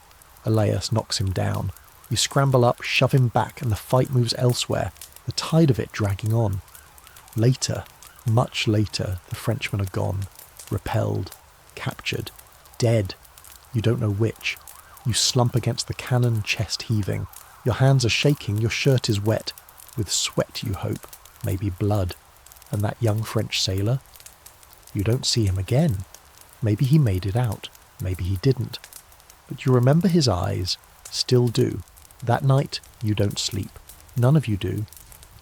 Elias knocks him down. You scramble up, shove him back, and the fight moves elsewhere, the tide of it dragging on. Later, much later, the Frenchmen are gone, repelled, captured, dead. You don't know which. You slump against the cannon, chest heaving. Your hands are shaking, your shirt is wet, with sweat, you hope, maybe blood. And that young French sailor? You don't see him again. Maybe he made it out, maybe he didn't. But you remember his eyes, still do. That night, you don't sleep. None of you do.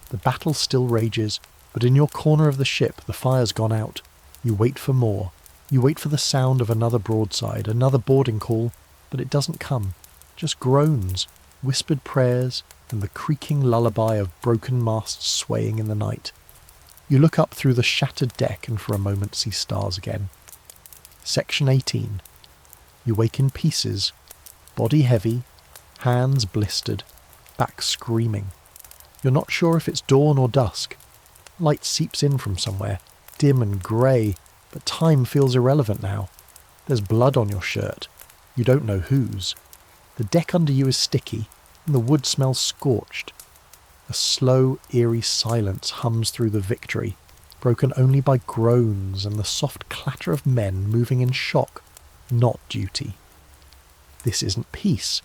The battle still rages, but in your corner of the ship, the fire's gone out. You wait for more. You wait for the sound of another broadside, another boarding call, but it doesn't come. Just groans, whispered prayers, and the creaking lullaby of broken masts swaying in the night. You look up through the shattered deck and for a moment see stars again. Section 18. You wake in pieces, body heavy, hands blistered, back screaming. You're not sure if it's dawn or dusk. Light seeps in from somewhere, dim and grey, but time feels irrelevant now. There's blood on your shirt. You don't know whose. The deck under you is sticky, and the wood smells scorched. A slow, eerie silence hums through the Victory, broken only by groans and the soft clatter of men moving in shock, not duty. This isn't peace.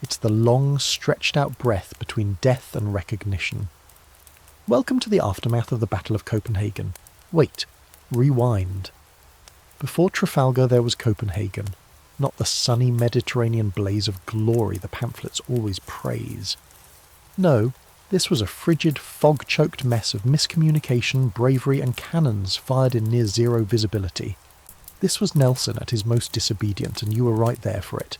It's the long, stretched-out breath between death and recognition. Welcome to the aftermath of the Battle of Copenhagen. Wait, rewind. Before Trafalgar there was Copenhagen, not the sunny Mediterranean blaze of glory the pamphlets always praise. No, this was a frigid, fog-choked mess of miscommunication, bravery and cannons fired in near-zero visibility. This was Nelson at his most disobedient, and you were right there for it.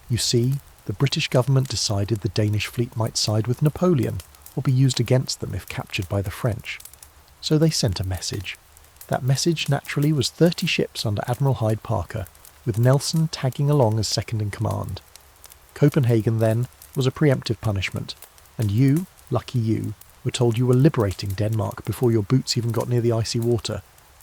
You see, the British government decided the Danish fleet might side with Napoleon, or be used against them if captured by the French. So they sent a message. That message, naturally, was 30 ships under Admiral Hyde Parker, with Nelson tagging along as second-in-command. Copenhagen, then, was a preemptive punishment, and you, lucky you, were told you were liberating Denmark before your boots even got near the icy water.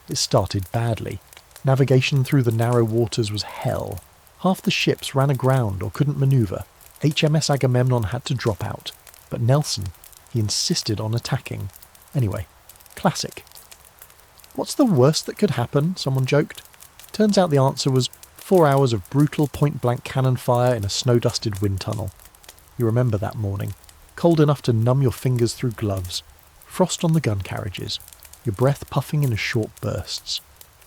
It started badly. Navigation through the narrow waters was hell. Half the ships ran aground or couldn't manoeuvre. HMS Agamemnon had to drop out. But Nelson, he insisted on attacking. Anyway, classic. What's the worst that could happen? Someone joked. Turns out the answer was 4 hours of brutal point-blank cannon fire in a snow-dusted wind tunnel. You remember that morning, cold enough to numb your fingers through gloves, frost on the gun carriages, your breath puffing in short bursts.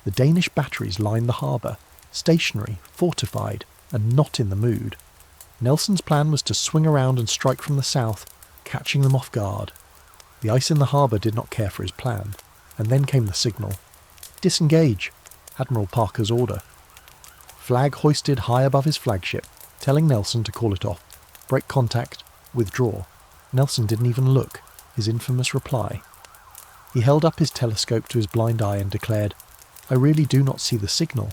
The Danish batteries lined the harbour, stationary, fortified, and not in the mood. Nelson's plan was to swing around and strike from the south, catching them off guard. The ice in the harbour did not care for his plan, and then came the signal. Disengage, Admiral Parker's order. Flag hoisted high above his flagship, telling Nelson to call it off. Break contact, withdraw. Nelson didn't even look, his infamous reply. He held up his telescope to his blind eye and declared, I really do not see the signal.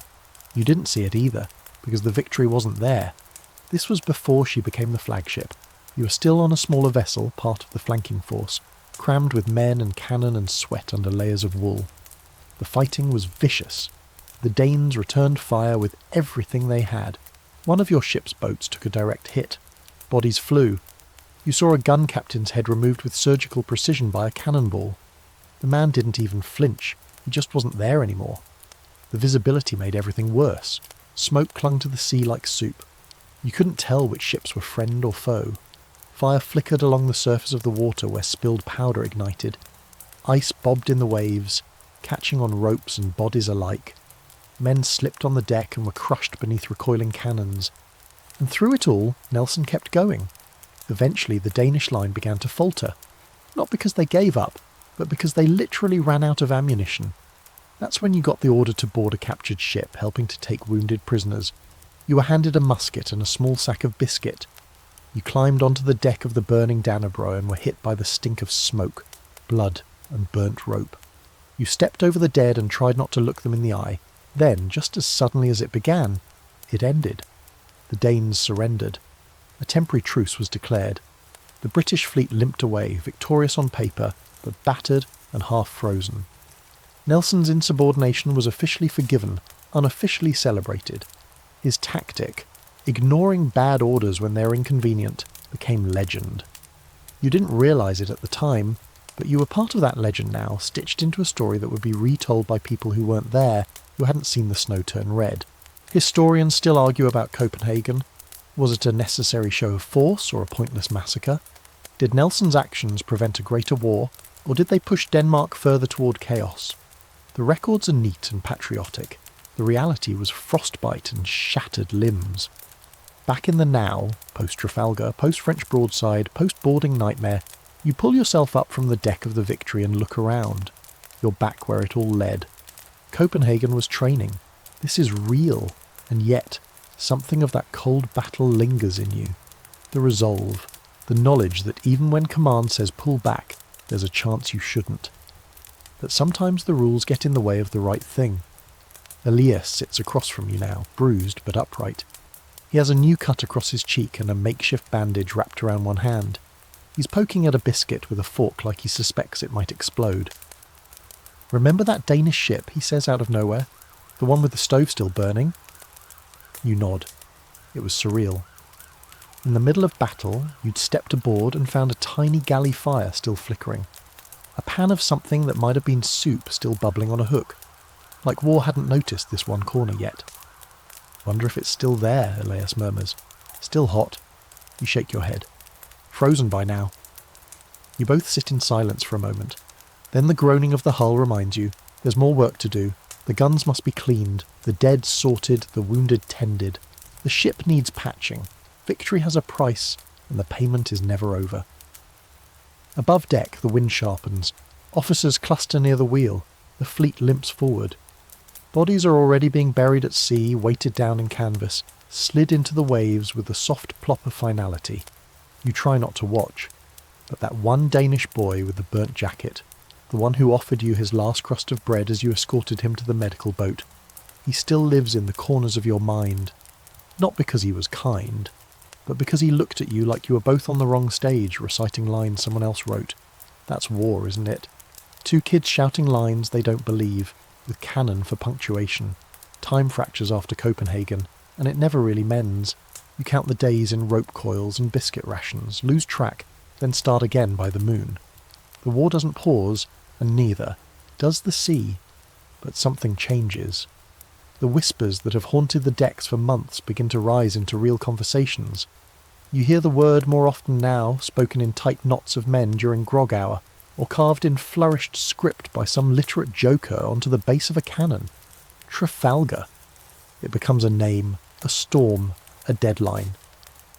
You didn't see it either, because the Victory wasn't there. This was before she became the flagship. You were still on a smaller vessel, part of the flanking force, crammed with men and cannon and sweat under layers of wool. The fighting was vicious. The Danes returned fire with everything they had. One of your ship's boats took a direct hit. Bodies flew. You saw a gun captain's head removed with surgical precision by a cannonball. The man didn't even flinch. He just wasn't there anymore. The visibility made everything worse. Smoke clung to the sea like soup. You couldn't tell which ships were friend or foe. Fire flickered along the surface of the water where spilled powder ignited. Ice bobbed in the waves, catching on ropes and bodies alike. Men slipped on the deck and were crushed beneath recoiling cannons. And through it all, Nelson kept going. Eventually the Danish line began to falter. Not because they gave up, but because they literally ran out of ammunition. That's when you got the order to board a captured ship, helping to take wounded prisoners. You were handed a musket and a small sack of biscuit. You climbed onto the deck of the burning Dannebrog and were hit by the stink of smoke, blood, and burnt rope. You stepped over the dead and tried not to look them in the eye. Then, just as suddenly as it began, it ended. The Danes surrendered. A temporary truce was declared. The British fleet limped away, victorious on paper, but battered and half frozen. Nelson's insubordination was officially forgiven, unofficially celebrated. His tactic, ignoring bad orders when they were inconvenient, became legend. You didn't realise it at the time, but you were part of that legend now, stitched into a story that would be retold by people who weren't there, who hadn't seen the snow turn red. Historians still argue about Copenhagen. Was it a necessary show of force or a pointless massacre? Did Nelson's actions prevent a greater war, or did they push Denmark further toward chaos? The records are neat and patriotic. The reality was frostbite and shattered limbs. Back in the now, post-Trafalgar, post-French broadside, post-boarding nightmare, you pull yourself up from the deck of the Victory and look around. You're back where it all led. Copenhagen was training. This is real, and yet something of that cold battle lingers in you. The resolve, the knowledge that even when command says pull back, there's a chance you shouldn't. That sometimes the rules get in the way of the right thing. Elias sits across from you now, bruised but upright. He has a new cut across his cheek and a makeshift bandage wrapped around one hand. He's poking at a biscuit with a fork like he suspects it might explode. "Remember that Danish ship," he says out of nowhere? "The one with the stove still burning?" You nod. It was surreal. In the middle of battle, you'd stepped aboard and found a tiny galley fire still flickering. A pan of something that might have been soup still bubbling on a hook. Like war hadn't noticed this one corner yet. "Wonder if it's still there," Elias murmurs. "Still hot." You shake your head. "Frozen by now." You both sit in silence for a moment. Then the groaning of the hull reminds you, there's more work to do. The guns must be cleaned, the dead sorted, the wounded tended. The ship needs patching. Victory has a price, and the payment is never over. Above deck, the wind sharpens. Officers cluster near the wheel. The fleet limps forward. Bodies are already being buried at sea, weighted down in canvas, slid into the waves with the soft plop of finality. You try not to watch, but that one Danish boy with the burnt jacket, the one who offered you his last crust of bread as you escorted him to the medical boat, he still lives in the corners of your mind. Not because he was kind, but because he looked at you like you were both on the wrong stage, reciting lines someone else wrote. That's war, isn't it? Two kids shouting lines they don't believe, with cannon for punctuation. Time fractures after Copenhagen, and it never really mends. You count the days in rope coils and biscuit rations, lose track, then start again by the moon. The war doesn't pause, and neither does the sea. But something changes. The whispers that have haunted the decks for months begin to rise into real conversations. You hear the word more often now, spoken in tight knots of men during grog hour, or carved in flourished script by some literate joker onto the base of a cannon. Trafalgar. It becomes a name, a storm, a deadline.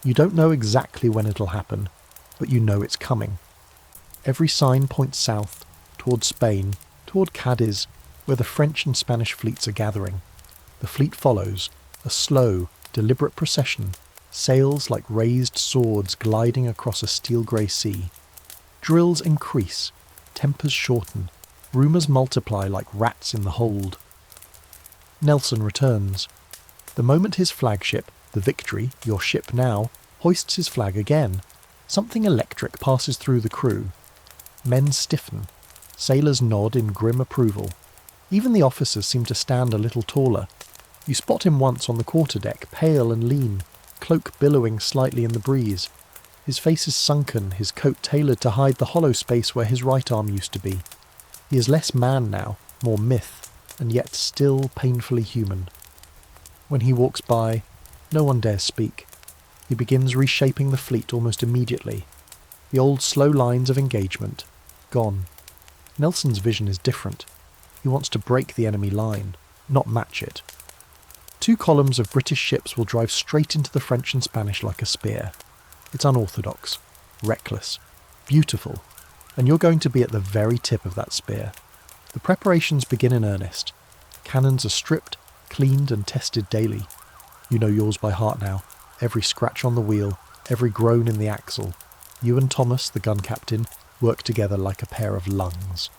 You don't know exactly when it'll happen, but you know it's coming. Every sign points south, toward Spain, toward Cadiz, where the French and Spanish fleets are gathering. The fleet follows, a slow, deliberate procession, sails like raised swords gliding across a steel-grey sea. Drills increase, tempers shorten, rumours multiply like rats in the hold. Nelson returns. The moment his flagship, the Victory, your ship now, hoists his flag again, something electric passes through the crew. Men stiffen. Sailors nod in grim approval. Even the officers seem to stand a little taller. You spot him once on the quarterdeck, pale and lean, cloak billowing slightly in the breeze. His face is sunken, his coat tailored to hide the hollow space where his right arm used to be. He is less man now, more myth, and yet still painfully human. When he walks by, no one dares speak. He begins reshaping the fleet almost immediately. The old slow lines of engagement, gone. Nelson's vision is different. He wants to break the enemy line, not match it. 2 columns of British ships will drive straight into the French and Spanish like a spear. It's unorthodox, reckless, beautiful, and you're going to be at the very tip of that spear. The preparations begin in earnest. Cannons are stripped, cleaned and tested daily. You know yours by heart now. Every scratch on the wheel, every groan in the axle. You and Thomas, the gun captain, work together like a pair of lungs.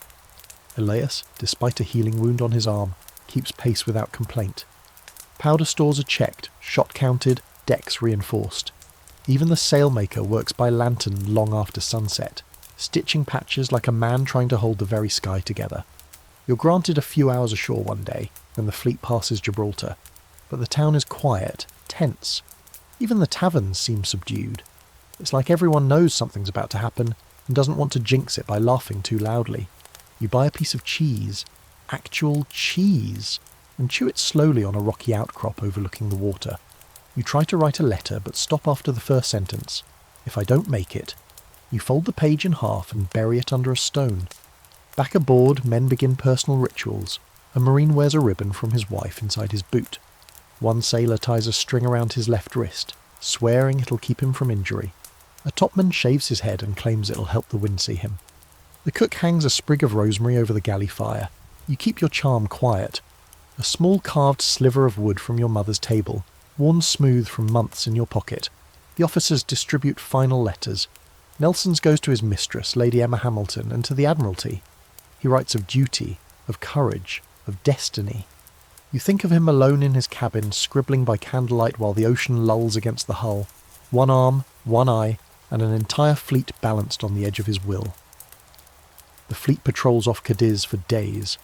Elias, despite a healing wound on his arm, keeps pace without complaint. Powder stores are checked, shot counted, decks reinforced. Even the sailmaker works by lantern long after sunset, stitching patches like a man trying to hold the very sky together. You're granted a few hours ashore one day, when the fleet passes Gibraltar, but the town is quiet, tense. Even the taverns seem subdued. It's like everyone knows something's about to happen and doesn't want to jinx it by laughing too loudly. You buy a piece of cheese, actual cheese, and chew it slowly on a rocky outcrop overlooking the water. You try to write a letter but stop after the first sentence. If I don't make it. You fold the page in half and bury it under a stone. Back aboard, men begin personal rituals. A marine wears a ribbon from his wife inside his boot. One sailor ties a string around his left wrist, swearing it'll keep him from injury. A topman shaves his head and claims it'll help the wind see him. The cook hangs a sprig of rosemary over the galley fire. You keep your charm quiet. A small carved sliver of wood from your mother's table, worn smooth from months in your pocket. The officers distribute final letters. Nelson's goes to his mistress, Lady Emma Hamilton, and to the Admiralty. He writes of duty, of courage, of destiny. You think of him alone in his cabin, scribbling by candlelight while the ocean lulls against the hull. One arm, one eye, and an entire fleet balanced on the edge of his will. The fleet patrols off Cadiz for days.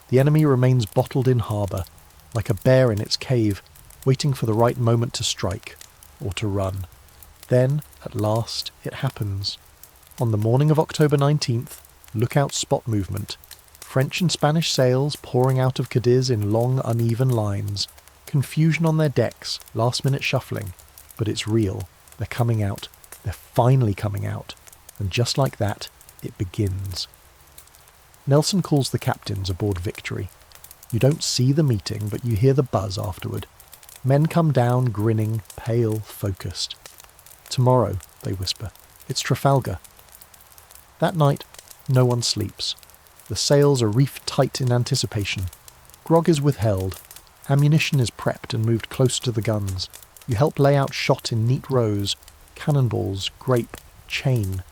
The enemy remains bottled in harbour, like a bear in its cave, waiting for the right moment to strike, or to run. Then, at last, it happens. On the morning of October 19th, lookout spot movement. French and Spanish sails pouring out of Cadiz in long, uneven lines. Confusion on their decks, last-minute shuffling. But it's real. They're coming out. They're finally coming out. And just like that, it begins. Nelson calls the captains aboard Victory. You don't see the meeting, but you hear the buzz afterward. Men come down, grinning, pale, focused. Tomorrow, they whisper. It's Trafalgar. That night, no one sleeps. The sails are reefed tight in anticipation. Grog is withheld. Ammunition is prepped and moved close to the guns. You help lay out shot in neat rows. Cannonballs, grape, chain.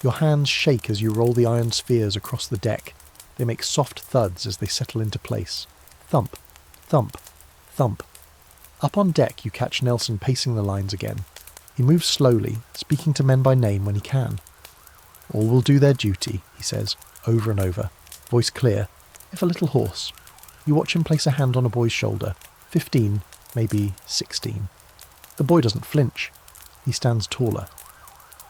Your hands shake as you roll the iron spheres across the deck. They make soft thuds as they settle into place. Thump, thump, thump. Up on deck you catch Nelson pacing the lines again. He moves slowly, speaking to men by name when he can. All will do their duty, he says, over and over, voice clear, if a little hoarse. You watch him place a hand on a boy's shoulder, 15, maybe 16. The boy doesn't flinch. He stands taller.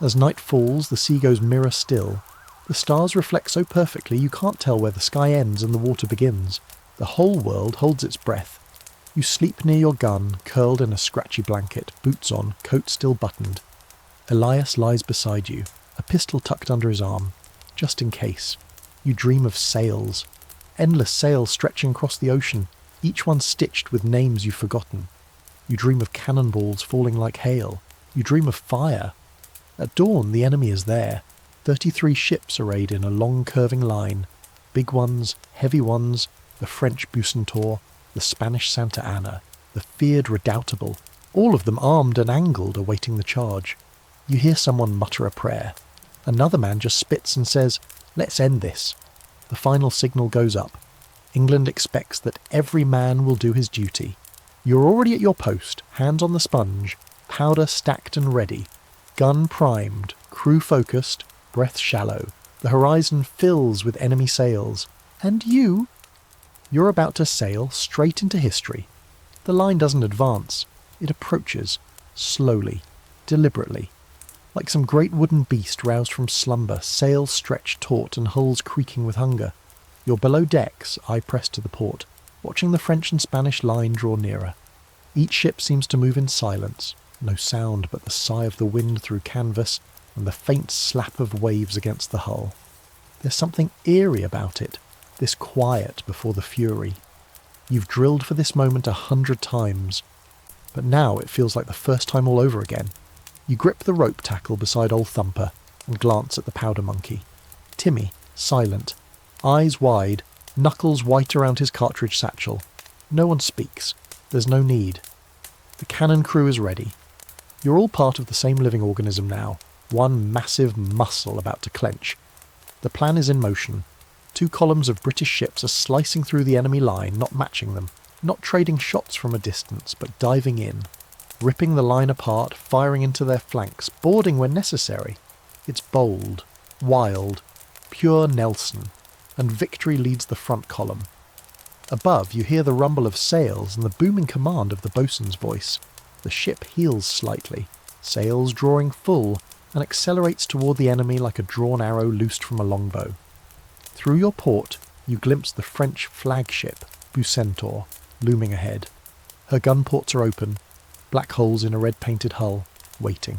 As night falls, the sea goes mirror still. The stars reflect so perfectly you can't tell where the sky ends and the water begins. The whole world holds its breath. You sleep near your gun, curled in a scratchy blanket, boots on, coat still buttoned. Elias lies beside you, a pistol tucked under his arm, just in case. You dream of sails. Endless sails stretching across the ocean, each one stitched with names you've forgotten. You dream of cannonballs falling like hail. You dream of fire. At dawn, the enemy is there. 33 ships arrayed in a long curving line. Big ones, heavy ones, the French Bucentaur, the Spanish Santa Ana, the feared Redoubtable, all of them armed and angled awaiting the charge. You hear someone mutter a prayer. Another man just spits and says, "Let's end this." The final signal goes up. England expects that every man will do his duty. You're already at your post, hands on the sponge, powder stacked and ready, gun primed, crew focused, breath shallow. The horizon fills with enemy sails. And you're about to sail straight into history. The line doesn't advance. It approaches, slowly, deliberately. Like some great wooden beast roused from slumber, sails stretched taut and hulls creaking with hunger. You're below decks, eye pressed to the port, watching the French and Spanish line draw nearer. Each ship seems to move in silence, no sound but the sigh of the wind through canvas and the faint slap of waves against the hull. There's something eerie about it, this quiet before the fury. You've drilled for this moment 100 times, but now it feels like the first time all over again. You grip the rope tackle beside old Thumper and glance at the powder monkey. Timmy, silent, eyes wide, knuckles white around his cartridge satchel. No one speaks. There's no need. The cannon crew is ready. You're all part of the same living organism now, one massive muscle about to clench. The plan is in motion. 2 columns of British ships are slicing through the enemy line, not matching them, not trading shots from a distance, but diving in, ripping the line apart, firing into their flanks, boarding when necessary. It's bold, wild, pure Nelson, and Victory leads the front column. Above, you hear the rumble of sails and the booming command of the boatswain's voice. The ship heels slightly, sails drawing full, and accelerates toward the enemy like a drawn arrow loosed from a longbow. Through your port, you glimpse the French flagship, Bucentaur, looming ahead. Her gun ports are open, black holes in a red-painted hull, waiting.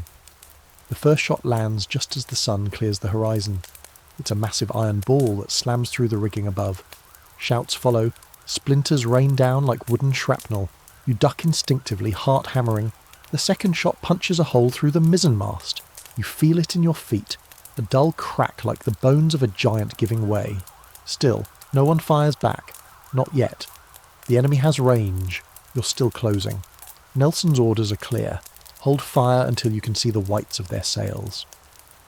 The first shot lands just as the sun clears the horizon. It's a massive iron ball that slams through the rigging above. Shouts follow, splinters rain down like wooden shrapnel. You duck instinctively, heart hammering. The second shot punches a hole through the mizzenmast. You feel it in your feet, a dull crack like the bones of a giant giving way. Still, no one fires back. Not yet. The enemy has range. You're still closing. Nelson's orders are clear. Hold fire until you can see the whites of their sails.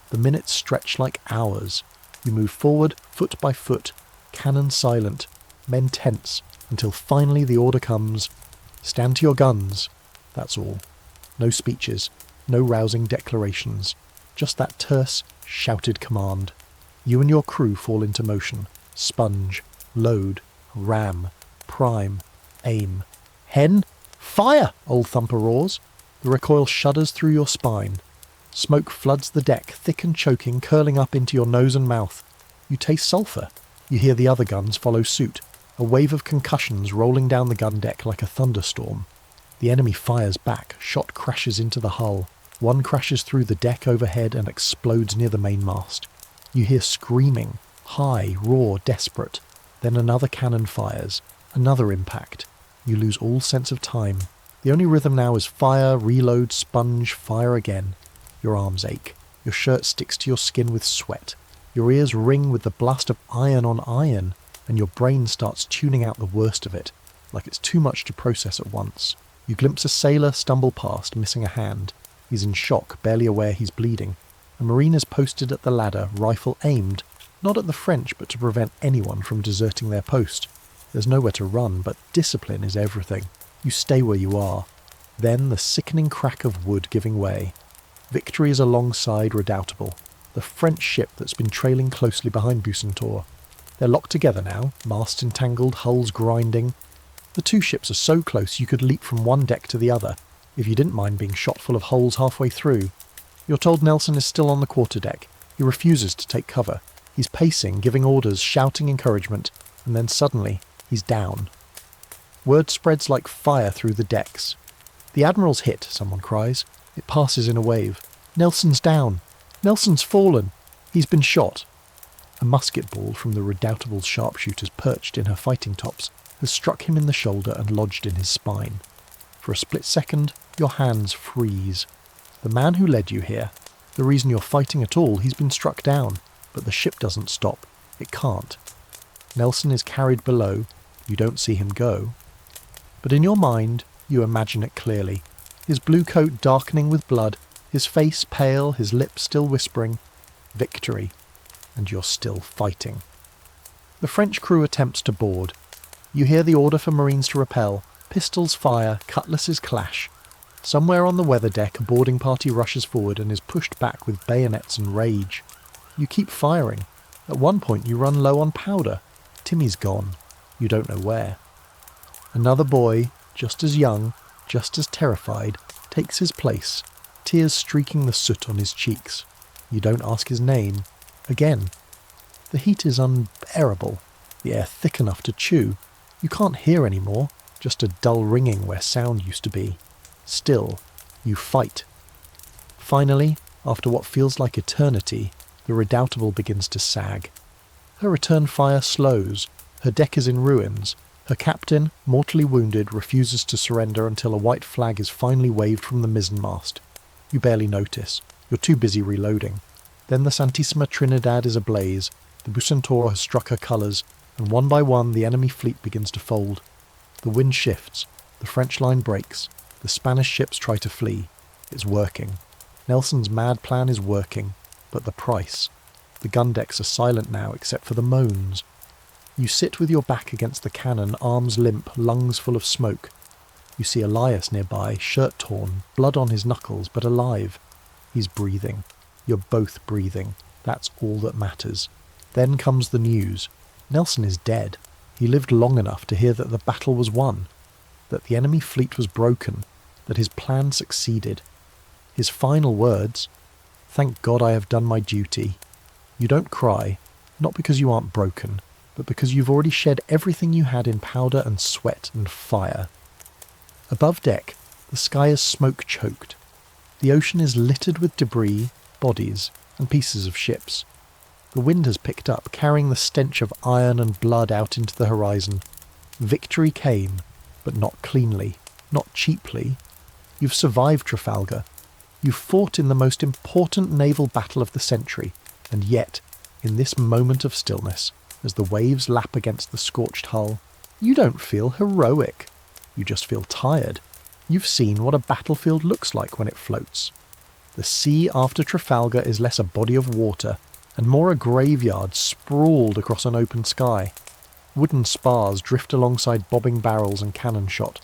The minutes stretch like hours. You move forward, foot by foot, cannon silent, men tense, until finally the order comes. Stand to your guns. That's all. No speeches, no rousing declarations. Just that terse, shouted command. You and your crew fall into motion. Sponge, load, ram, prime, aim. Hen! Fire! Old Thumper roars. The recoil shudders through your spine. Smoke floods the deck, thick and choking, curling up into your nose and mouth. You taste sulphur. You hear the other guns follow suit, a wave of concussions rolling down the gun deck like a thunderstorm. The enemy fires back, shot crashes into the hull. One crashes through the deck overhead and explodes near the mainmast. You hear screaming, high, raw, desperate. Then another cannon fires. Another impact. You lose all sense of time. The only rhythm now is fire, reload, sponge, fire again. Your arms ache. Your shirt sticks to your skin with sweat. Your ears ring with the blast of iron on iron, and your brain starts tuning out the worst of it, like it's too much to process at once. You glimpse a sailor stumble past, missing a hand. He's in shock, barely aware he's bleeding. A marine is posted at the ladder, rifle aimed, not at the French, but to prevent anyone from deserting their post. There's nowhere to run, but discipline is everything. You stay where you are. Then the sickening crack of wood giving way. Victory is alongside Redoubtable, the French ship that's been trailing closely behind Bucentaur. They're locked together now, masts entangled, hulls grinding. The 2 ships are so close you could leap from one deck to the other, if you didn't mind being shot full of holes halfway through. You're told Nelson is still on the quarterdeck. He refuses to take cover. He's pacing, giving orders, shouting encouragement, and then suddenly, he's down. Word spreads like fire through the decks. "The Admiral's hit," someone cries. It passes in a wave. "Nelson's down! Nelson's fallen! He's been shot!" A musket ball from the redoubtable sharpshooters perched in her fighting tops has struck him in the shoulder and lodged in his spine. For a split second, your hands freeze. The man who led you here, the reason you're fighting at all, he's been struck down, but the ship doesn't stop. It can't. Nelson is carried below. You don't see him go. But in your mind, you imagine it clearly. His blue coat darkening with blood, his face pale, his lips still whispering, "Victory." And you're still fighting. The French crew attempts to board. You hear the order for Marines to repel. Pistols fire, cutlasses clash. Somewhere on the weather deck, a boarding party rushes forward and is pushed back with bayonets and rage. You keep firing. At one point you run low on powder. Timmy's gone. You don't know where. Another boy, just as young, just as terrified, takes his place, tears streaking the soot on his cheeks. You don't ask his name. Again. The heat is unbearable, the air thick enough to chew. You can't hear any more, just a dull ringing where sound used to be. Still, you fight. Finally, after what feels like eternity, the Redoubtable begins to sag. Her return fire slows, her deck is in ruins, her captain, mortally wounded, refuses to surrender until a white flag is finally waved from the mizzenmast. You barely notice, you're too busy reloading. Then the Santissima Trinidad is ablaze, the Bucentauro has struck her colours, and one by one the enemy fleet begins to fold. The wind shifts, the French line breaks, the Spanish ships try to flee. It's working. Nelson's mad plan is working, but the price. The gun decks are silent now except for the moans. You sit with your back against the cannon, arms limp, lungs full of smoke. You see Elias nearby, shirt torn, blood on his knuckles, but alive. He's breathing. You're both breathing. That's all that matters. Then comes the news. Nelson is dead. He lived long enough to hear that the battle was won, that the enemy fleet was broken, that his plan succeeded. His final words, "Thank God I have done my duty." You don't cry, not because you aren't broken, but because you've already shed everything you had in powder and sweat and fire. Above deck, the sky is smoke-choked. The ocean is littered with debris, bodies, and pieces of ships. The wind has picked up, carrying the stench of iron and blood out into the horizon. Victory came, but not cleanly, not cheaply. You've survived Trafalgar. You've fought in the most important naval battle of the century, and yet, in this moment of stillness, as the waves lap against the scorched hull, you don't feel heroic. You just feel tired. You've seen what a battlefield looks like when it floats. The sea after Trafalgar is less a body of water, and more a graveyard sprawled across an open sky. Wooden spars drift alongside bobbing barrels and cannon shot.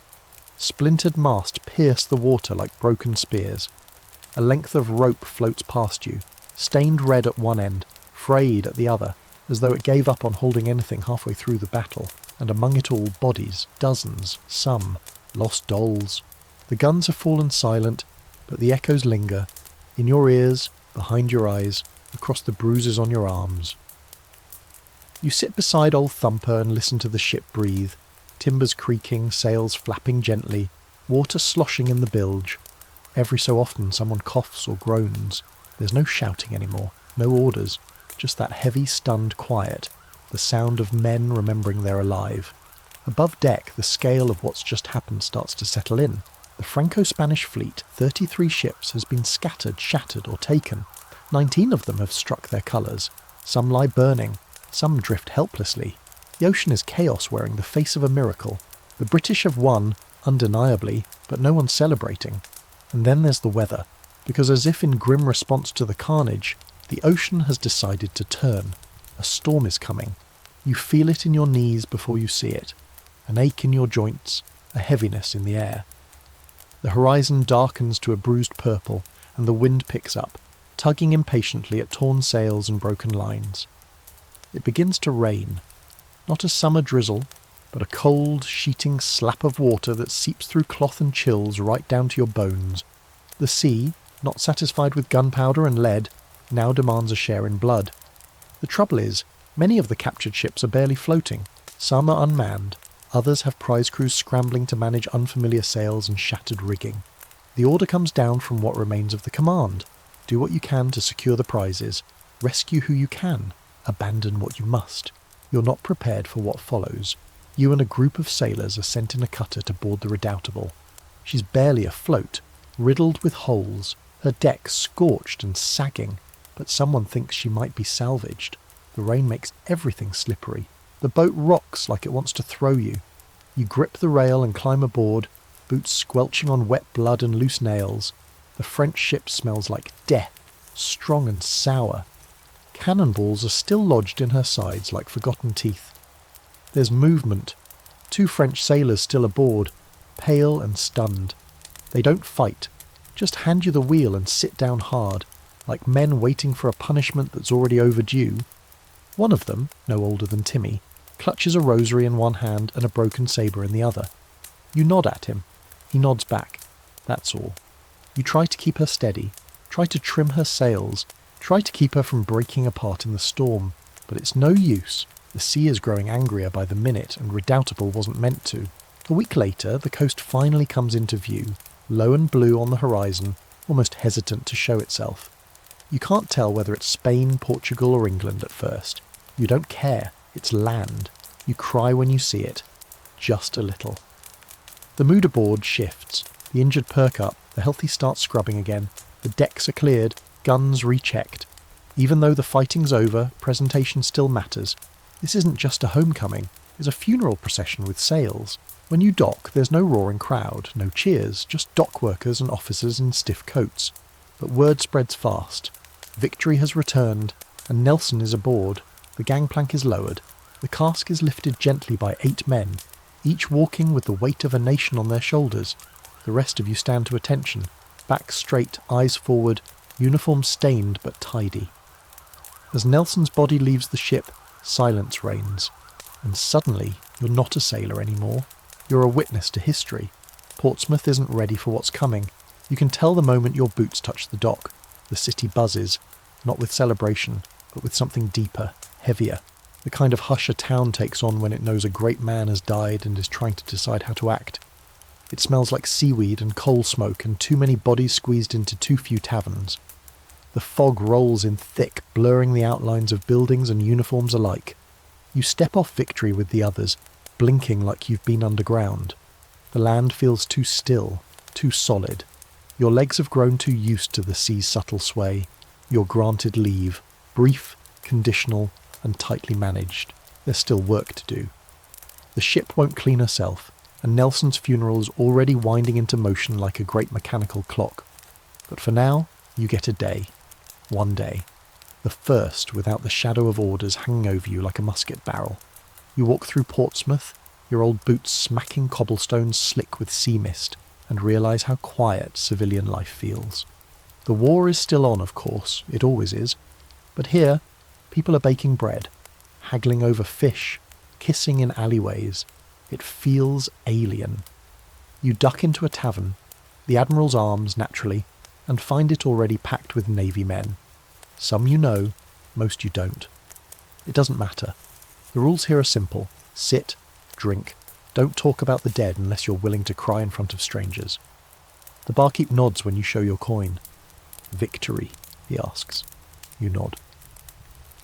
Splintered masts pierce the water like broken spears. A length of rope floats past you, stained red at one end, frayed at the other, as though it gave up on holding anything halfway through the battle, and among it all bodies, dozens, some, lost dolls. The guns have fallen silent, but the echoes linger, in your ears, behind your eyes, across the bruises on your arms. You sit beside old Thumper and listen to the ship breathe, timbers creaking, sails flapping gently, water sloshing in the bilge. Every so often someone coughs or groans. There's no shouting anymore, no orders, just that heavy, stunned quiet, the sound of men remembering they're alive. Above deck, the scale of what's just happened starts to settle in. The Franco-Spanish fleet, 33 ships, has been scattered, shattered, or taken. 19 of them have struck their colours. Some lie burning, some drift helplessly. The ocean is chaos wearing the face of a miracle. The British have won, undeniably, but no one's celebrating. And then there's the weather, because as if in grim response to the carnage, the ocean has decided to turn. A storm is coming. You feel it in your knees before you see it. An ache in your joints, a heaviness in the air. The horizon darkens to a bruised purple, and the wind picks up, tugging impatiently at torn sails and broken lines. It begins to rain. Not a summer drizzle, but a cold, sheeting slap of water that seeps through cloth and chills right down to your bones. The sea, not satisfied with gunpowder and lead, now demands a share in blood. The trouble is, many of the captured ships are barely floating. Some are unmanned, Others have prize crews scrambling to manage unfamiliar sails and shattered rigging. The order comes down from what remains of the command. Do what you can to secure the prizes. Rescue who you can. Abandon what you must. You're not prepared for what follows. You and a group of sailors are sent in a cutter to board the Redoubtable. She's barely afloat, riddled with holes, her deck scorched and sagging, but someone thinks she might be salvaged. The rain makes everything slippery. The boat rocks like it wants to throw you. You grip the rail and climb aboard, boots squelching on wet blood and loose nails. The French ship smells like death, strong and sour. Cannonballs are still lodged in her sides like forgotten teeth. There's movement. 2 French sailors still aboard, pale and stunned. They don't fight, just hand you the wheel and sit down hard, like men waiting for a punishment that's already overdue. One of them, no older than Timmy, clutches a rosary in one hand and a broken sabre in the other. You nod at him. He nods back. That's all. You try to keep her steady, try to trim her sails, try to keep her from breaking apart in the storm, but it's no use. The sea is growing angrier by the minute, and Redoubtable wasn't meant to. A week later, the coast finally comes into view, low and blue on the horizon, almost hesitant to show itself. You can't tell whether it's Spain, Portugal or England at first. You don't care. It's land. You cry when you see it. Just a little. The mood aboard shifts. The injured perk up. The healthy start scrubbing again. The decks are cleared. Guns rechecked. Even though the fighting's over, presentation still matters. This isn't just a homecoming. It's a funeral procession with sails. When you dock, there's no roaring crowd, no cheers, just dock workers and officers in stiff coats. But word spreads fast. Victory has returned, and Nelson is aboard. The gangplank is lowered. The cask is lifted gently by 8 men, each walking with the weight of a nation on their shoulders. The rest of you stand to attention, backs straight, eyes forward, uniforms stained but tidy. As Nelson's body leaves the ship, silence reigns. And suddenly, you're not a sailor anymore. You're a witness to history. Portsmouth isn't ready for what's coming. You can tell the moment your boots touch the dock. The city buzzes, not with celebration, but with something deeper, heavier. The kind of hush a town takes on when it knows a great man has died and is trying to decide how to act. It smells like seaweed and coal smoke and too many bodies squeezed into too few taverns. The fog rolls in thick, blurring the outlines of buildings and uniforms alike. You step off Victory with the others, blinking like you've been underground. The land feels too still, too solid. Your legs have grown too used to the sea's subtle sway. You're granted leave, brief, conditional, and tightly managed. There's still work to do. The ship won't clean herself, and Nelson's funeral is already winding into motion like a great mechanical clock. But for now, you get a day. One day. The first without the shadow of orders hanging over you like a musket barrel. You walk through Portsmouth, your old boots smacking cobblestones slick with sea mist, and realise how quiet civilian life feels. The war is still on, of course, it always is. But here, people are baking bread, haggling over fish, kissing in alleyways. It feels alien. You duck into a tavern, the Admiral's Arms naturally, and find it already packed with Navy men. Some you know, most you don't. It doesn't matter. The rules here are simple. Sit, drink. Don't talk about the dead unless you're willing to cry in front of strangers. The barkeep nods when you show your coin. Victory, he asks. You nod.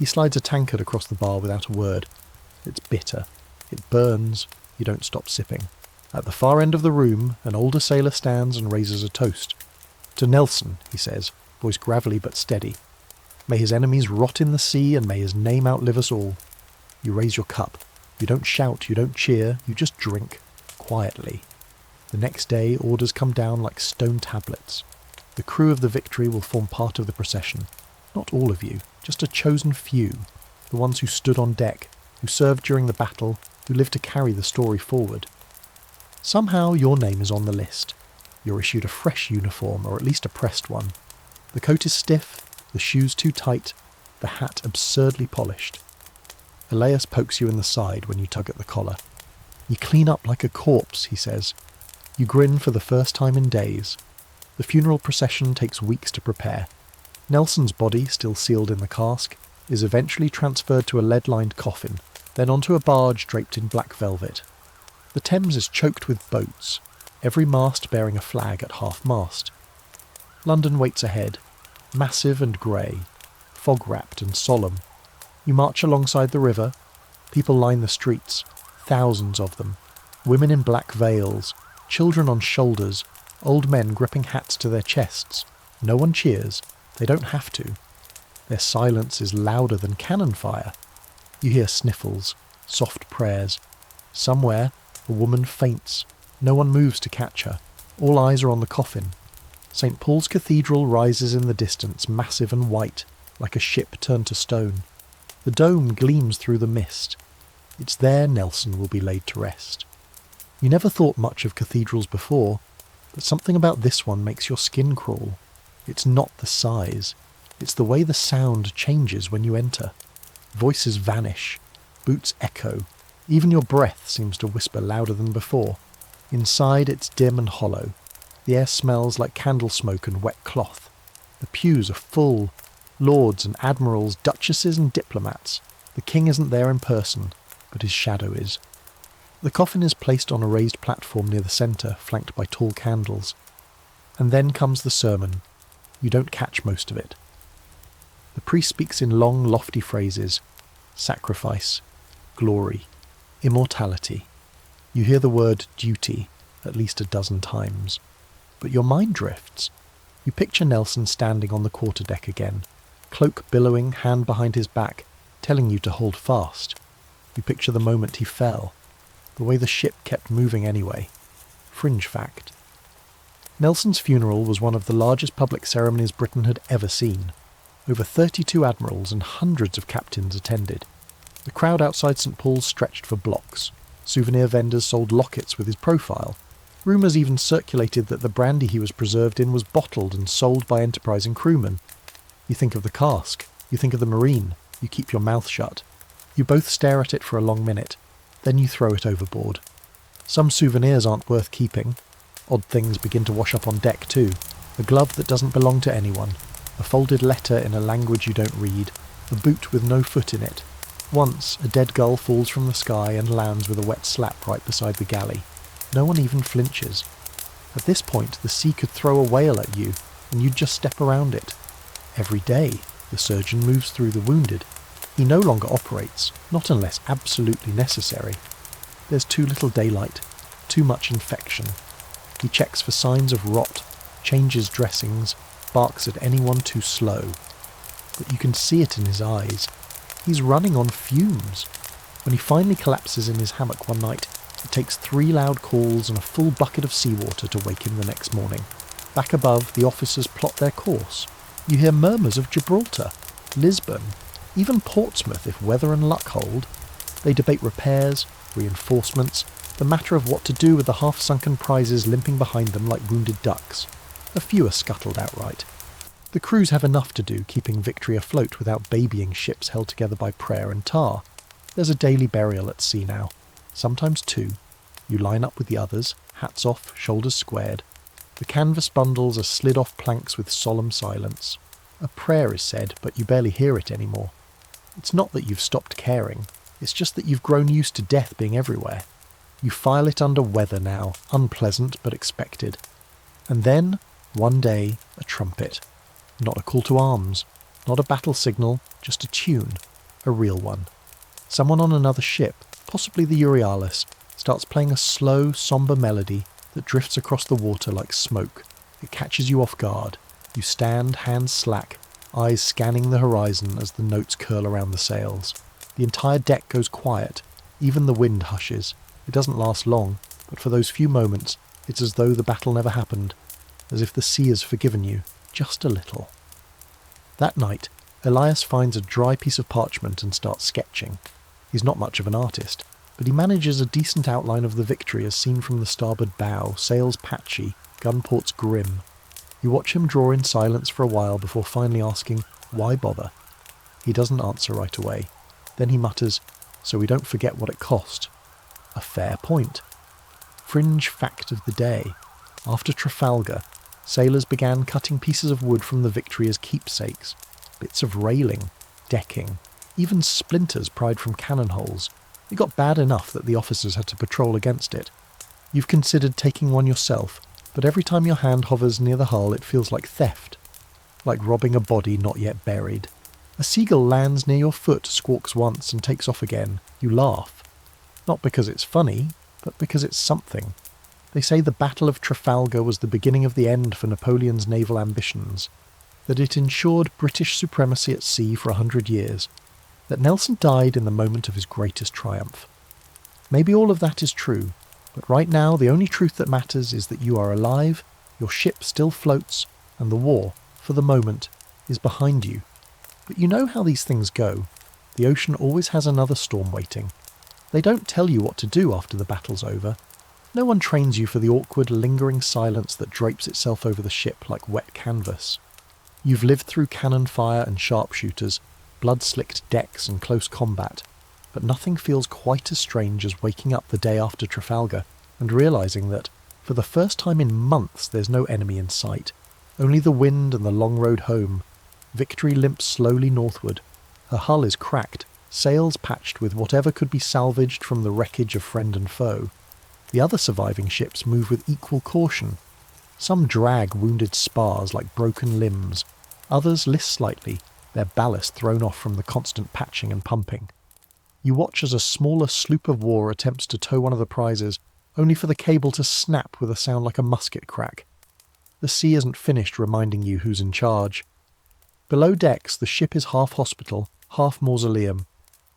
He slides a tankard across the bar without a word. It's bitter. It burns. You don't stop sipping. At the far end of the room, an older sailor stands and raises a toast. To Nelson, he says, voice gravelly but steady. May his enemies rot in the sea and may his name outlive us all. You raise your cup. You don't shout, you don't cheer, you just drink. Quietly. The next day, orders come down like stone tablets. The crew of the Victory will form part of the procession. Not all of you, just a chosen few. The ones who stood on deck, who served during the battle, who lived to carry the story forward. Somehow your name is on the list. You're issued a fresh uniform, or at least a pressed one. The coat is stiff, the shoes too tight, the hat absurdly polished. Elias pokes you in the side when you tug at the collar. You clean up like a corpse, he says. You grin for the first time in days. The funeral procession takes weeks to prepare. Nelson's body, still sealed in the cask, is eventually transferred to a lead-lined coffin, then onto a barge draped in black velvet. The Thames is choked with boats, every mast bearing a flag at half-mast. London waits ahead, massive and grey, fog-wrapped and solemn. You march alongside the river. People line the streets, thousands of them. Women in black veils, children on shoulders, old men gripping hats to their chests. No one cheers. They don't have to. Their silence is louder than cannon fire. You hear sniffles, soft prayers. Somewhere, a woman faints. No one moves to catch her. All eyes are on the coffin. St. Paul's Cathedral rises in the distance, massive and white, like a ship turned to stone. The dome gleams through the mist. It's there Nelson will be laid to rest. You never thought much of cathedrals before, but something about this one makes your skin crawl. It's not the size. It's the way the sound changes when you enter. Voices vanish. Boots echo. Even your breath seems to whisper louder than before. Inside it's dim and hollow. The air smells like candle smoke and wet cloth. The pews are full. Lords and admirals, duchesses and diplomats. The king isn't there in person, but his shadow is. The coffin is placed on a raised platform near the centre, flanked by tall candles. And then comes the sermon. You don't catch most of it. The priest speaks in long, lofty phrases. Sacrifice, glory, immortality. You hear the word duty at least a dozen times. But your mind drifts. You picture Nelson standing on the quarterdeck again, cloak billowing, hand behind his back, telling you to hold fast. You picture the moment he fell, the way the ship kept moving anyway. Fringe fact. Nelson's funeral was one of the largest public ceremonies Britain had ever seen. Over 32 admirals and hundreds of captains attended. The crowd outside St. Paul's stretched for blocks. Souvenir vendors sold lockets with his profile. Rumours even circulated that the brandy he was preserved in was bottled and sold by enterprising crewmen. You think of the cask. You think of the marine. You keep your mouth shut. You both stare at it for a long minute. Then you throw it overboard. Some souvenirs aren't worth keeping. Odd things begin to wash up on deck too. A glove that doesn't belong to anyone. A folded letter in a language you don't read. A boot with no foot in it. Once, a dead gull falls from the sky and lands with a wet slap right beside the galley. No one even flinches. At this point, the sea could throw a whale at you, and you'd just step around it. Every day, the surgeon moves through the wounded. He no longer operates, not unless absolutely necessary. There's too little daylight, too much infection. He checks for signs of rot, changes dressings, barks at anyone too slow. But you can see it in his eyes. He's running on fumes. When he finally collapses in his hammock one night, it takes 3 loud calls and a full bucket of seawater to wake him the next morning. Back above, the officers plot their course. You hear murmurs of Gibraltar, Lisbon, even Portsmouth if weather and luck hold. They debate repairs, reinforcements, the matter of what to do with the half-sunken prizes limping behind them like wounded ducks. A few are scuttled outright. The crews have enough to do keeping Victory afloat without babying ships held together by prayer and tar. There's a daily burial at sea now. Sometimes 2. You line up with the others, hats off, shoulders squared. The canvas bundles are slid off planks with solemn silence. A prayer is said, but you barely hear it anymore. It's not that you've stopped caring, it's just that you've grown used to death being everywhere. You file it under weather now, unpleasant but expected. And then, one day, a trumpet. Not a call to arms, not a battle signal, just a tune, a real one. Someone on another ship, possibly the Euryalus, starts playing a slow, sombre melody that drifts across the water like smoke. It catches you off guard. You stand, hands slack, eyes scanning the horizon as the notes curl around the sails. The entire deck goes quiet. Even the wind hushes. It doesn't last long, but for those few moments, it's as though the battle never happened, as if the sea has forgiven you, just a little. That night, Elias finds a dry piece of parchment and starts sketching. He's not much of an artist, but he manages a decent outline of the Victory as seen from the starboard bow, sails patchy, gun ports grim. You watch him draw in silence for a while before finally asking, why bother? He doesn't answer right away. Then he mutters, so we don't forget what it cost. A fair point. Fringe fact of the day. After Trafalgar, sailors began cutting pieces of wood from the Victory as keepsakes. Bits of railing, decking, even splinters pried from cannon holes. It got bad enough that the officers had to patrol against it. You've considered taking one yourself, but every time your hand hovers near the hull it feels like theft. Like robbing a body not yet buried. A seagull lands near your foot, squawks once and takes off again. You laugh. Not because it's funny, but because it's something. They say the Battle of Trafalgar was the beginning of the end for Napoleon's naval ambitions. That it ensured British supremacy at sea for 100 years. That Nelson died in the moment of his greatest triumph. Maybe all of that is true, but right now the only truth that matters is that you are alive, your ship still floats, and the war, for the moment, is behind you. But you know how these things go. The ocean always has another storm waiting. They don't tell you what to do after the battle's over. No one trains you for the awkward, lingering silence that drapes itself over the ship like wet canvas. You've lived through cannon fire and sharpshooters, blood-slicked decks and close combat, but nothing feels quite as strange as waking up the day after Trafalgar and realising that, for the first time in months, there's no enemy in sight. Only the wind and the long road home. Victory limps slowly northward. Her hull is cracked, sails patched with whatever could be salvaged from the wreckage of friend and foe. The other surviving ships move with equal caution. Some drag wounded spars like broken limbs. Others list slightly, their ballast thrown off from the constant patching and pumping. You watch as a smaller sloop of war attempts to tow one of the prizes, only for the cable to snap with a sound like a musket crack. The sea isn't finished reminding you who's in charge. Below decks, the ship is half hospital, half mausoleum.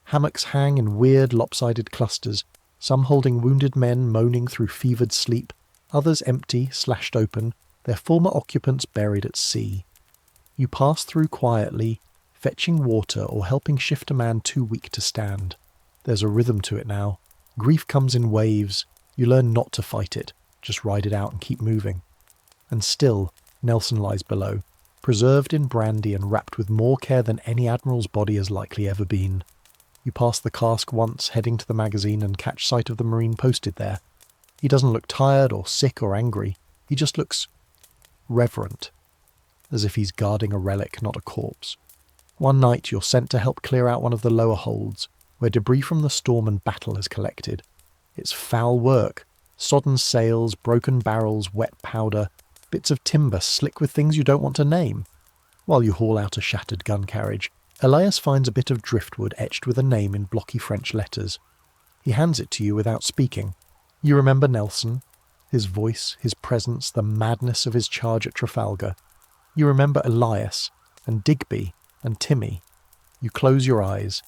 Hammocks hang in weird, lopsided clusters, some holding wounded men moaning through fevered sleep, others empty, slashed open, their former occupants buried at sea. You pass through quietly, fetching water or helping shift a man too weak to stand. There's a rhythm to it now. Grief comes in waves. You learn not to fight it, just ride it out and keep moving. And still, Nelson lies below, preserved in brandy and wrapped with more care than any admiral's body has likely ever been. You pass the cask once, heading to the magazine, and catch sight of the Marine posted there. He doesn't look tired or sick or angry. He just looks reverent, as if he's guarding a relic, not a corpse. One night you're sent to help clear out one of the lower holds, where debris from the storm and battle has collected. It's foul work. Sodden sails, broken barrels, wet powder, bits of timber slick with things you don't want to name. While you haul out a shattered gun carriage, Elias finds a bit of driftwood etched with a name in blocky French letters. He hands it to you without speaking. You remember Nelson, his voice, his presence, the madness of his charge at Trafalgar. You remember Elias, and Digby, and Timmy. You close your eyes,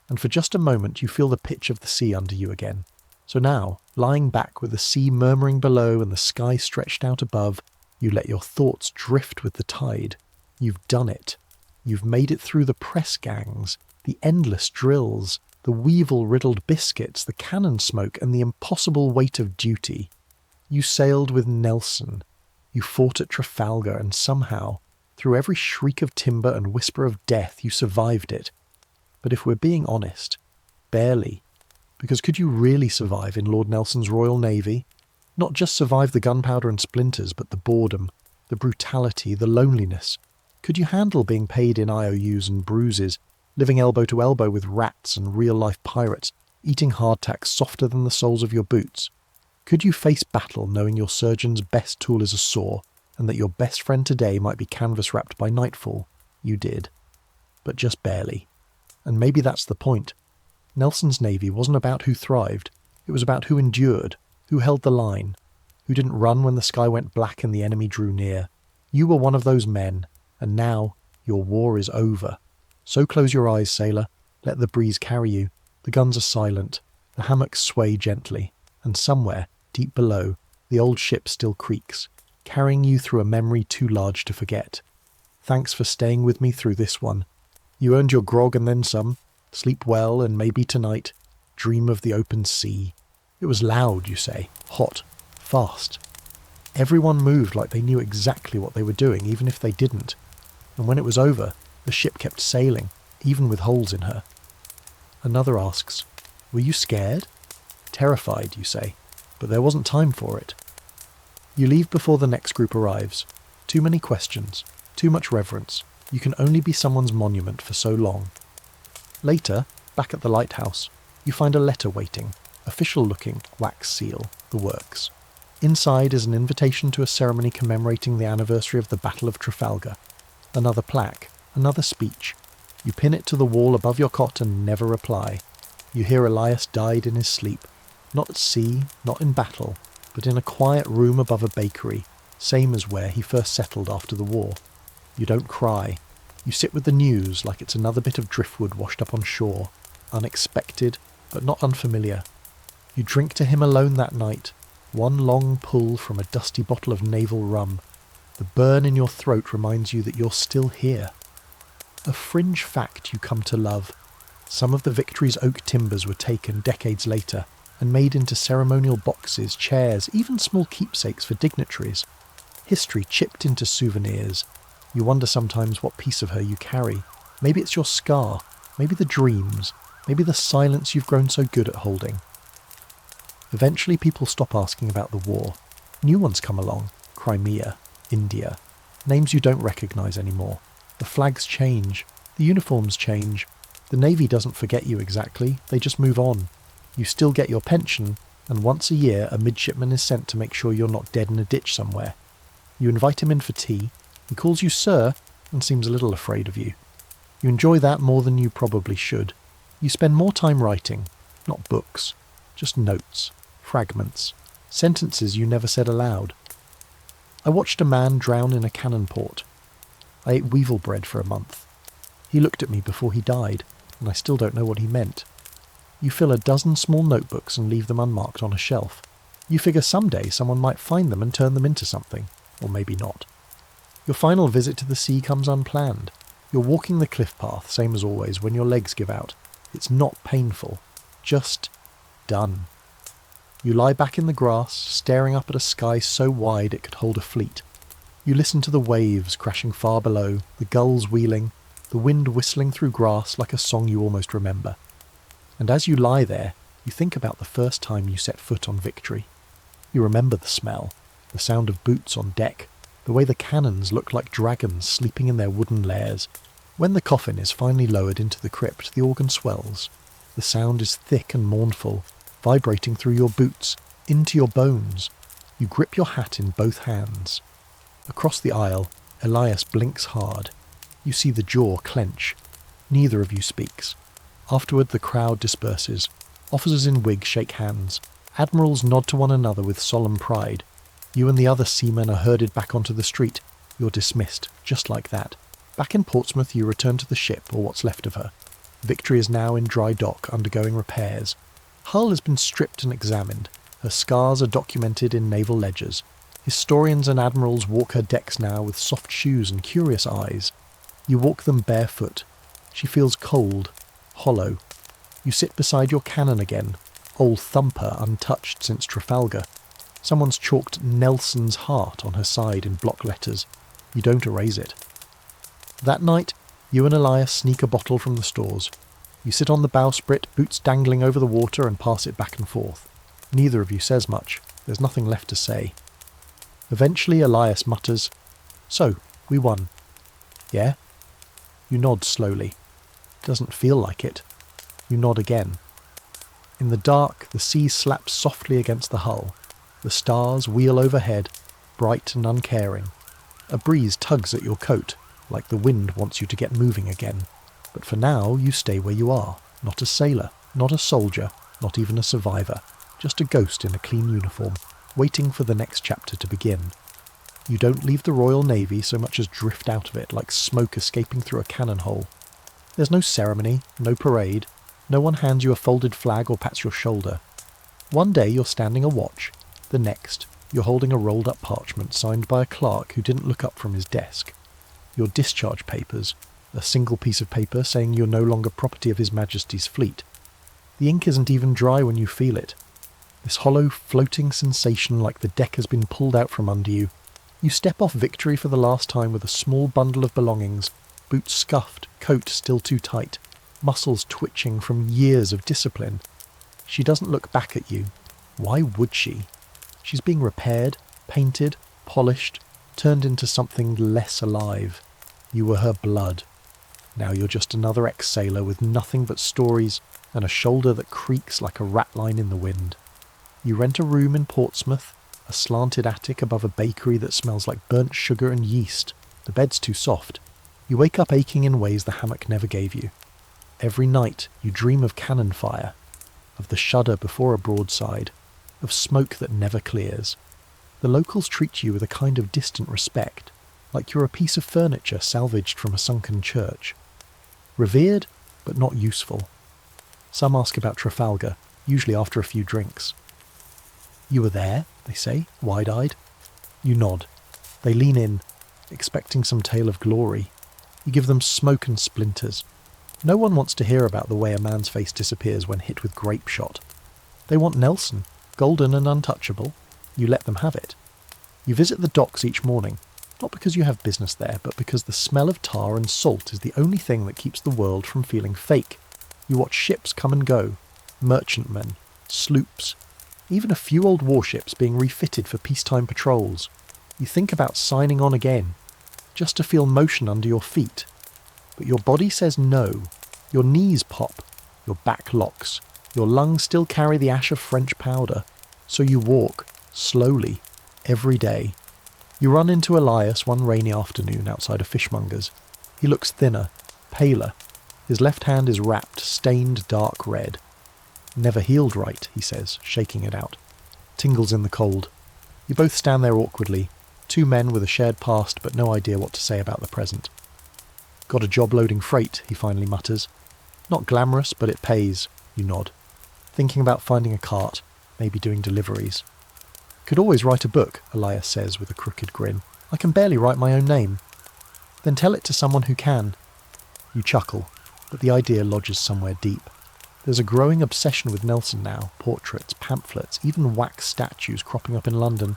and for just a moment you feel the pitch of the sea under you again. So now, lying back with the sea murmuring below and the sky stretched out above, you let your thoughts drift with the tide. You've done it. You've made it through the press gangs, the endless drills, the weevil-riddled biscuits, the cannon smoke, and the impossible weight of duty. You sailed with Nelson. You fought at Trafalgar, and somehow, through every shriek of timber and whisper of death, you survived it. But if we're being honest, barely. Because could you really survive in Lord Nelson's Royal Navy? Not just survive the gunpowder and splinters, but the boredom, the brutality, the loneliness. Could you handle being paid in IOUs and bruises, living elbow to elbow with rats and real-life pirates, eating hardtack softer than the soles of your boots? Could you face battle knowing your surgeon's best tool is a saw, and that your best friend today might be canvas-wrapped by nightfall? You did. But just barely. And maybe that's the point. Nelson's navy wasn't about who thrived, it was about who endured, who held the line, who didn't run when the sky went black and the enemy drew near. You were one of those men, and now your war is over. So close your eyes, sailor, let the breeze carry you. The guns are silent, the hammocks sway gently, and somewhere, deep below, the old ship still creaks, carrying you through a memory too large to forget. Thanks for staying with me through this one. You earned your grog and then some. Sleep well, and maybe tonight, dream of the open sea. It was loud, you say, hot, fast. Everyone moved like they knew exactly what they were doing, even if they didn't. And when it was over, the ship kept sailing, even with holes in her. Another asks, were you scared? Terrified, you say, but there wasn't time for it. You leave before the next group arrives. Too many questions, too much reverence. You can only be someone's monument for so long. Later, back at the lighthouse, You find a letter waiting, official-looking wax seal, the works. Inside is an invitation to a ceremony commemorating the anniversary of the Battle of Trafalgar. Another plaque, another speech. You pin it to the wall above your cot and never reply. You hear Elias died in his sleep, not at sea, not in battle, but in a quiet room above a bakery, same as where he first settled after the war. You don't cry. You sit with the news like it's another bit of driftwood washed up on shore, unexpected, but not unfamiliar. You drink to him alone that night, one long pull from a dusty bottle of naval rum. The burn in your throat reminds you that you're still here. A fringe fact you come to love. Some of the Victory's oak timbers were taken decades later and made into ceremonial boxes, chairs, even small keepsakes for dignitaries. History chipped into souvenirs. You wonder sometimes what piece of her you carry. Maybe it's your scar, maybe the dreams, maybe the silence you've grown so good at holding. Eventually people stop asking about the war. New ones come along. Crimea, India. Names you don't recognise anymore. The flags change. The uniforms change. The Navy doesn't forget you exactly. They just move on. You still get your pension, and once a year a midshipman is sent to make sure you're not dead in a ditch somewhere. You invite him in for tea. He calls you sir and seems a little afraid of you. You enjoy that more than you probably should. You spend more time writing. Not books. Just notes. Fragments. Sentences you never said aloud. I watched a man drown in a cannon port. I ate weevil bread for a month. He looked at me before he died, and I still don't know what he meant. You fill a dozen small notebooks and leave them unmarked on a shelf. You figure someday someone might find them and turn them into something, or maybe not. Your final visit to the sea comes unplanned. You're walking the cliff path, same as always, when your legs give out. It's not painful. Just done. You lie back in the grass, staring up at a sky so wide it could hold a fleet. You listen to the waves crashing far below, the gulls wheeling, the wind whistling through grass like a song you almost remember. And as you lie there, you think about the first time you set foot on Victory. You remember the smell, the sound of boots on deck, the way the cannons look like dragons sleeping in their wooden lairs. When the coffin is finally lowered into the crypt, the organ swells. The sound is thick and mournful, vibrating through your boots, into your bones. You grip your hat in both hands. Across the aisle, Elias blinks hard. You see the jaw clench. Neither of you speaks. Afterward the crowd disperses. Officers in wigs shake hands. Admirals nod to one another with solemn pride. You and the other seamen are herded back onto the street. You're dismissed, just like that. Back in Portsmouth you return to the ship, or what's left of her. Victory is now in dry dock, undergoing repairs. Hull has been stripped and examined. Her scars are documented in naval ledgers. Historians and admirals walk her decks now with soft shoes and curious eyes. You walk them barefoot. She feels cold, hollow. You sit beside your cannon again, old Thumper untouched since Trafalgar. Someone's chalked Nelson's heart on her side in block letters. You don't erase it. That night, you and Elias sneak a bottle from the stores. You sit on the bowsprit, boots dangling over the water, and pass it back and forth. Neither of you says much. There's nothing left to say. Eventually Elias mutters, "So, we won." "Yeah?" You nod slowly. Doesn't feel like it. You nod again. In the dark, the sea slaps softly against the hull. The stars wheel overhead, bright and uncaring. A breeze tugs at your coat, like the wind wants you to get moving again. But for now, you stay where you are. Not a sailor, not a soldier, not even a survivor. Just a ghost in a clean uniform, waiting for the next chapter to begin. You don't leave the Royal Navy so much as drift out of it like smoke escaping through a cannon hole. There's no ceremony, no parade. No one hands you a folded flag or pats your shoulder. One day you're standing a watch. The next, you're holding a rolled-up parchment signed by a clerk who didn't look up from his desk. Your discharge papers, a single piece of paper saying you're no longer property of His Majesty's fleet. The ink isn't even dry when you feel it. This hollow, floating sensation like the deck has been pulled out from under you. You step off Victory for the last time with a small bundle of belongings, boots scuffed, coat still too tight, muscles twitching from years of discipline. She doesn't look back at you. Why would she? She's being repaired, painted, polished, turned into something less alive. You were her blood. Now you're just another ex-sailor with nothing but stories, and a shoulder that creaks like a ratline in the wind. You rent a room in Portsmouth, a slanted attic above a bakery that smells like burnt sugar and yeast. The bed's too soft. You wake up aching in ways the hammock never gave you. Every night you dream of cannon fire, of the shudder before a broadside, of smoke that never clears. The locals treat you with a kind of distant respect, like you're a piece of furniture salvaged from a sunken church. Revered, but not useful. Some ask about Trafalgar, usually after a few drinks. "You were there?" they say, wide-eyed. You nod. They lean in, expecting some tale of glory. You give them smoke and splinters. No one wants to hear about the way a man's face disappears when hit with grape shot. They want Nelson, golden and untouchable. You let them have it. You visit the docks each morning, not because you have business there, but because the smell of tar and salt is the only thing that keeps the world from feeling fake. You watch ships come and go, merchantmen, sloops, even a few old warships being refitted for peacetime patrols. You think about signing on again, just to feel motion under your feet. But your body says no. Your knees pop, your back locks, your lungs still carry the ash of French powder. So you walk, slowly, every day. You run into Elias one rainy afternoon outside a fishmonger's. He looks thinner, paler. His left hand is wrapped, stained dark red. "Never healed right," he says, shaking it out. Tingles in the cold. You both stand there awkwardly, two men with a shared past but no idea what to say about the present. "Got a job loading freight," he finally mutters. "Not glamorous, but it pays," you nod. Thinking about finding a cart, maybe doing deliveries. "Could always write a book," Elias says with a crooked grin. "I can barely write my own name." "Then tell it to someone who can." You chuckle, but the idea lodges somewhere deep. There's a growing obsession with Nelson now, portraits, pamphlets, even wax statues cropping up in London.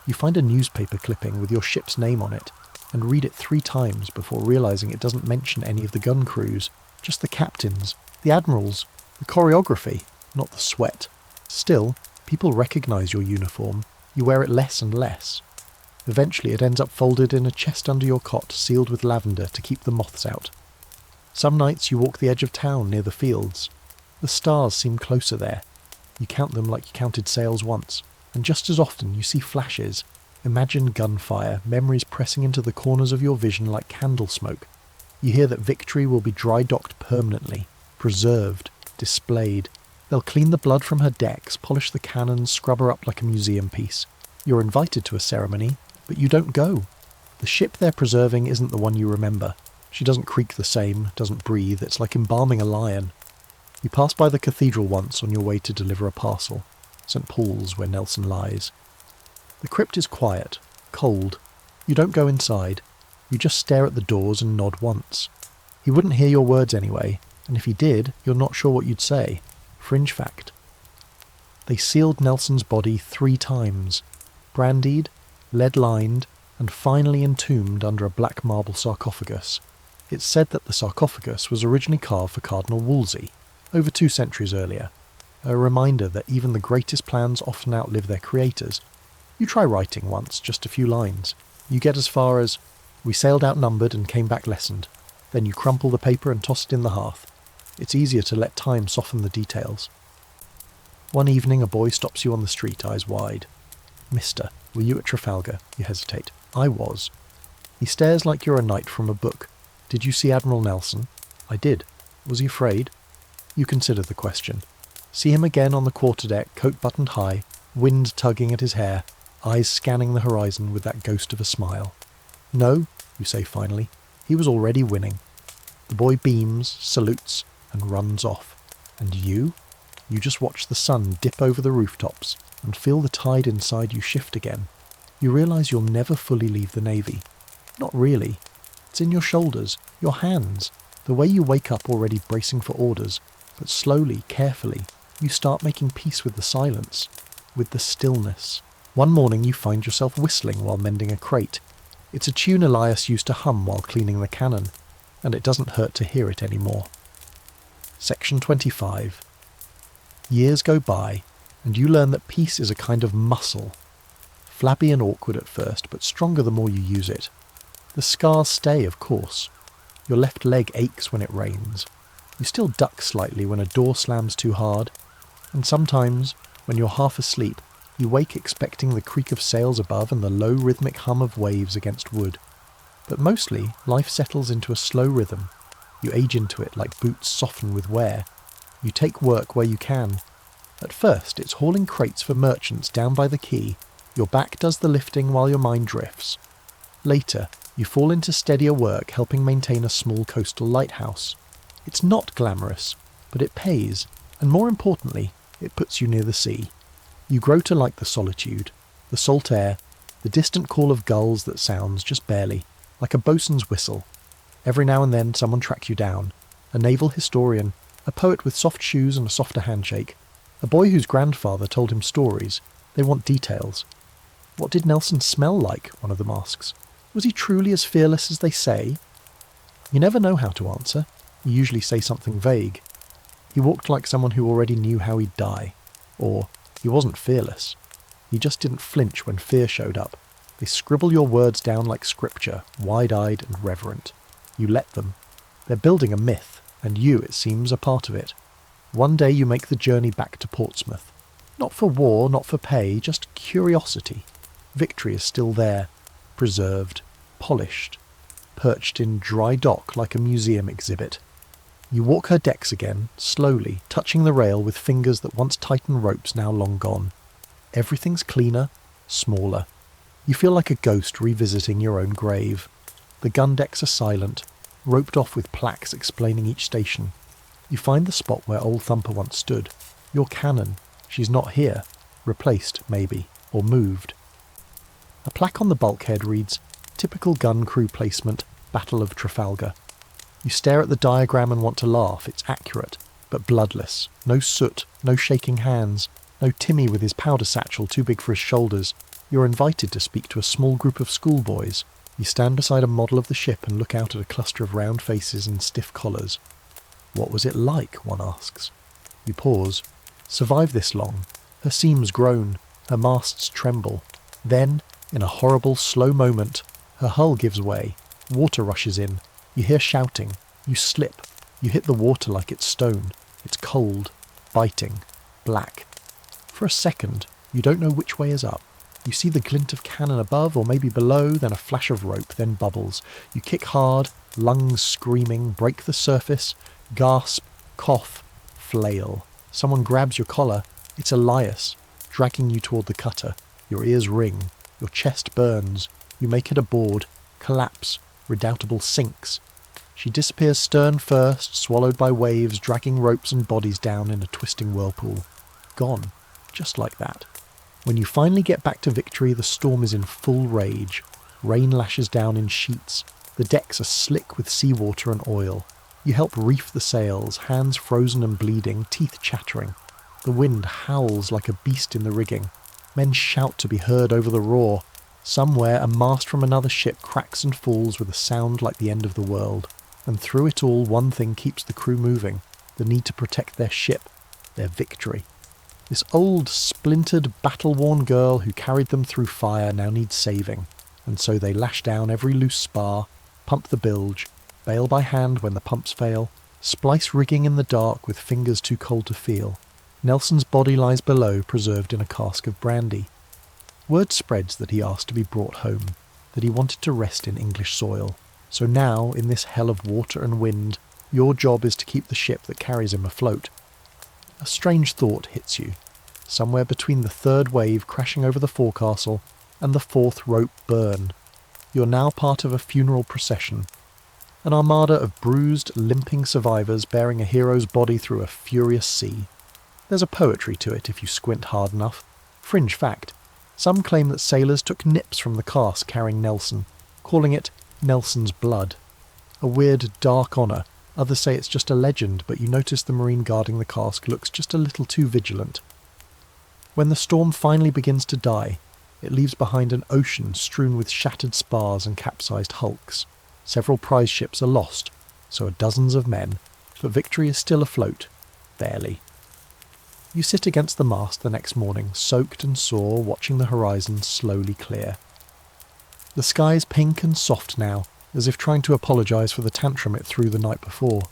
You find a newspaper clipping with your ship's name on it, and read it 3 times before realising it doesn't mention any of the gun crews, just the captains, the admirals, the choreography, not the sweat. Still, people recognise your uniform. You wear it less and less. Eventually it ends up folded in a chest under your cot, sealed with lavender to keep the moths out. Some nights you walk the edge of town near the fields. The stars seem closer there. You count them like you counted sails once, and just as often you see flashes, imagined gunfire, memories pressing into the corners of your vision like candle smoke. You hear that Victory will be dry-docked permanently, preserved, displayed. They'll clean the blood from her decks, polish the cannons, scrub her up like a museum piece. You're invited to a ceremony, but you don't go. The ship they're preserving isn't the one you remember. She doesn't creak the same, doesn't breathe. It's like embalming a lion. You pass by the cathedral once on your way to deliver a parcel. St. Paul's, where Nelson lies. The crypt is quiet, cold. You don't go inside. You just stare at the doors and nod once. He wouldn't hear your words anyway, and if he did, you're not sure what you'd say. Fringe fact. They sealed Nelson's body 3 times. Brandied, lead-lined, and finally entombed under a black marble sarcophagus. It's said that the sarcophagus was originally carved for Cardinal Wolsey, over 2 centuries earlier. A reminder that even the greatest plans often outlive their creators. You try writing once, just a few lines. You get as far as, "We sailed outnumbered and came back lessened." Then you crumple the paper and toss it in the hearth. It's easier to let time soften the details. One evening a boy stops you on the street, eyes wide. "Mister, were you at Trafalgar?" You hesitate. "I was." He stares like you're a knight from a book. "Did you see Admiral Nelson?" "I did." "Was he afraid?" You consider the question. See him again on the quarterdeck, coat buttoned high, wind tugging at his hair, eyes scanning the horizon with that ghost of a smile. "No," you say finally. He was already winning. The boy beams, salutes, and runs off. And you? You just watch the sun dip over the rooftops and feel the tide inside you shift again. You realise you'll never fully leave the Navy. Not really. It's in your shoulders, your hands, the way you wake up already bracing for orders, but slowly, carefully, you start making peace with the silence, with the stillness. One morning you find yourself whistling while mending a crate. It's a tune Elias used to hum while cleaning the cannon, and it doesn't hurt to hear it anymore. Section 25. Years go by, and you learn that peace is a kind of muscle. Flabby and awkward at first, but stronger the more you use it. The scars stay, of course. Your left leg aches when it rains. You still duck slightly when a door slams too hard, and sometimes, when you're half asleep, you wake expecting the creak of sails above and the low rhythmic hum of waves against wood. But mostly, life settles into a slow rhythm. You age into it like boots soften with wear. You take work where you can. At first, it's hauling crates for merchants down by the quay. Your back does the lifting while your mind drifts. Later, you fall into steadier work helping maintain a small coastal lighthouse. It's not glamorous, but it pays, and more importantly, it puts you near the sea. You grow to like the solitude, the salt air, the distant call of gulls that sounds just barely, like a bosun's whistle. Every now and then someone tracks you down, a naval historian, a poet with soft shoes and a softer handshake, a boy whose grandfather told him stories. They want details. What did Nelson smell like? One of them asks. Was he truly as fearless as they say? You never know how to answer. You usually say something vague. He walked like someone who already knew how he'd die. Or, he wasn't fearless. He just didn't flinch when fear showed up. They scribble your words down like scripture, wide-eyed and reverent. You let them. They're building a myth, and you, it seems, are part of it. One day you make the journey back to Portsmouth. Not for war, not for pay, just curiosity. Victory is still there, preserved, polished, perched in dry dock like a museum exhibit. You walk her decks again, slowly, touching the rail with fingers that once tightened ropes now long gone. Everything's cleaner, smaller. You feel like a ghost revisiting your own grave. The gun decks are silent, roped off with plaques explaining each station. You find the spot where old Thumper once stood. Your cannon. She's not here. Replaced, maybe, or moved. A plaque on the bulkhead reads, "Typical gun crew placement, Battle of Trafalgar." You stare at the diagram and want to laugh. It's accurate, but bloodless. No soot, no shaking hands, no Timmy with his powder satchel too big for his shoulders. You're invited to speak to a small group of schoolboys. You stand beside a model of the ship and look out at a cluster of round faces and stiff collars. What was it like? One asks. You pause. Survive this long. Her seams groan, her masts tremble. Then, in a horrible, slow moment, her hull gives way. Water rushes in. You hear shouting. You slip. You hit the water like it's stone. It's cold, biting, black. For a second, you don't know which way is up. You see the glint of cannon above or maybe below, then a flash of rope, then bubbles. You kick hard, lungs screaming, break the surface, gasp, cough, flail. Someone grabs your collar. It's Elias, dragging you toward the cutter. Your ears ring. Your chest burns. You make it aboard. Collapse. Redoubtable sinks. She disappears stern first, swallowed by waves, dragging ropes and bodies down in a twisting whirlpool. Gone. Just like that. When you finally get back to Victory, the storm is in full rage. Rain lashes down in sheets. The decks are slick with seawater and oil. You help reef the sails, hands frozen and bleeding, teeth chattering. The wind howls like a beast in the rigging. Men shout to be heard over the roar. Somewhere a mast from another ship cracks and falls with a sound like the end of the world. And through it all, one thing keeps the crew moving. The need to protect their ship, their Victory. This old, splintered, battle-worn girl who carried them through fire now needs saving. And so they lash down every loose spar, pump the bilge, bail by hand when the pumps fail, splice rigging in the dark with fingers too cold to feel. Nelson's body lies below, preserved in a cask of brandy. Word spreads that he asked to be brought home, that he wanted to rest in English soil. So now, in this hell of water and wind, your job is to keep the ship that carries him afloat. A strange thought hits you, somewhere between the third wave crashing over the forecastle and the fourth rope burn. You're now part of a funeral procession, an armada of bruised, limping survivors bearing a hero's body through a furious sea. There's a poetry to it if you squint hard enough. Fringe fact. Some claim that sailors took nips from the cask carrying Nelson, calling it Nelson's blood. A weird, dark honour. Others say it's just a legend, but you notice the marine guarding the cask looks just a little too vigilant. When the storm finally begins to die, it leaves behind an ocean strewn with shattered spars and capsized hulks. Several prize ships are lost, so are dozens of men, but Victory is still afloat. Barely. You sit against the mast the next morning, soaked and sore, watching the horizon slowly clear. The sky's pink and soft now, as if trying to apologise for the tantrum it threw the night before.